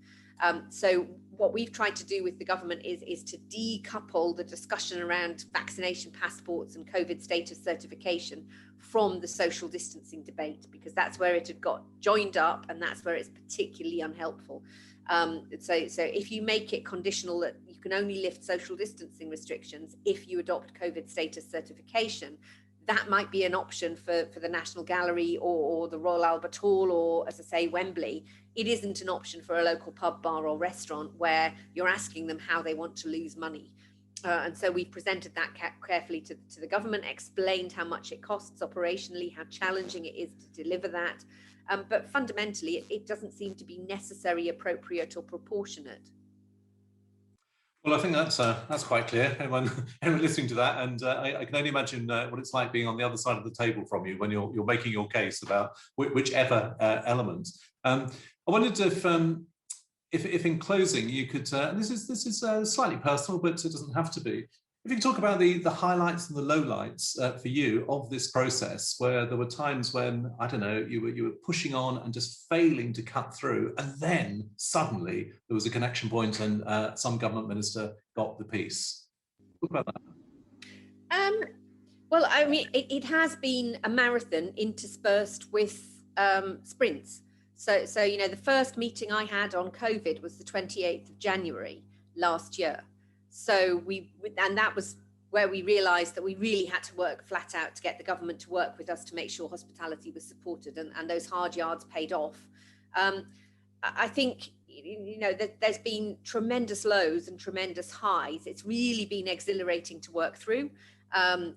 So what we've tried to do with the government is to decouple the discussion around vaccination passports and COVID status certification from the social distancing debate, because that's where it had got joined up, and that's where it's particularly unhelpful. So if you make it conditional that you can only lift social distancing restrictions if you adopt COVID status certification, that might be an option for the National Gallery or the Royal Albert Hall, or, as I say, Wembley. It isn't an option for a local pub, bar or restaurant where you're asking them how they want to lose money. And so we've presented that carefully to the government, explained how much it costs operationally, how challenging it is to deliver that. But fundamentally, it doesn't seem to be necessary, appropriate or proportionate. Well, I think that's quite clear. Everyone listening to that, and I can only imagine what it's like being on the other side of the table from you when you're making your case about whichever element. I wondered if in closing you could, and this is slightly personal, but it doesn't have to be. If you could talk about the highlights and the lowlights for you of this process, where there were times when, I don't know, you were pushing on and just failing to cut through, and then suddenly there was a connection point and some government minister got the piece. Talk about that. Well, I mean, it has been a marathon interspersed with sprints. So the first meeting I had on COVID was the 28th of January last year. So and that was where we realised that we really had to work flat out to get the government to work with us to make sure hospitality was supported, and those hard yards paid off. I think there's been tremendous lows and tremendous highs. It's really been exhilarating to work through.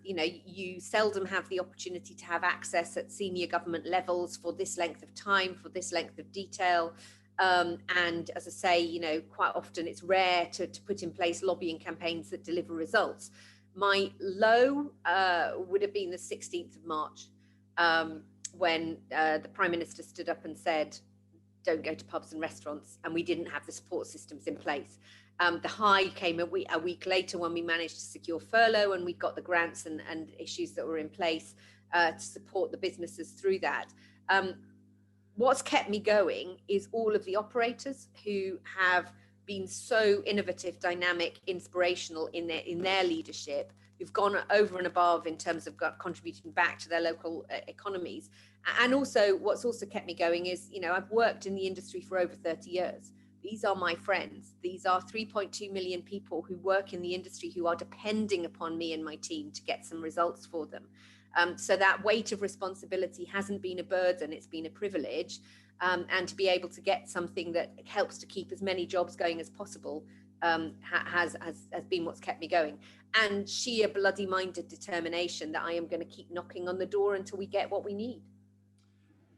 You seldom have the opportunity to have access at senior government levels for this length of time, for this length of detail. And as I say, quite often it's rare to put in place lobbying campaigns that deliver results. My low would have been the 16th of March, when the Prime Minister stood up and said, don't go to pubs and restaurants, and we didn't have the support systems in place. The high came a week later when we managed to secure furlough and we got the grants and issues that were in place to support the businesses through that. What's kept me going is all of the operators who have been so innovative, dynamic, inspirational in their leadership, who've gone over and above in terms of contributing back to their local economies. And also, what's also kept me going is, I've worked in the industry for over 30 years. These are my friends. These are 3.2 million people who work in the industry who are depending upon me and my team to get some results for them. So that weight of responsibility hasn't been a burden, it's been a privilege. And to be able to get something that helps to keep as many jobs going as possible has been what's kept me going. And sheer bloody-minded determination that I am going to keep knocking on the door until we get what we need.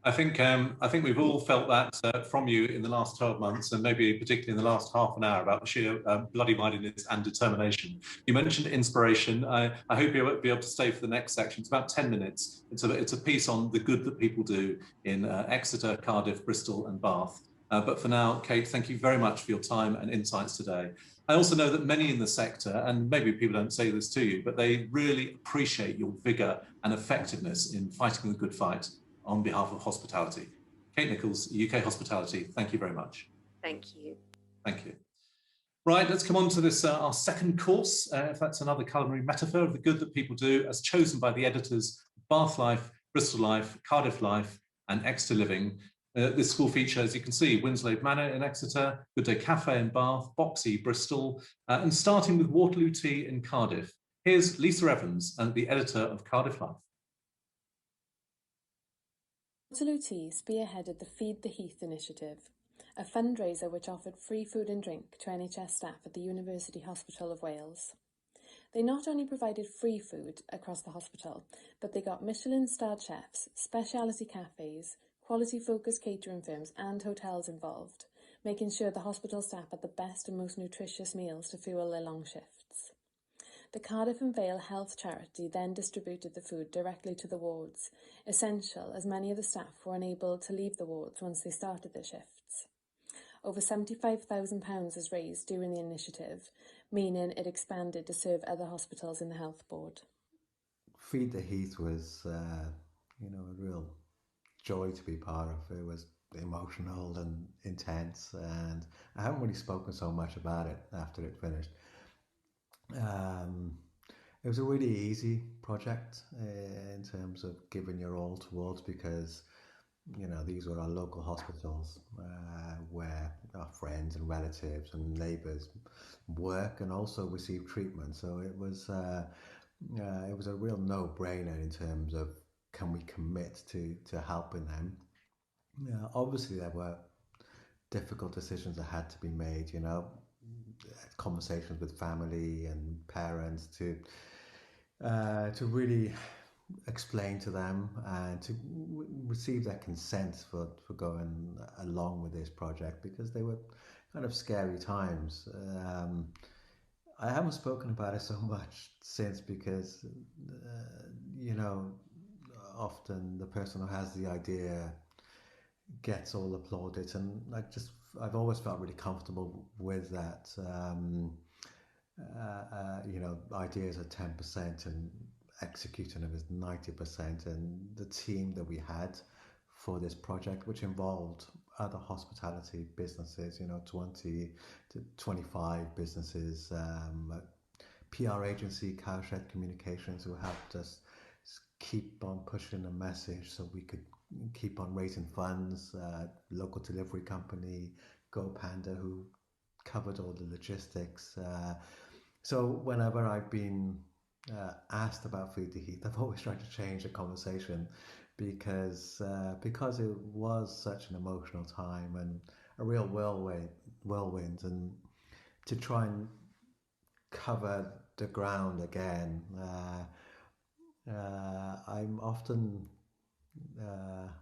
I think we've all felt that from you in the last 12 months, and maybe particularly in the last half an hour, about the sheer bloody-mindedness and determination. You mentioned inspiration. I hope you'll be able to stay for the next section. It's about 10 minutes. It's a piece on the good that people do in Exeter, Cardiff, Bristol and Bath. But for now, Kate, thank you very much for your time and insights today. I also know that many in the sector, and maybe people don't say this to you, but they really appreciate your vigour and effectiveness in fighting the good fight on behalf of hospitality. Kate Nicholls, UK Hospitality, thank you very much. Thank you. Thank you. Right, let's come on to this, our second course, if that's another culinary metaphor of the good that people do, as chosen by the editors of Bath Life, Bristol Life, Cardiff Life, and Exeter Living. This school feature, as you can see, Winslade Manor in Exeter, Good Day Cafe in Bath, Boxy, Bristol, and starting with Waterloo Tea in Cardiff. Here's Lisa Evans, and the editor of Cardiff Life. Waterloo Tea spearheaded the Feed the Heath initiative, a fundraiser which offered free food and drink to NHS staff at the University Hospital of Wales. They not only provided free food across the hospital, but they got Michelin-starred chefs, specialty cafes, quality-focused catering firms and hotels involved, making sure the hospital staff had the best and most nutritious meals to fuel their long shifts. The Cardiff and Vale Health Charity then distributed the food directly to the wards, essential as many of the staff were unable to leave the wards once they started their shifts. Over £75,000 was raised during the initiative, meaning it expanded to serve other hospitals in the health board. Feed the Heath was, a real joy to be part of. It was emotional and intense, and I haven't really spoken so much about it after it finished. It was a really easy project in terms of giving your all towards, because these were our local hospitals where our friends and relatives and neighbours work and also receive treatment. So it was a real no-brainer in terms of, can we commit to helping them? Obviously there were difficult decisions that had to be made, conversations with family and parents to really explain to them and to receive their consent for going along with this project, because they were kind of scary times. I haven't spoken about it so much since because, often the person who has the idea gets all the plaudits, and I've always felt really comfortable with that. Ideas are 10% and executing them is 90%, and the team that we had for this project, which involved other hospitality businesses, 20 to 25 businesses, PR agency, Cowshed Communications, who helped us keep on pushing the message so we could keep on raising funds, local delivery company, Go Panda, who covered all the logistics. So whenever I've been asked about Feed the Heath, I've always tried to change the conversation because it was such an emotional time and a real whirlwind, and to try and cover the ground again. I'm often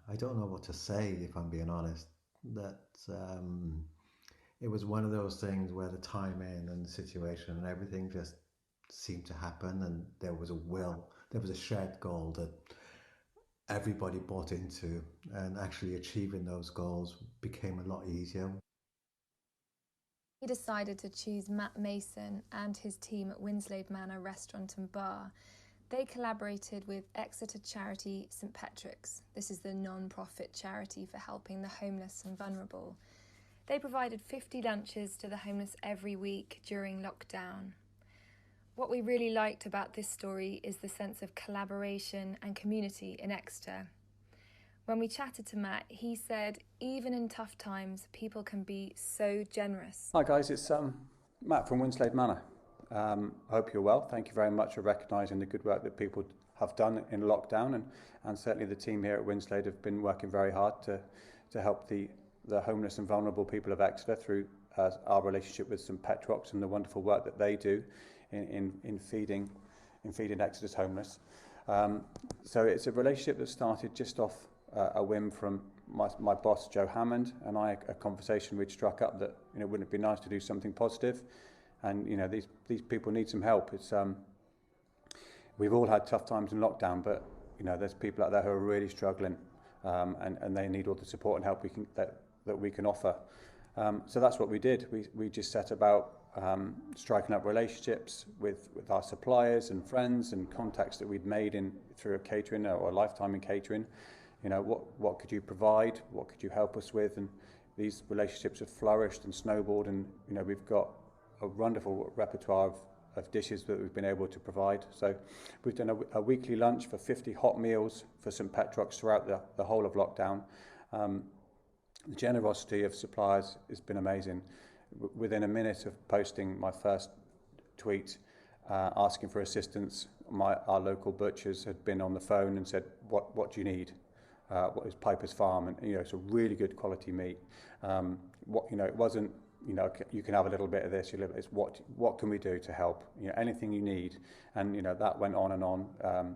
I don't know what to say, if I'm being honest. That it was one of those things where the timing and the situation and everything just seemed to happen, and there was a shared goal that everybody bought into, and actually achieving those goals became a lot easier. He decided to choose Matt Mason and his team at Winslade Manor Restaurant and Bar. They collaborated with Exeter charity St Patrick's. This is the non-profit charity for helping the homeless and vulnerable. They provided 50 lunches to the homeless every week during lockdown. What we really liked about this story is the sense of collaboration and community in Exeter. When we chatted to Matt, he said, even in tough times, people can be so generous. Hi guys, it's Matt from Winslade Manor. I hope you're well. Thank you very much for recognising the good work that people have done in lockdown, and certainly the team here at Winslade have been working very hard to help the homeless and vulnerable people of Exeter through our relationship with St Petrox and the wonderful work that they do in feeding Exeter's homeless. So it's a relationship that started just off a whim from my boss Joe Hammond and I, a conversation we'd struck up that wouldn't it be nice to do something positive, and these people need some help. It's we've all had tough times in lockdown, but there's people out there who are really struggling, and they need all the support and help that we can offer. So that's what we did. We just set about striking up relationships with our suppliers and friends and contacts that we'd made through a catering or a lifetime in catering. What could you provide? What could you help us with? And these relationships have flourished and snowballed, and we've got a wonderful repertoire of dishes that we've been able to provide. So we've done a weekly lunch for 50 hot meals for St Petrox throughout the whole of lockdown. The generosity of suppliers has been amazing. Within a minute of posting my first tweet asking for assistance, our local butchers had been on the phone and said, what do you need? What is Piper's Farm? And it's a really good quality meat. It wasn't you can have a little bit of this. It's what can we do to help? Anything you need. And that went on and on.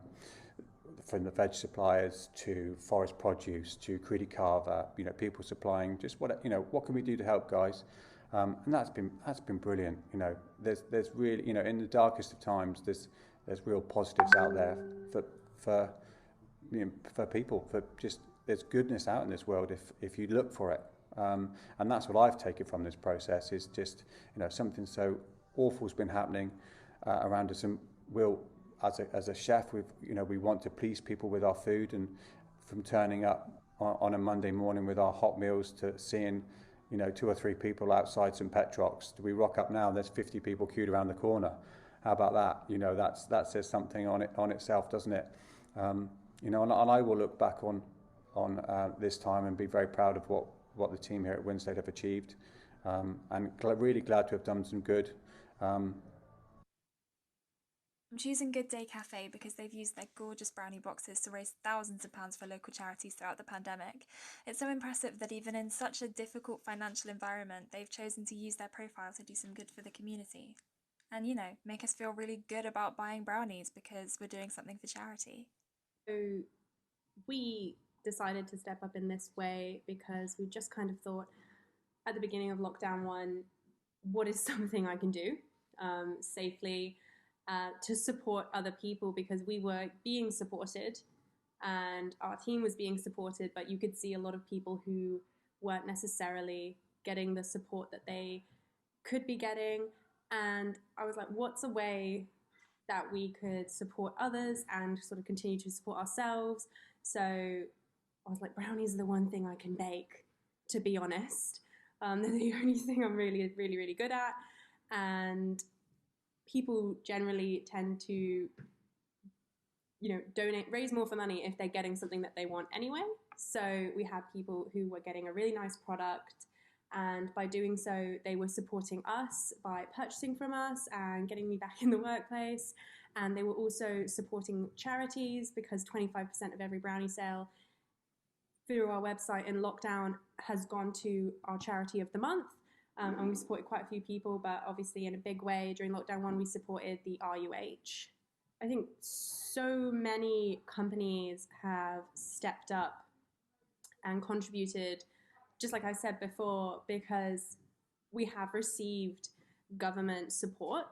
From the veg suppliers to forest produce to Creedy Carver, people supplying just what can we do to help, guys? And that's been brilliant. There's really in the darkest of times there's real positives out there for people, for just there's goodness out in this world if you look for it. And that's what I've taken from this process is just something so awful's been happening around us, and we'll as a chef we want to please people with our food, and from turning up on a Monday morning with our hot meals to seeing 2 or 3 people outside St Petrox. Do we rock up now and there's 50 people queued around the corner? How about that? That says something on itself, doesn't it? And I will look back on this time and be very proud of what the team here at Winslade have achieved, and really glad to have done some good. I'm choosing Good Day Cafe because they've used their gorgeous brownie boxes to raise thousands of pounds for local charities throughout the pandemic. It's so impressive that even in such a difficult financial environment, they've chosen to use their profile to do some good for the community. And, make us feel really good about buying brownies because we're doing something for charity. So we decided to step up in this way because we just kind of thought at the beginning of lockdown 1, what is something I can do? safely, to support other people, because we were being supported and our team was being supported, but you could see a lot of people who weren't necessarily getting the support that they could be getting. And I was like, what's a way that we could support others and sort of continue to support ourselves? So I was like, brownies are the one thing I can bake, to be honest. They're the only thing I'm really, really, really good at. And people generally tend to, raise more for money if they're getting something that they want anyway. So we had people who were getting a really nice product, and by doing so, they were supporting us by purchasing from us and getting me back in the workplace. And they were also supporting charities, because 25% of every brownie sale through our website in lockdown has gone to our charity of the month. And we supported quite a few people, but obviously in a big way during lockdown one, we supported the RUH. I think so many companies have stepped up and contributed, just like I said before, because we have received government support.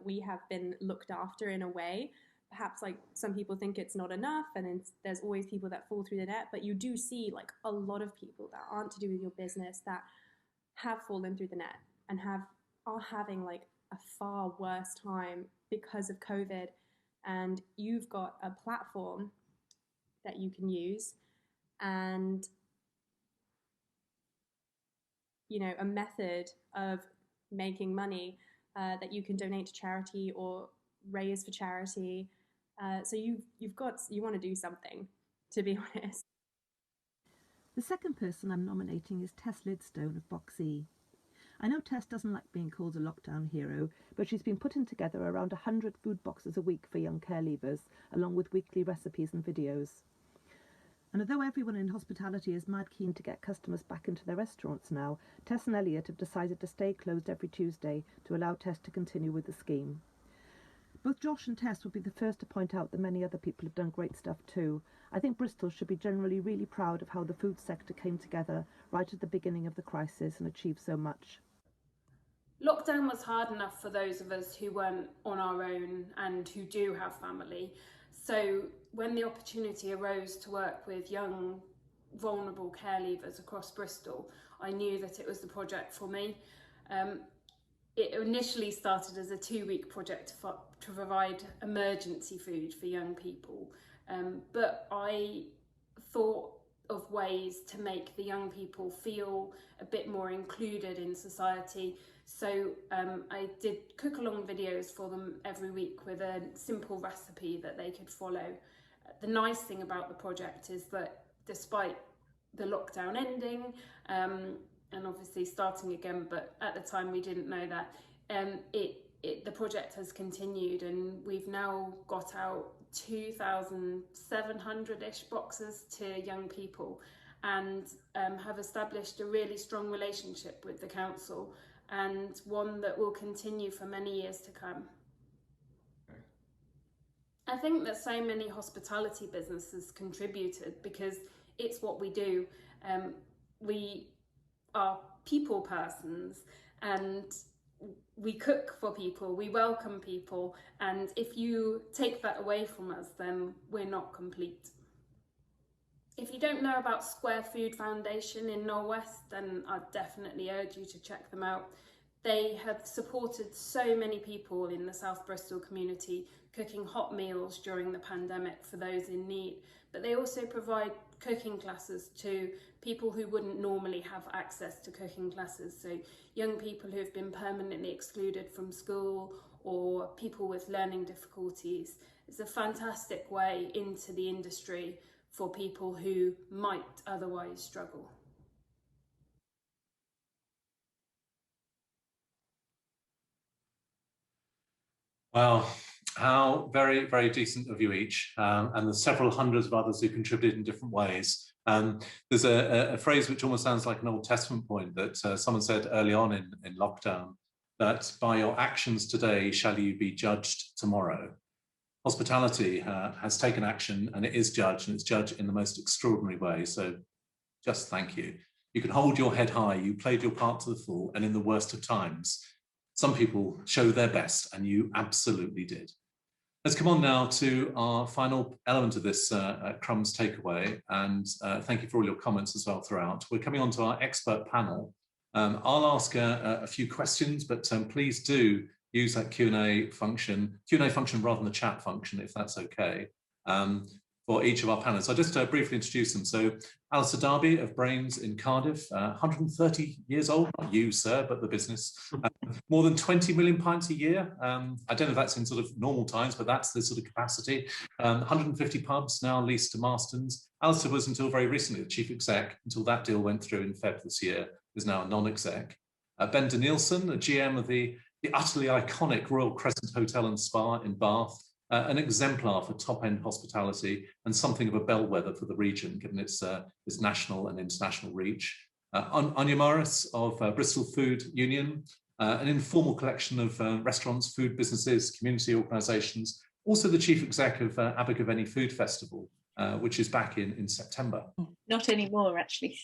We have been looked after in a way. Perhaps like some people think it's not enough, and there's always people that fall through the net, but you do see like a lot of people that aren't to do with your business that have fallen through the net and are having like a far worse time because of COVID. And you've got a platform that you can use, and a method of making money that you can donate to charity or raise for charity. So you want to do something, to be honest. The second person I'm nominating is Tess Lidstone of Box E. I know Tess doesn't like being called a lockdown hero, but she's been putting together around 100 food boxes a week for young care leavers, along with weekly recipes and videos. And although everyone in hospitality is mad keen to get customers back into their restaurants now, Tess and Elliot have decided to stay closed every Tuesday to allow Tess to continue with the scheme. Both Josh and Tess would be the first to point out that many other people have done great stuff too. I think Bristol should be generally really proud of how the food sector came together right at the beginning of the crisis and achieved so much. Lockdown was hard enough for those of us who weren't on our own and who do have family. So when the opportunity arose to work with young, vulnerable care leavers across Bristol, I knew that it was the project for me. It initially started as a 2-week project to provide emergency food for young people, but I thought of ways to make the young people feel a bit more included in society. So I did cook-along videos for them every week with a simple recipe that they could follow. The nice thing about the project is that despite the lockdown ending, and obviously starting again, but at the time we didn't know that, the project has continued, and we've now got out 2,700-ish boxes to young people, and have established a really strong relationship with the council, and one that will continue for many years to come. I think that so many hospitality businesses contributed because it's what we do. We are people persons, and we cook for people, we welcome people, and if you take that away from us, then we're not complete. If you don't know about Square Food Foundation in Norwest, then I'd definitely urge you to check them out. They have supported so many people in the South Bristol community, cooking hot meals during the pandemic for those in need, but they also provide cooking classes to people who wouldn't normally have access to cooking classes. So young people who have been permanently excluded from school, or people with learning difficulties. It's a fantastic way into the industry for people who might otherwise struggle. Well, how very, very decent of you each, and the several hundreds of others who contributed in different ways. There's a phrase which almost sounds like an Old Testament point that someone said early on in lockdown, that by your actions today shall you be judged tomorrow. Hospitality has taken action, and it is judged, and it's judged in the most extraordinary way. So just thank you. You can hold your head high, you played your part to the full, and in the worst of times, Some people show their best, and you absolutely did. Let's come on now to our final element of this Crumbs Takeaway, and thank you for all your comments as well throughout. We're coming on to our expert panel. I'll ask a few questions, but please do use that Q&A function rather than the chat function, if that's okay, for each of our panelists. I'll just briefly introduce them. So Alistair Darby of Brains in Cardiff, 130 years old, not you, sir, but the business. More than 20 million pints a year. I don't know if that's in sort of normal times, but that's the sort of capacity. 150 pubs now leased to Marston's. Alistair was until very recently the chief exec, until that deal went through in Feb this year, is now a non-exec. Ben Danielsen, a GM of the utterly iconic Royal Crescent Hotel and Spa in Bath, an exemplar for top-end hospitality and something of a bellwether for the region, given its national and international reach. Anya Morris of Bristol Food Union, an informal collection of restaurants, food businesses, community organisations, also the chief exec of Abergavenny Food Festival, which is back in September. Not anymore, actually.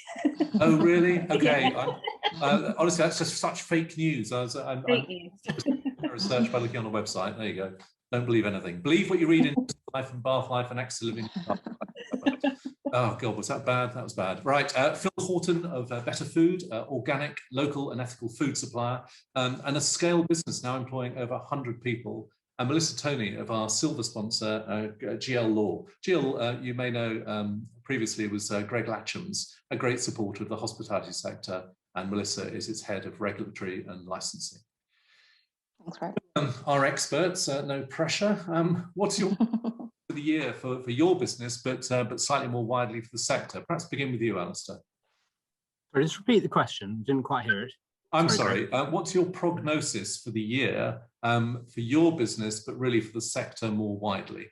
Oh, really? Okay. Yeah. Honestly, that's just such fake news. Fake news. Research by looking on a website. There you go. Don't believe anything. Believe what you read in Life and Bath Life and Exeter Living. Oh, God, was that bad? That was bad. Right. Phil Haughton of Better Food, organic, local and ethical food supplier, and a scale business now employing over 100 people. And Melissa Toney of our silver sponsor, GL Law. GL, you may know previously was Greg Latcham's, a great supporter of the hospitality sector, and Melissa is its head of regulatory and licensing. That's right. Our experts, no pressure. What's your for the year for your business, but slightly more widely for the sector? Perhaps begin with you, Alistair. Sorry, just repeat the question. Didn't quite hear it. I'm sorry. What's your prognosis for the year for your business, but really for the sector more widely?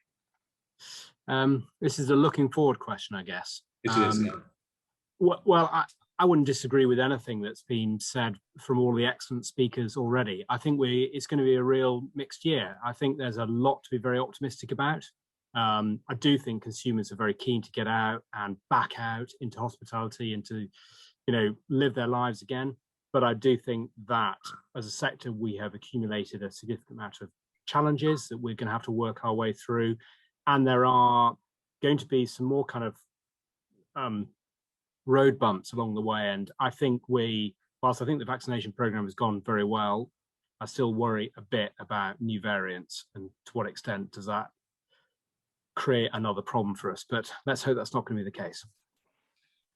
This is a looking forward question, I guess. It is. Yeah. Well, I wouldn't disagree with anything that's been said from all the excellent speakers already. I think it's going to be a real mixed year. I think there's a lot to be very optimistic about. I do think consumers are very keen to get out and back out into hospitality and to, live their lives again. But I do think that as a sector, we have accumulated a significant amount of challenges that we're going to have to work our way through. And there are going to be some more kind of road bumps along the way. And I think whilst I think the vaccination program has gone very well, I still worry a bit about new variants and to what extent does that create another problem for us. But let's hope that's not going to be the case.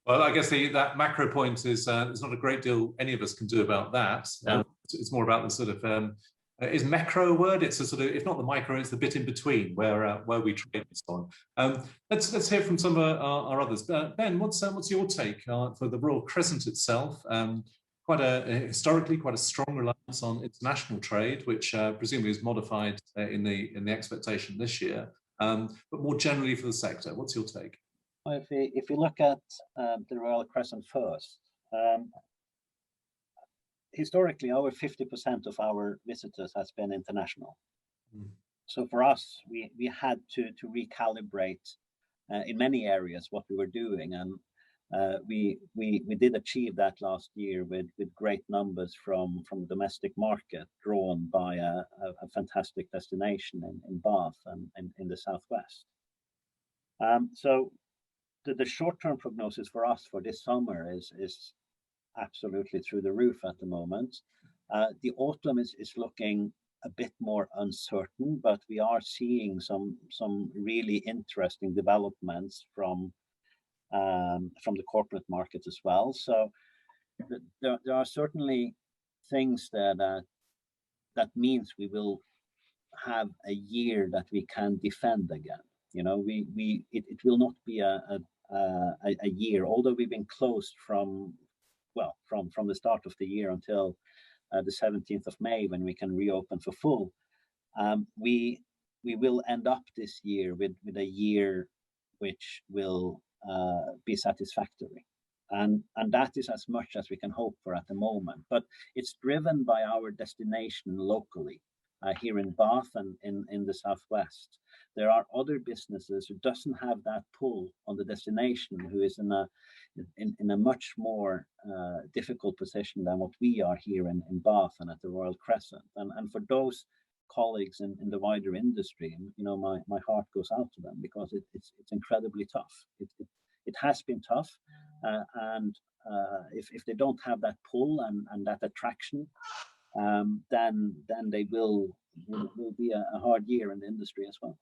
Well, I guess that macro point is there's not a great deal any of us can do about that. It's more about the sort of is macro a word? It's a sort of, if not the micro, it's the bit in between where we trade this on. Let's hear from some of our others. Ben, what's your take for the Royal Crescent itself? Historically quite a strong reliance on international trade, which presumably is modified in the expectation this year. But more generally for the sector, what's your take? Well, if you look at the Royal Crescent first, historically over 50% of our visitors has been international. So for us, we had to recalibrate in many areas what we were doing, and we did achieve that last year with great numbers from the domestic market, drawn by a fantastic destination in Bath and in the southwest. So the short-term prognosis for us for this summer is absolutely through the roof at the moment. The autumn is looking a bit more uncertain, but we are seeing some really interesting developments from the corporate market as well. So there are certainly things that means we will have a year that we can defend again. It will not be a year, although we've been closed from the start of the year until the 17th of May, when we can reopen for full. We will end up this year with a year which will be satisfactory, and that is as much as we can hope for at the moment. But it's driven by our destination locally. here in Bath and in the southwest. There are other businesses who doesn't have that pull on the destination, who is in a much more difficult position than what we are here in Bath and at the Royal Crescent. And for those colleagues in the wider industry, you know, my heart goes out to them, because it's incredibly tough. It has been tough, and if they don't have that pull and that attraction, then they will be a hard year in the industry as well.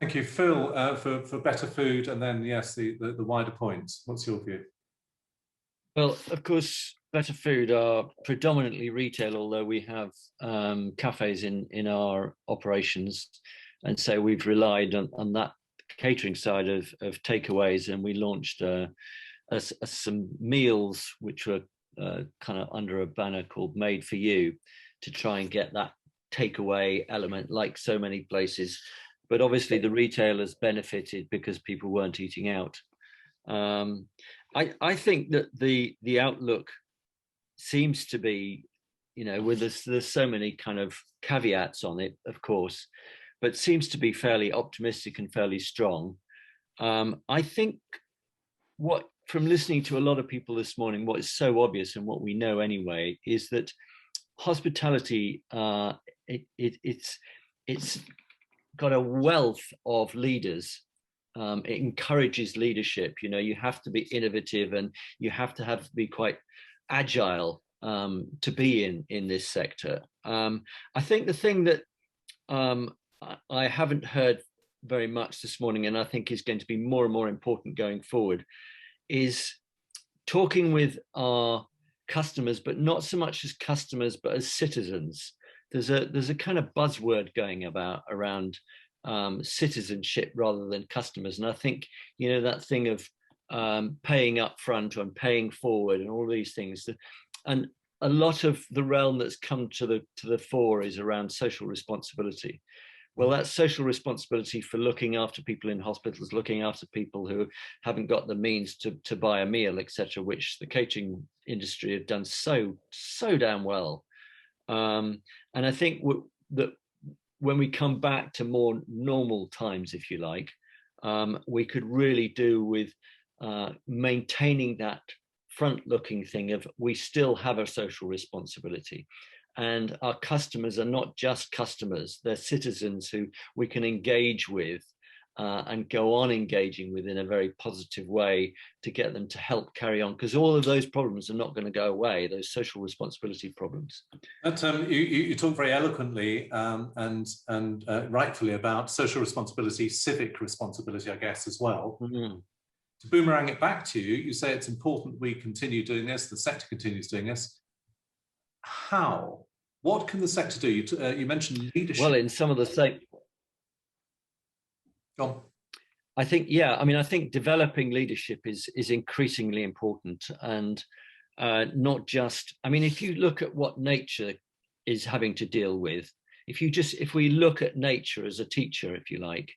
Thank you, Phil, for better food, and then yes, the wider points. What's your view? Well, of course, better food are predominantly retail, although we have cafes in our operations, and so we've relied on that catering side of takeaways, and we launched some meals which were kind of under a banner called Made for You, to try and get that takeaway element, like so many places. But obviously the retailers benefited because people weren't eating out. I think that the outlook seems to be, you know, with there's so many kind of caveats on it, of course, but seems to be fairly optimistic and fairly strong. I think from listening to a lot of people this morning, what is so obvious and what we know anyway is that hospitality, it's got a wealth of leaders. It encourages leadership. You know, you have to be innovative, and you have to be quite agile to be in this sector. I think the thing that I haven't heard very much this morning, and I think is going to be more and more important going forward, is talking with our customers, but not so much as customers, but as citizens. There's a kind of buzzword going around citizenship rather than customers, and I think, you know, that thing of paying up front and paying forward and all these things, and a lot of the realm that's come to the fore is around social responsibility. Well, that's social responsibility for looking after people in hospitals, looking after people who haven't got the means to buy a meal, etc., which the catering industry have done so damn well. And I think that when we come back to more normal times, if you like, we could really do with maintaining that front-looking thing of we still have a social responsibility. And our customers are not just customers, they're citizens who we can engage with and go on engaging with in a very positive way to get them to help carry on, because all of those problems are not going to go away, those social responsibility problems. But, you talk very eloquently and rightfully about social responsibility, civic responsibility, I guess, as well. Mm-hmm. To boomerang it back to you, you say it's important we continue doing this, the sector continues doing this. How? What can the sector do? You mentioned leadership. Well, in some of the same. Go on. I think, yeah, I mean, I think developing leadership is increasingly important, and not just, I mean, if you look at what nature is having to deal with, if we look at nature as a teacher, if you like,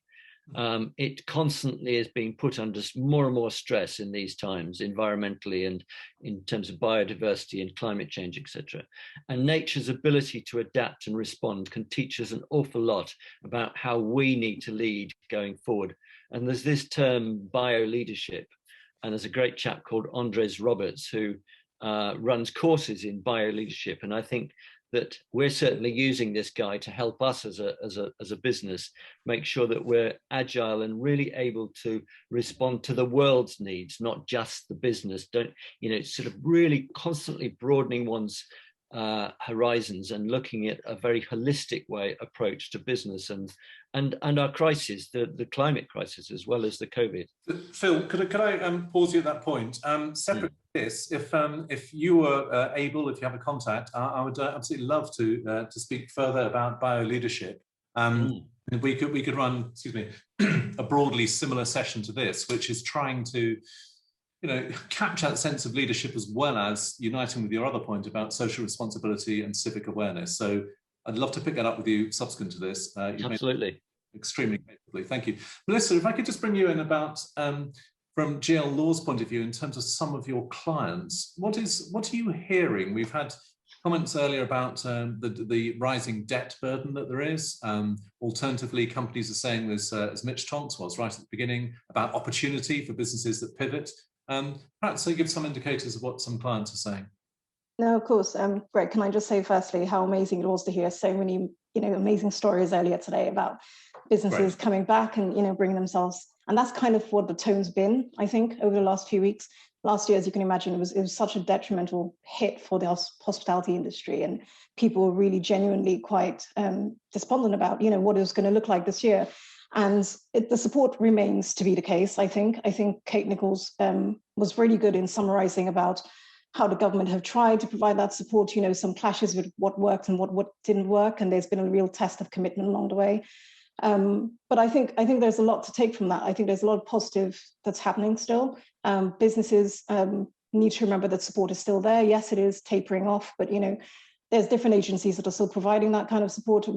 it constantly is being put under more and more stress in these times, environmentally and in terms of biodiversity and climate change, etc. And nature's ability to adapt and respond can teach us an awful lot about how we need to lead going forward. And there's this term bio-leadership, and there's a great chap called Andres Roberts who runs courses in bio-leadership, and I think that we're certainly using this guy to help us as a business make sure that we're agile and really able to respond to the world's needs, not just the business. Sort of really constantly broadening one's horizons and looking at a very holistic approach to business and our crisis, the climate crisis as well as the COVID. Phil, could I pause you at that point? Separate to this, if you were able, if you have a contact, I would absolutely love to speak further about bio-leadership. We could run, excuse me, a broadly similar session to this, which is trying to, capture that sense of leadership as well as uniting with your other point about social responsibility and civic awareness. So I'd love to pick that up with you subsequent to this. Absolutely. Extremely capably. Thank you. Melissa, if I could just bring you in about, from GL Law's point of view, in terms of some of your clients, what are you hearing? We've had comments earlier about the rising debt burden that there is. Alternatively, companies are saying this, as Mitch Tonks was right at the beginning, about opportunity for businesses that pivot. Perhaps give some indicators of what some clients are saying. No, of course. Greg, can I just say firstly how amazing it was to hear so many, amazing stories earlier today about businesses coming back and, bringing themselves. And that's kind of what the tone's been, I think, over the last few weeks. Last year, as you can imagine, it was such a detrimental hit for the hospitality industry, and people were really genuinely quite despondent about, what it was going to look like this year. And the support remains to be the case, I think. I think Kate Nicholls was really good in summarising about how the government have tried to provide that support, some clashes with what worked and what didn't work, and there's been a real test of commitment along the way. But I think there's a lot to take from that. I think there's a lot of positive that's happening still. Businesses need to remember that support is still there. Yes, it is tapering off, but there's different agencies that are still providing that kind of support.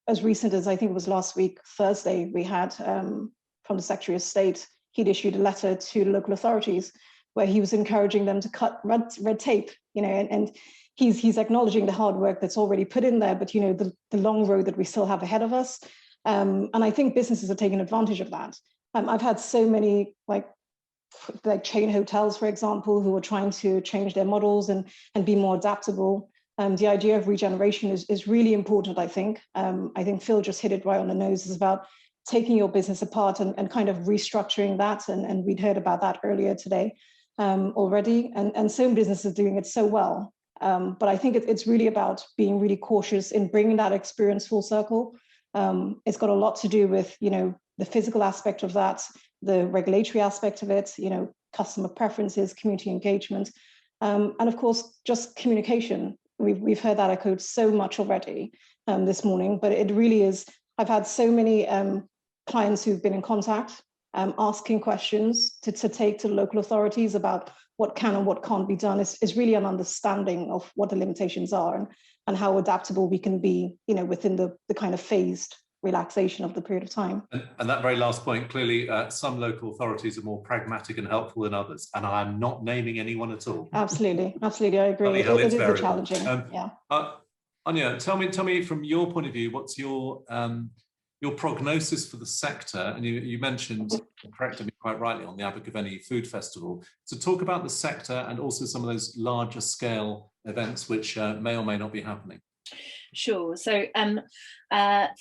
As recent as I think it was last week, Thursday, we had from the Secretary of State, he'd issued a letter to the local authorities where he was encouraging them to cut red tape, and he's acknowledging the hard work that's already put in there, but the long road that we still have ahead of us. And I think businesses are taking advantage of that. I've had so many like chain hotels, for example, who are trying to change their models and be more adaptable. The idea of regeneration is really important, I think. I think Phil just hit it right on the nose. It's about taking your business apart and kind of restructuring that. And we'd heard about that earlier today already. And some businesses are doing it so well. But I think it's really about being really cautious in bringing that experience full circle. It's got a lot to do with, the physical aspect of that, the regulatory aspect of it, customer preferences, community engagement, and of course, just communication. We've heard that echoed so much already this morning, but it really is. I've had so many clients who've been in contact, asking questions to take to the local authorities about what can and what can't be done. It's really an understanding of what the limitations are and how adaptable we can be, within the kind of phased relaxation of the period of time. And that very last point, clearly some local authorities are more pragmatic and helpful than others, and I'm not naming anyone at all. Absolutely, I agree. It is challenging. Yeah. Anya, tell me from your point of view, what's your prognosis for the sector? And you mentioned, corrected me quite rightly, on the Abergavenny Food Festival. So talk about the sector and also some of those larger scale events which may or may not be happening. Sure. So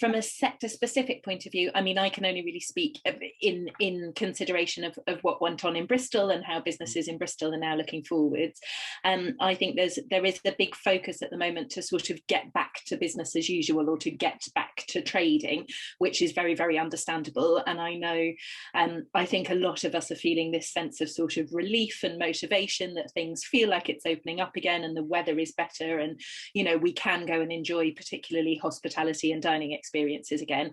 from a sector specific point of view, I mean, I can only really speak in consideration of what went on in Bristol and how businesses in Bristol are now looking forwards. I think there is a big focus at the moment to sort of get back to business as usual, or to get back to trading, which is very, very understandable. And I know, I think a lot of us are feeling this sense of sort of relief and motivation that things feel like it's opening up again and the weather is better, and we can go and enjoy particularly hospitality and dining experiences again.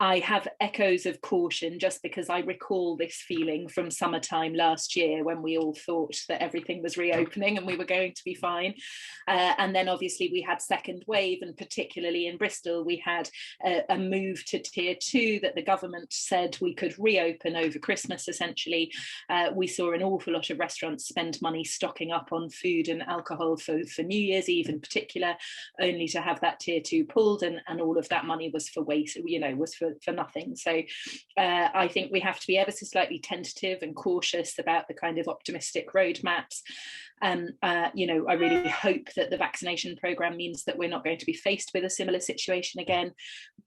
I have echoes of caution just because I recall this feeling from summertime last year when we all thought that everything was reopening and we were going to be fine. And then obviously we had second wave, and particularly in Bristol, we had a move to tier 2 that the government said we could reopen over Christmas, essentially. We saw an awful lot of restaurants spend money stocking up on food and alcohol for New Year's Eve in particular, only to have that tier 2 pulled, and all of that money was for waste, was for nothing. So I think we have to be ever so slightly tentative and cautious about the kind of optimistic roadmaps. I really hope that the vaccination programme means that we're not going to be faced with a similar situation again.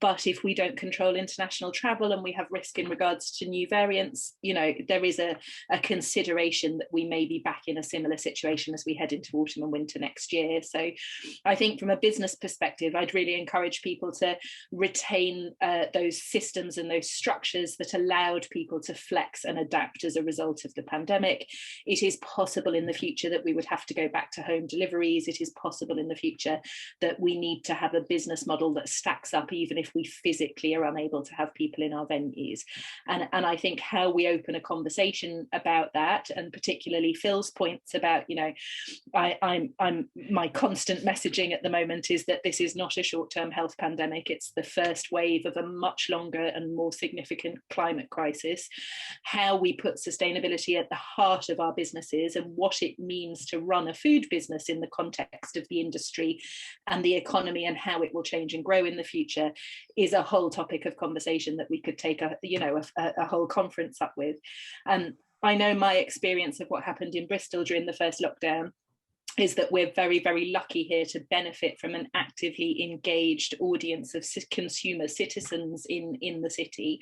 But if we don't control international travel and we have risk in regards to new variants, there is a consideration that we may be back in a similar situation as we head into autumn and winter next year. So I think from a business perspective, I'd really encourage people to retain those systems and those structures that allowed people to flex and adapt as a result of the pandemic. It is possible in the future that we would have to go back to home deliveries. It is possible in the future that we need to have a business model that stacks up even if we physically are unable to have people in our venues. And I think how we open a conversation about that, and particularly Phil's points about, my constant messaging at the moment is that this is not a short-term health pandemic. It's the first wave of a much longer and more significant climate crisis. How we put sustainability at the heart of our businesses and what it means means to run a food business in the context of the industry and the economy and how it will change and grow in the future is a whole topic of conversation that we could take a whole conference up with. I know my experience of what happened in Bristol during the first lockdown is that we're very, very lucky here to benefit from an actively engaged audience of consumer citizens in the city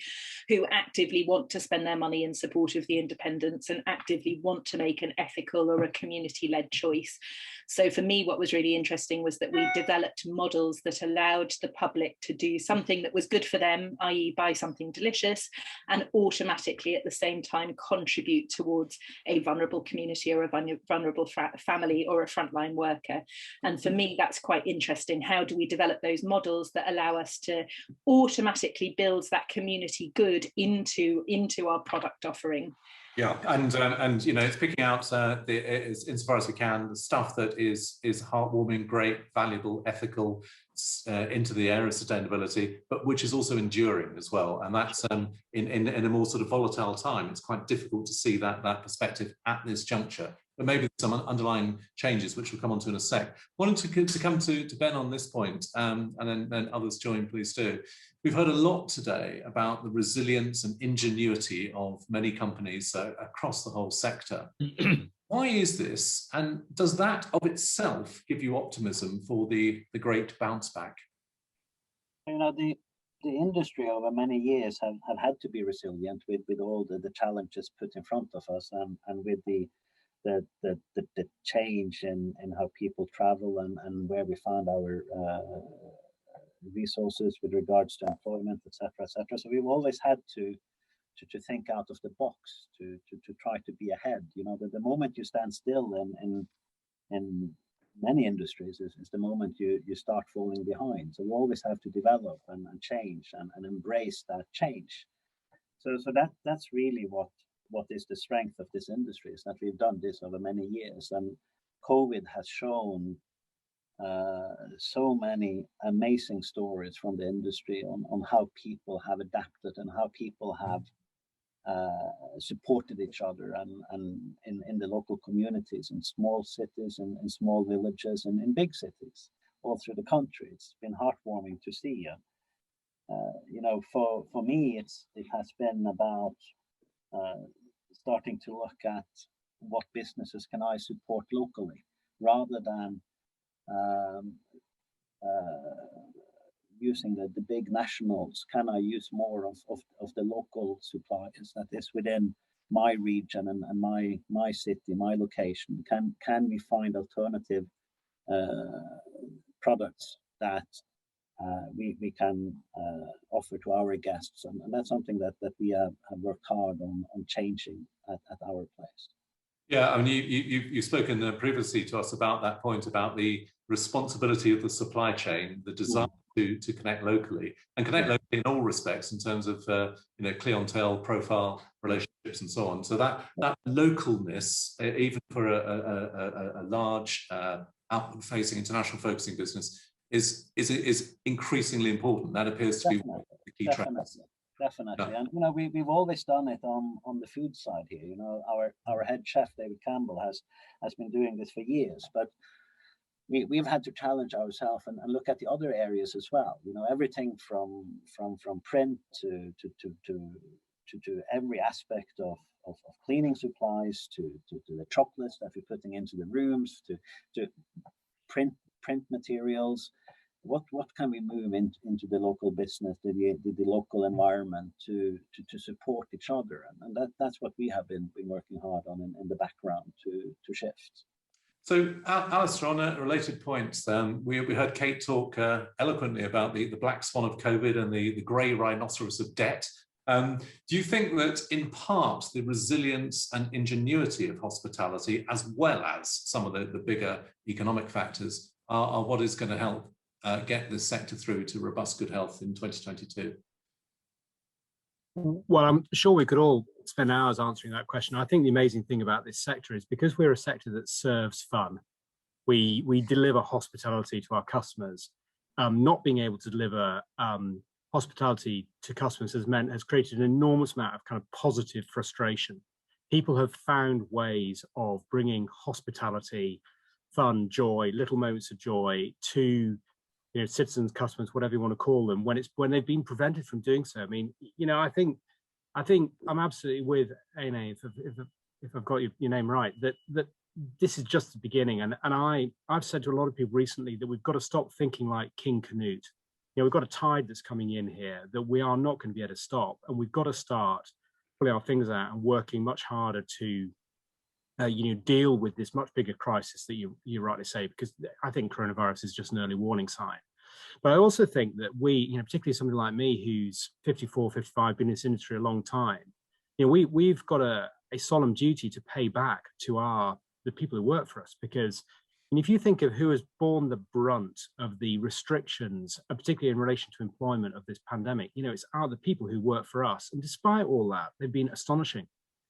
who actively want to spend their money in support of the independents and actively want to make an ethical or a community-led choice. So for me, what was really interesting was that we developed models that allowed the public to do something that was good for them, i.e. buy something delicious, and automatically at the same time contribute towards a vulnerable community or a vulnerable family or a frontline worker. And for me, that's quite interesting. How do we develop those models that allow us to automatically build that community good into our product offering? Yeah, and you know, it's picking out insofar as we can the stuff that is heartwarming, great, valuable, ethical, into the area of sustainability, but which is also enduring as well. And that's in a more sort of volatile time, it's quite difficult to see that perspective at this juncture. But maybe some underlying changes, which we'll come on to in a sec. Wanted to come to Ben on this point, and then others join, please do. We've heard a lot today about the resilience and ingenuity of many companies across the whole sector. Why is this? And does that of itself give you optimism for the great bounce back? You know, the industry over many years have had to be resilient with all the challenges put in front of us, and with the change in how people travel and where we found our resources with regards to employment, etc., etc. So we've always had to think out of the box, to try to be ahead. You know, the moment you stand still in many industries is the moment you start falling behind. So you always have to develop and change and embrace that change. So that's really what is the strength of this industry, is that we've done this over many years, and COVID has shown so many amazing stories from the industry on how people have adapted and how people have supported each other and in the local communities, in small cities and in small villages and in big cities all through the country. It's been heartwarming to see. You know, for me, it has been about starting to look at what businesses can I support locally, rather than using the big nationals. Can I use more of the local suppliers that is within my region and my city, my location? Can we find alternative products that we can offer to our guests? And that's something that we have worked hard on changing at our place. Yeah, I mean, you've spoken previously to us about that point about the responsibility of the supply chain, the desire to connect locally, and connect locally in all respects in terms of you know, clientele, profile, relationships, and so on. So that localness, even for a large outward-facing, international focusing business, is increasingly important. That appears to be one of the key trends. Definitely, and you know, we've always done it on the food side here. You know, our head chef David Campbell has been doing this for years, but we've had to challenge ourselves and look at the other areas as well. You know, everything from print to every aspect of cleaning supplies to the chocolates that we're putting into the rooms to print materials. What can we move into the local business, the local environment to support each other, and that's what we have been working hard on in the background to shift. So, Alistair, on a related point, we heard Kate talk eloquently about the black swan of COVID and the grey rhinoceros of debt. Do you think that in part the resilience and ingenuity of hospitality, as well as some of the bigger economic factors, are what is going to help get this sector through to robust good health in 2022? Well, I'm sure we could all spend hours answering that question. I think the amazing thing about this sector is because we're a sector that serves fun, we deliver hospitality to our customers. Not being able to deliver hospitality to customers has created an enormous amount of kind of positive frustration. people have found ways of bringing hospitality, fun, joy, little moments of joy to citizens, customers, whatever you want to call them, when they've been prevented from doing so. I mean, I think I'm absolutely with Aine, if I've got your name right, that this is just the beginning. And I've said to a lot of people recently that we've got to stop thinking like King Canute. We've got a tide that's coming in here that we are not going to be able to stop, and we've got to start pulling our fingers out and working much harder to deal with this much bigger crisis that you rightly say, because I think coronavirus is just an early warning sign. But I also think that we, particularly somebody like me who's 54, 55, been in this industry a long time, we've got a solemn duty to pay back to the people who work for us, because if you think of who has borne the brunt of the restrictions, particularly in relation to employment of this pandemic, it's the people who work for us. And despite all that, they've been astonishing.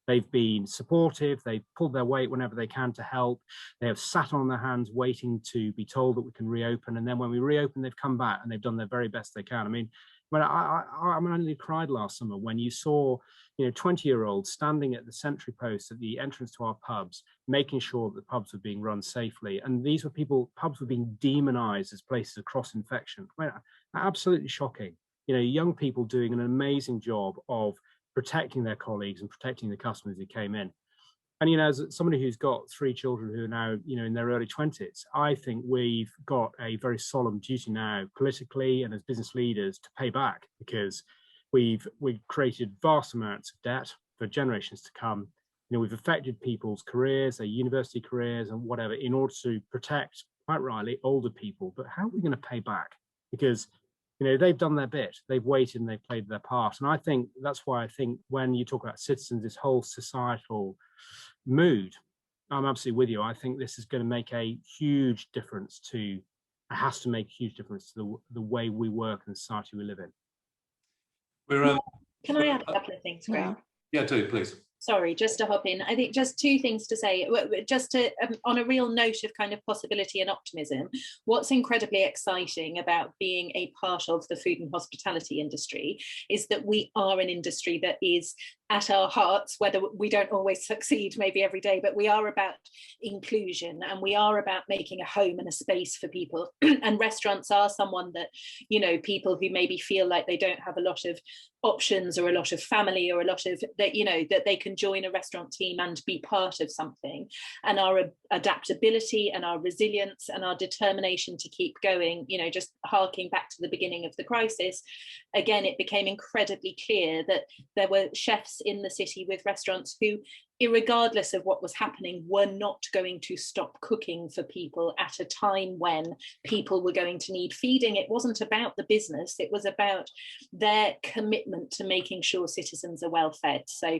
They've been supportive. They've pulled their weight whenever they can to help. They have sat on their hands waiting to be told that we can reopen. And then when we reopen, they've come back and they've done their very best they can. I mean, I only cried last summer when you saw 20-year-olds standing at the sentry post at the entrance to our pubs, making sure that the pubs were being run safely. And these were pubs were being demonized as places of cross-infection. I mean, absolutely shocking. Young people doing an amazing job of protecting their colleagues and protecting the customers who came in. And, as somebody who's got 3 children who are now, in their early 20s, I think we've got a very solemn duty now, politically and as business leaders, to pay back, because we've created vast amounts of debt for generations to come. We've affected people's careers, their university careers and whatever, in order to protect, quite rightly, older people. But how are we going to pay back? Because they've done their bit, they've waited and they've played their part. And I think that's why I think when you talk about citizens, this whole societal mood, I'm absolutely with you. I think this is going to make a huge difference it has to make a huge difference to the way we work and the society we live in. Can I add a couple of things, Greg? Yeah, do, please. Sorry, just to hop in. I think just 2 things to say, just to on a real note of kind of possibility and optimism. What's incredibly exciting about being a part of the food and hospitality industry is that we are an industry that is at our hearts, whether we don't always succeed maybe every day, but we are about inclusion and we are about making a home and a space for people. And restaurants are someone that, people who maybe feel like they don't have a lot of options or a lot of family or a lot of that, that they can join a restaurant team and be part of something. And our adaptability and our resilience and our determination to keep going, just harking back to the beginning of the crisis, again, it became incredibly clear that there were chefs in the city with restaurants who, irregardless of what was happening, were not going to stop cooking for people at a time when people were going to need feeding. It wasn't about the business, it was about their commitment to making sure citizens are well fed. So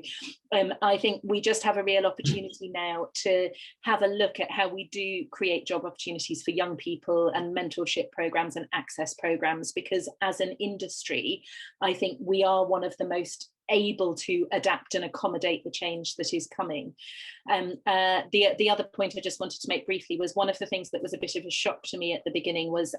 I think we just have a real opportunity now to have a look at how we do create job opportunities for young people and mentorship programs and access programs, because as an industry, I think we are one of the most able to adapt and accommodate the change that is coming. The other point I just wanted to make briefly was one of the things that was a bit of a shock to me at the beginning was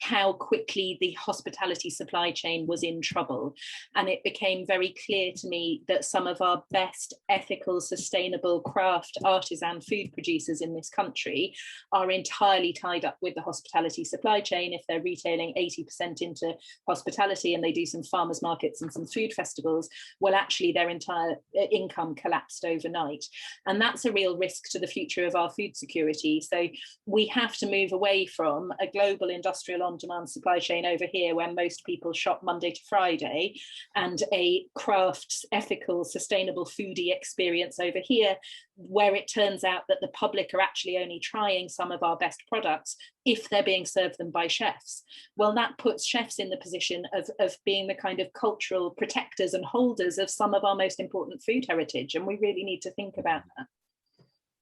how quickly the hospitality supply chain was in trouble. And it became very clear to me that some of our best ethical, sustainable craft artisan food producers in this country are entirely tied up with the hospitality supply chain. If they're retailing 80% into hospitality and they do some farmers markets and some food festivals, well, actually their entire income collapsed overnight. And that's a real risk to the future of our food security. So we have to move away from a global industrial on-demand supply chain over here where most people shop Monday to Friday, and a crafts, ethical, sustainable foodie experience over here, where it turns out that the public are actually only trying some of our best products if they're being served them by chefs. Well, that puts chefs in the position of being the kind of cultural protectors and holders of some of our most important food heritage. And we really need to think about that.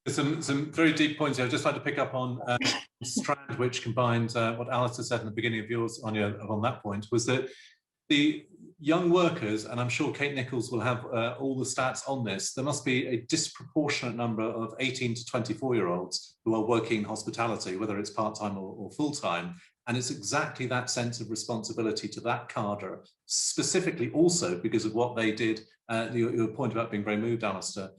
There's some very deep points here. I'd just like to pick up on strand, which combined what Alistair said in the beginning of yours on that point, was that the young workers, and I'm sure Kate Nicholls will have all the stats on this, there must be a disproportionate number of 18 to 24-year-olds who are working hospitality, whether it's part-time or full-time. And it's exactly that sense of responsibility to that cadre, specifically also because of what they did, your point about being very moved, Alistair,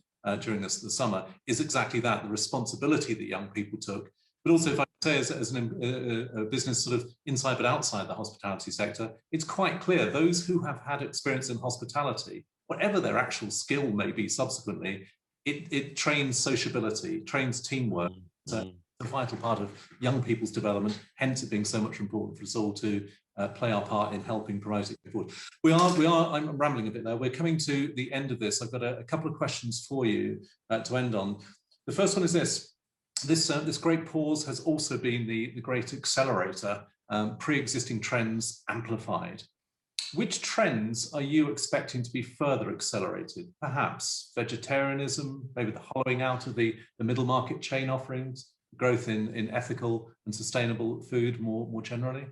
during the summer is exactly that, the responsibility that young people took. But also, if I say as a business sort of inside but outside the hospitality sector, it's quite clear those who have had experience in hospitality, whatever their actual skill may be subsequently, it trains sociability, trains teamwork. So a vital part of young people's development, hence it being so much important for us all to play our part in helping promote it forward. I'm rambling a bit now. We're coming to the end of this. I've got a couple of questions for you to end on. The first one is this. This great pause has also been the great accelerator, pre-existing trends amplified. Which trends are you expecting to be further accelerated? Perhaps vegetarianism, maybe the hollowing out of the middle market chain offerings, growth in ethical and sustainable food more generally?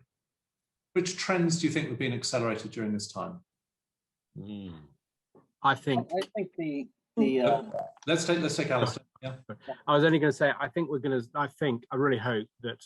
Which trends do you think have been accelerated during this time? I think the let's take Alistair. Yeah. I was only going to say, I really hope that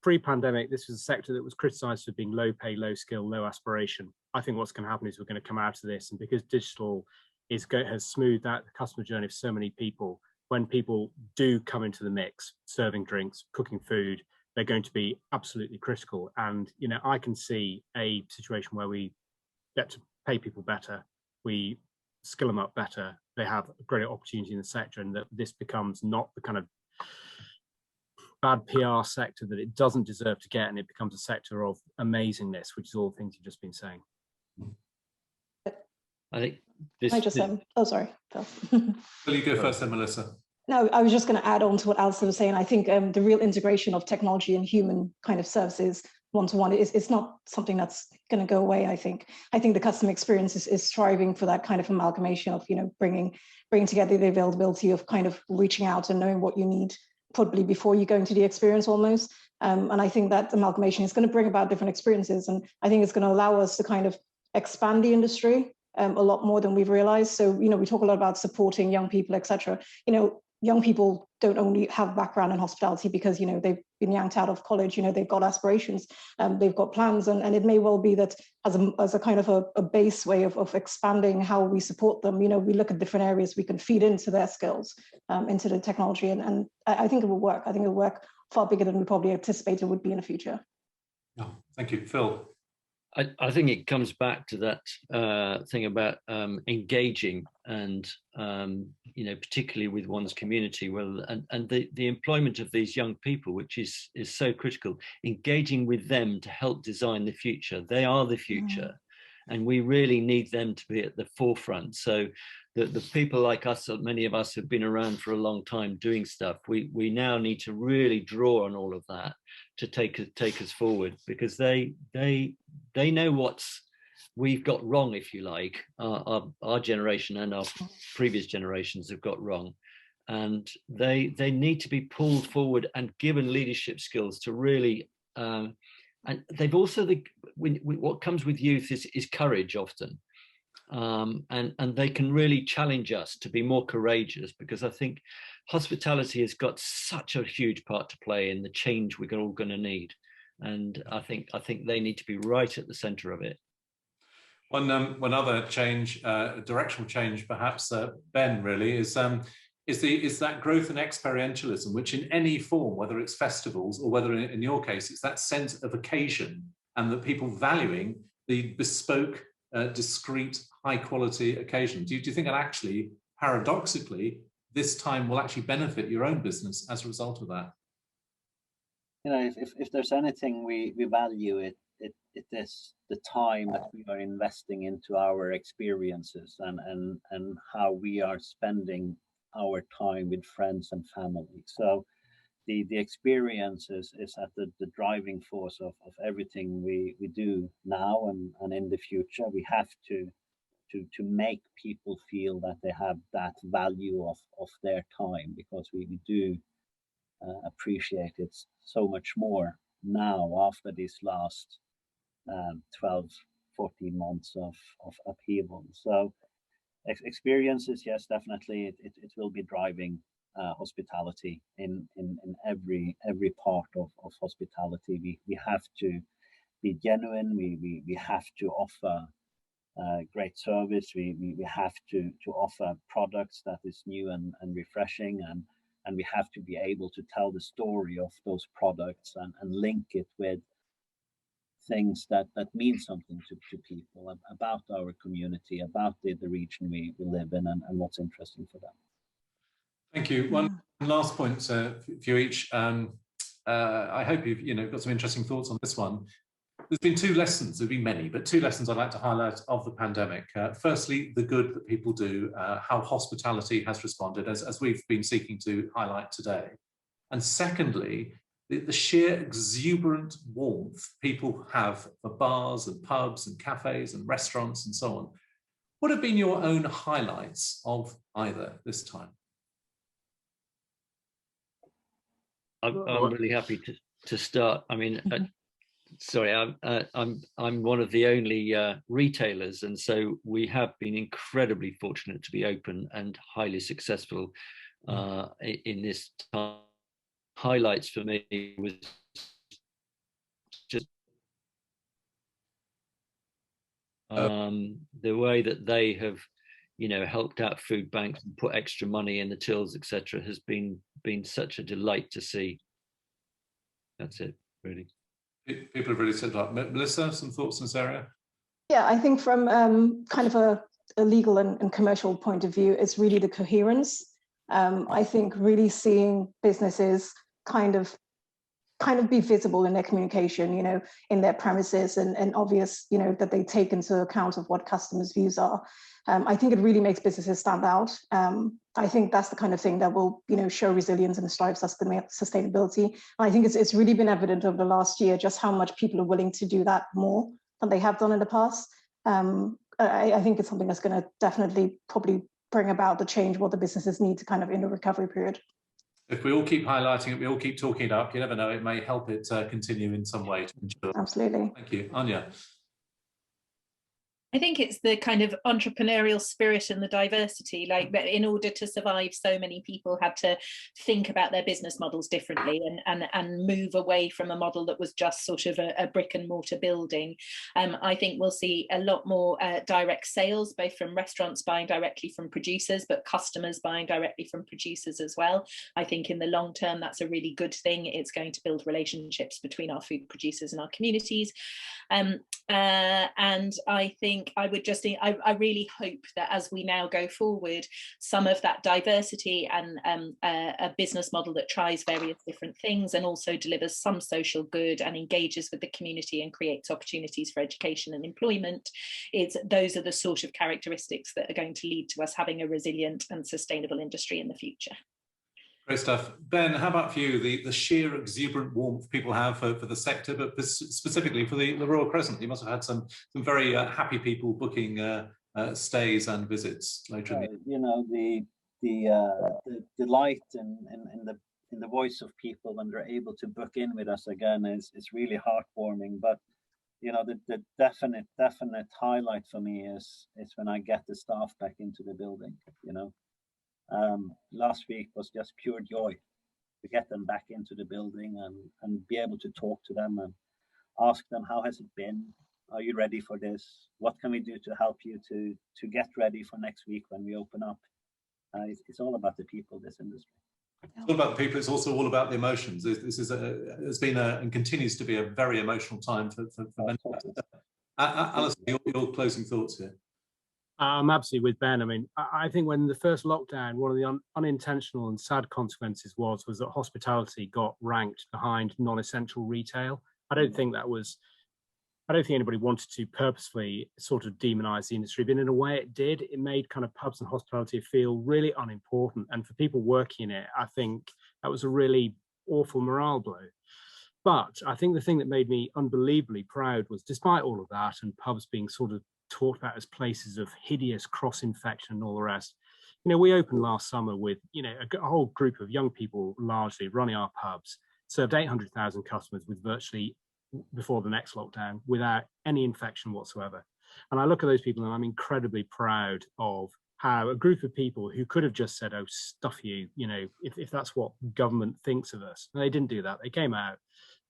pre-pandemic, this was a sector that was criticised for being low pay, low skill, low aspiration. I think what's going to happen is we're going to come out of this, and because digital has smoothed out the customer journey of so many people, when people do come into the mix, serving drinks, cooking food, they're going to be absolutely critical. And, you know, I can see a situation where we get to pay people better, we skill them up better, they have a greater opportunity in the sector, and that this becomes not the kind of bad PR sector that it doesn't deserve to get, and it becomes a sector of amazingness, which is all the things you've just been saying. I think this. Oh, sorry. Will you go first then, Melissa? No, I was just going to add on to what Alistair was saying. I think the real integration of technology and human kind of services one-to-one it's not something that's going to go away. I think the customer experience is striving for that kind of amalgamation of, you know, bringing together the availability of kind of reaching out and knowing what you need probably before you go into the experience almost. And I think that amalgamation is going to bring about different experiences, and I think it's going to allow us to kind of expand the industry a lot more than we've realized. So, you know, we talk a lot about supporting young people, etc. You know, young people don't only have background in hospitality because, you know, they've been yanked out of college, you know, they've got aspirations, they've got plans, and it may well be that as a kind of a base way of expanding how we support them, you know, we look at different areas we can feed into their skills, into the technology, and I think it will work. I think it will work far bigger than we probably anticipated would be in the future. Oh, thank you. Phil? I think it comes back to that thing about engaging and, you know, particularly with one's community, and the employment of these young people, which is so critical, engaging with them to help design the future. They are the future, and we really need them to be at the forefront. So the people like us, many of us have been around for a long time doing stuff. We now need to really draw on all of that to take us forward, because they know we've got wrong, if you like, our generation and our previous generations have got wrong, and they need to be pulled forward and given leadership skills to really and they've also what comes with youth is courage often, and they can really challenge us to be more courageous, because I think hospitality has got such a huge part to play in the change we're all going to need, and I think they need to be right at the center of it. One other change, directional change, perhaps, Ben, really is that growth in experientialism, which in any form, whether it's festivals or whether in your case it's that sense of occasion, and that people valuing the bespoke, discreet, high quality occasion. Do you think that actually, paradoxically, this time will actually benefit your own business as a result of that? You know, if there's anything we value, it is the time that we are investing into our experiences and how we are spending our time with friends and family. So the experience is at the driving force of everything we do now and in the future. We have to make people feel that they have that value of their time, because we do appreciate it so much more now after these last 12, 14 months of upheaval. So experiences, yes, definitely, it will be driving hospitality in every part of hospitality. We have to be genuine. We have to offer great service. We have to offer products that is new and refreshing, and we have to be able to tell the story of those products and link it with things that mean something to people about our community, about the region we live in, and what's interesting for them. Thank you. One last point for you each. I hope you've got some interesting thoughts on this one. There's been two lessons, there've been many, but two lessons I'd like to highlight of the pandemic. Firstly, the good that people do, how hospitality has responded, as we've been seeking to highlight today. And secondly, the sheer exuberant warmth people have for bars and pubs and cafes and restaurants and so on. What have been your own highlights of either this time? I'm really happy to start. I mean, sorry, I'm one of the only retailers, and so we have been incredibly fortunate to be open and highly successful in this time. Highlights for me was just the way that they have, helped out food banks and put extra money in the tills, etc., has been such a delight to see. That's it, really. People have really said that. Melissa, some thoughts in this area? Yeah, I think from kind of a legal and commercial point of view, it's really the coherence. I think really seeing businesses kind of be visible in their communication, in their premises, and obvious, that they take into account of what customers' views are. I think it really makes businesses stand out. I think that's the kind of thing that will, show resilience and strive sustainability. And I think it's really been evident over the last year just how much people are willing to do that more than they have done in the past. I think it's something that's going to definitely probably bring about the change what the businesses need to kind of in the recovery period. If we all keep highlighting it, we all keep talking it up, you never know, it may help it continue in some way. Absolutely. Thank you. Anya. I think it's the kind of entrepreneurial spirit and the diversity. Like, in order to survive, so many people had to think about their business models differently and move away from a model that was just sort of a brick and mortar building. I think we'll see a lot more direct sales, both from restaurants buying directly from producers, but customers buying directly from producers as well. I think in the long term, that's a really good thing. It's going to build relationships between our food producers and our communities. And I think I really hope that as we now go forward, some of that diversity and a business model that tries various different things and also delivers some social good and engages with the community and creates opportunities for education and employment, those are the sort of characteristics that are going to lead to us having a resilient and sustainable industry in the future. Great stuff. Ben, how about for you, the sheer exuberant warmth people have for the sector, but specifically for the Royal Crescent? You must have had some very happy people booking stays and visits later in the year. The delight in the voice of people when they're able to book in with us again is really heartwarming. But the definite highlight for me is when I get the staff back into the building. Last week was just pure joy to get them back into the building and be able to talk to them and ask them, how has it been? Are you ready for this? What can we do to help you to get ready for next week when we open up? It's all about the people, this industry. It's all about the people. It's also all about the emotions. This has been and continues to be a very emotional time for many. Alistair, your closing thoughts here. I'm absolutely with Ben. I mean, I think when the first lockdown, one of the unintentional and sad consequences was that hospitality got ranked behind non-essential retail. I don't think anybody wanted to purposefully sort of demonize the industry, but in a way it did. It made kind of pubs and hospitality feel really unimportant. And for people working in it, I think that was a really awful morale blow. But I think the thing that made me unbelievably proud was, despite all of that and pubs being sort of talked about as places of hideous cross-infection and all the rest, we opened last summer with, a whole group of young people largely running our pubs, served 800,000 customers with virtually, before the next lockdown, without any infection whatsoever. And I look at those people and I'm incredibly proud of how a group of people who could have just said, oh, stuff you, if that's what government thinks of us. And they didn't do that. They came out,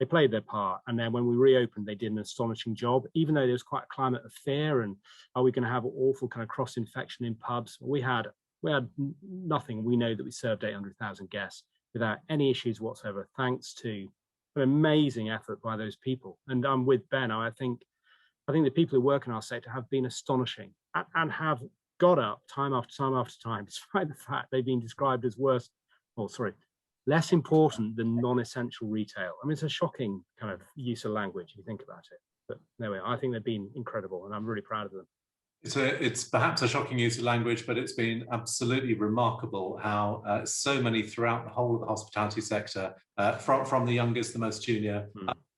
they played their part. And then when we reopened, they did an astonishing job, even though there was quite a climate of fear and are we going to have awful kind of cross-infection in pubs? We had nothing. We know that we served 800,000 guests without any issues whatsoever, thanks to an amazing effort by those people. And I'm with Ben. I think the people who work in our sector have been astonishing and have got up time after time after time, despite the fact they've been described as less important than non-essential retail. I mean, it's a shocking kind of use of language if you think about it. But anyway, I think they've been incredible and I'm really proud of them. It's perhaps a shocking use of language, but it's been absolutely remarkable how so many throughout the whole of the hospitality sector, from the youngest, the most junior,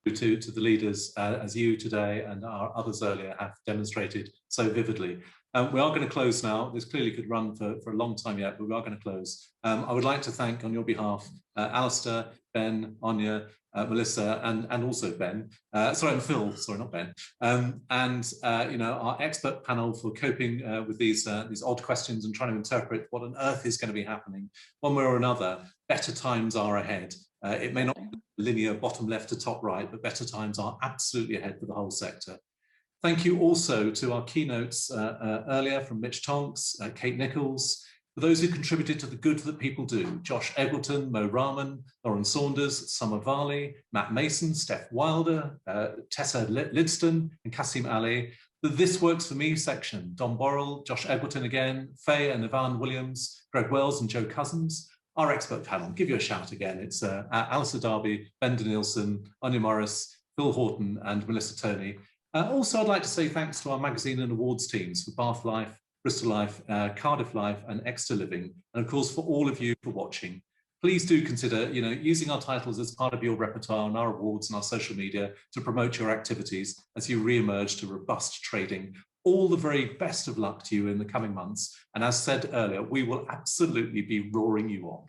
to the leaders, as you today and our others earlier have demonstrated so vividly. We are going to close now. This clearly could run for a long time yet, but we are going to close. I would like to thank on your behalf Alistair, Ben, Anya, Melissa, and also Ben. And Phil. Sorry, not Ben. Our expert panel for coping with these odd questions and trying to interpret what on earth is going to be happening. One way or another, better times are ahead. It may not be linear bottom left to top right, but better times are absolutely ahead for the whole sector. Thank you also to our keynotes earlier from Mitch Tonks, Kate Nicholls, for those who contributed to the good that people do: Josh Eggleton, Rahman, Lauren Saunders, Summer Varley, Matt Mason, Steph Wilder, Tessa Lidstone, and Kasim Ali. The This Works For Me section: Don Borel, Josh Eggleton again, Faye and Yvan Williams, Greg Wells and Joe Cussens. Our expert panel, give you a shout again. It's Alistair Darby, Ben Danielsen, Anya Morris, Phil Haughton, and Melissa Toney. Also, I'd like to say thanks to our magazine and awards teams for Bath Life, Bristol Life, Cardiff Life, and Exeter Living, and of course for all of you for watching. Please do consider, using our titles as part of your repertoire and our awards and our social media to promote your activities as you re-emerge to robust trading. All the very best of luck to you in the coming months, and as said earlier, we will absolutely be roaring you on.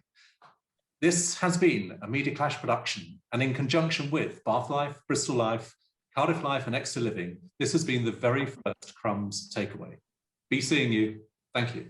This has been a Media Clash production, and in conjunction with Bath Life, Bristol Life, Cardiff Life and Exeter Living, this has been the very first Crumbs Takeaway. Be seeing you. Thank you.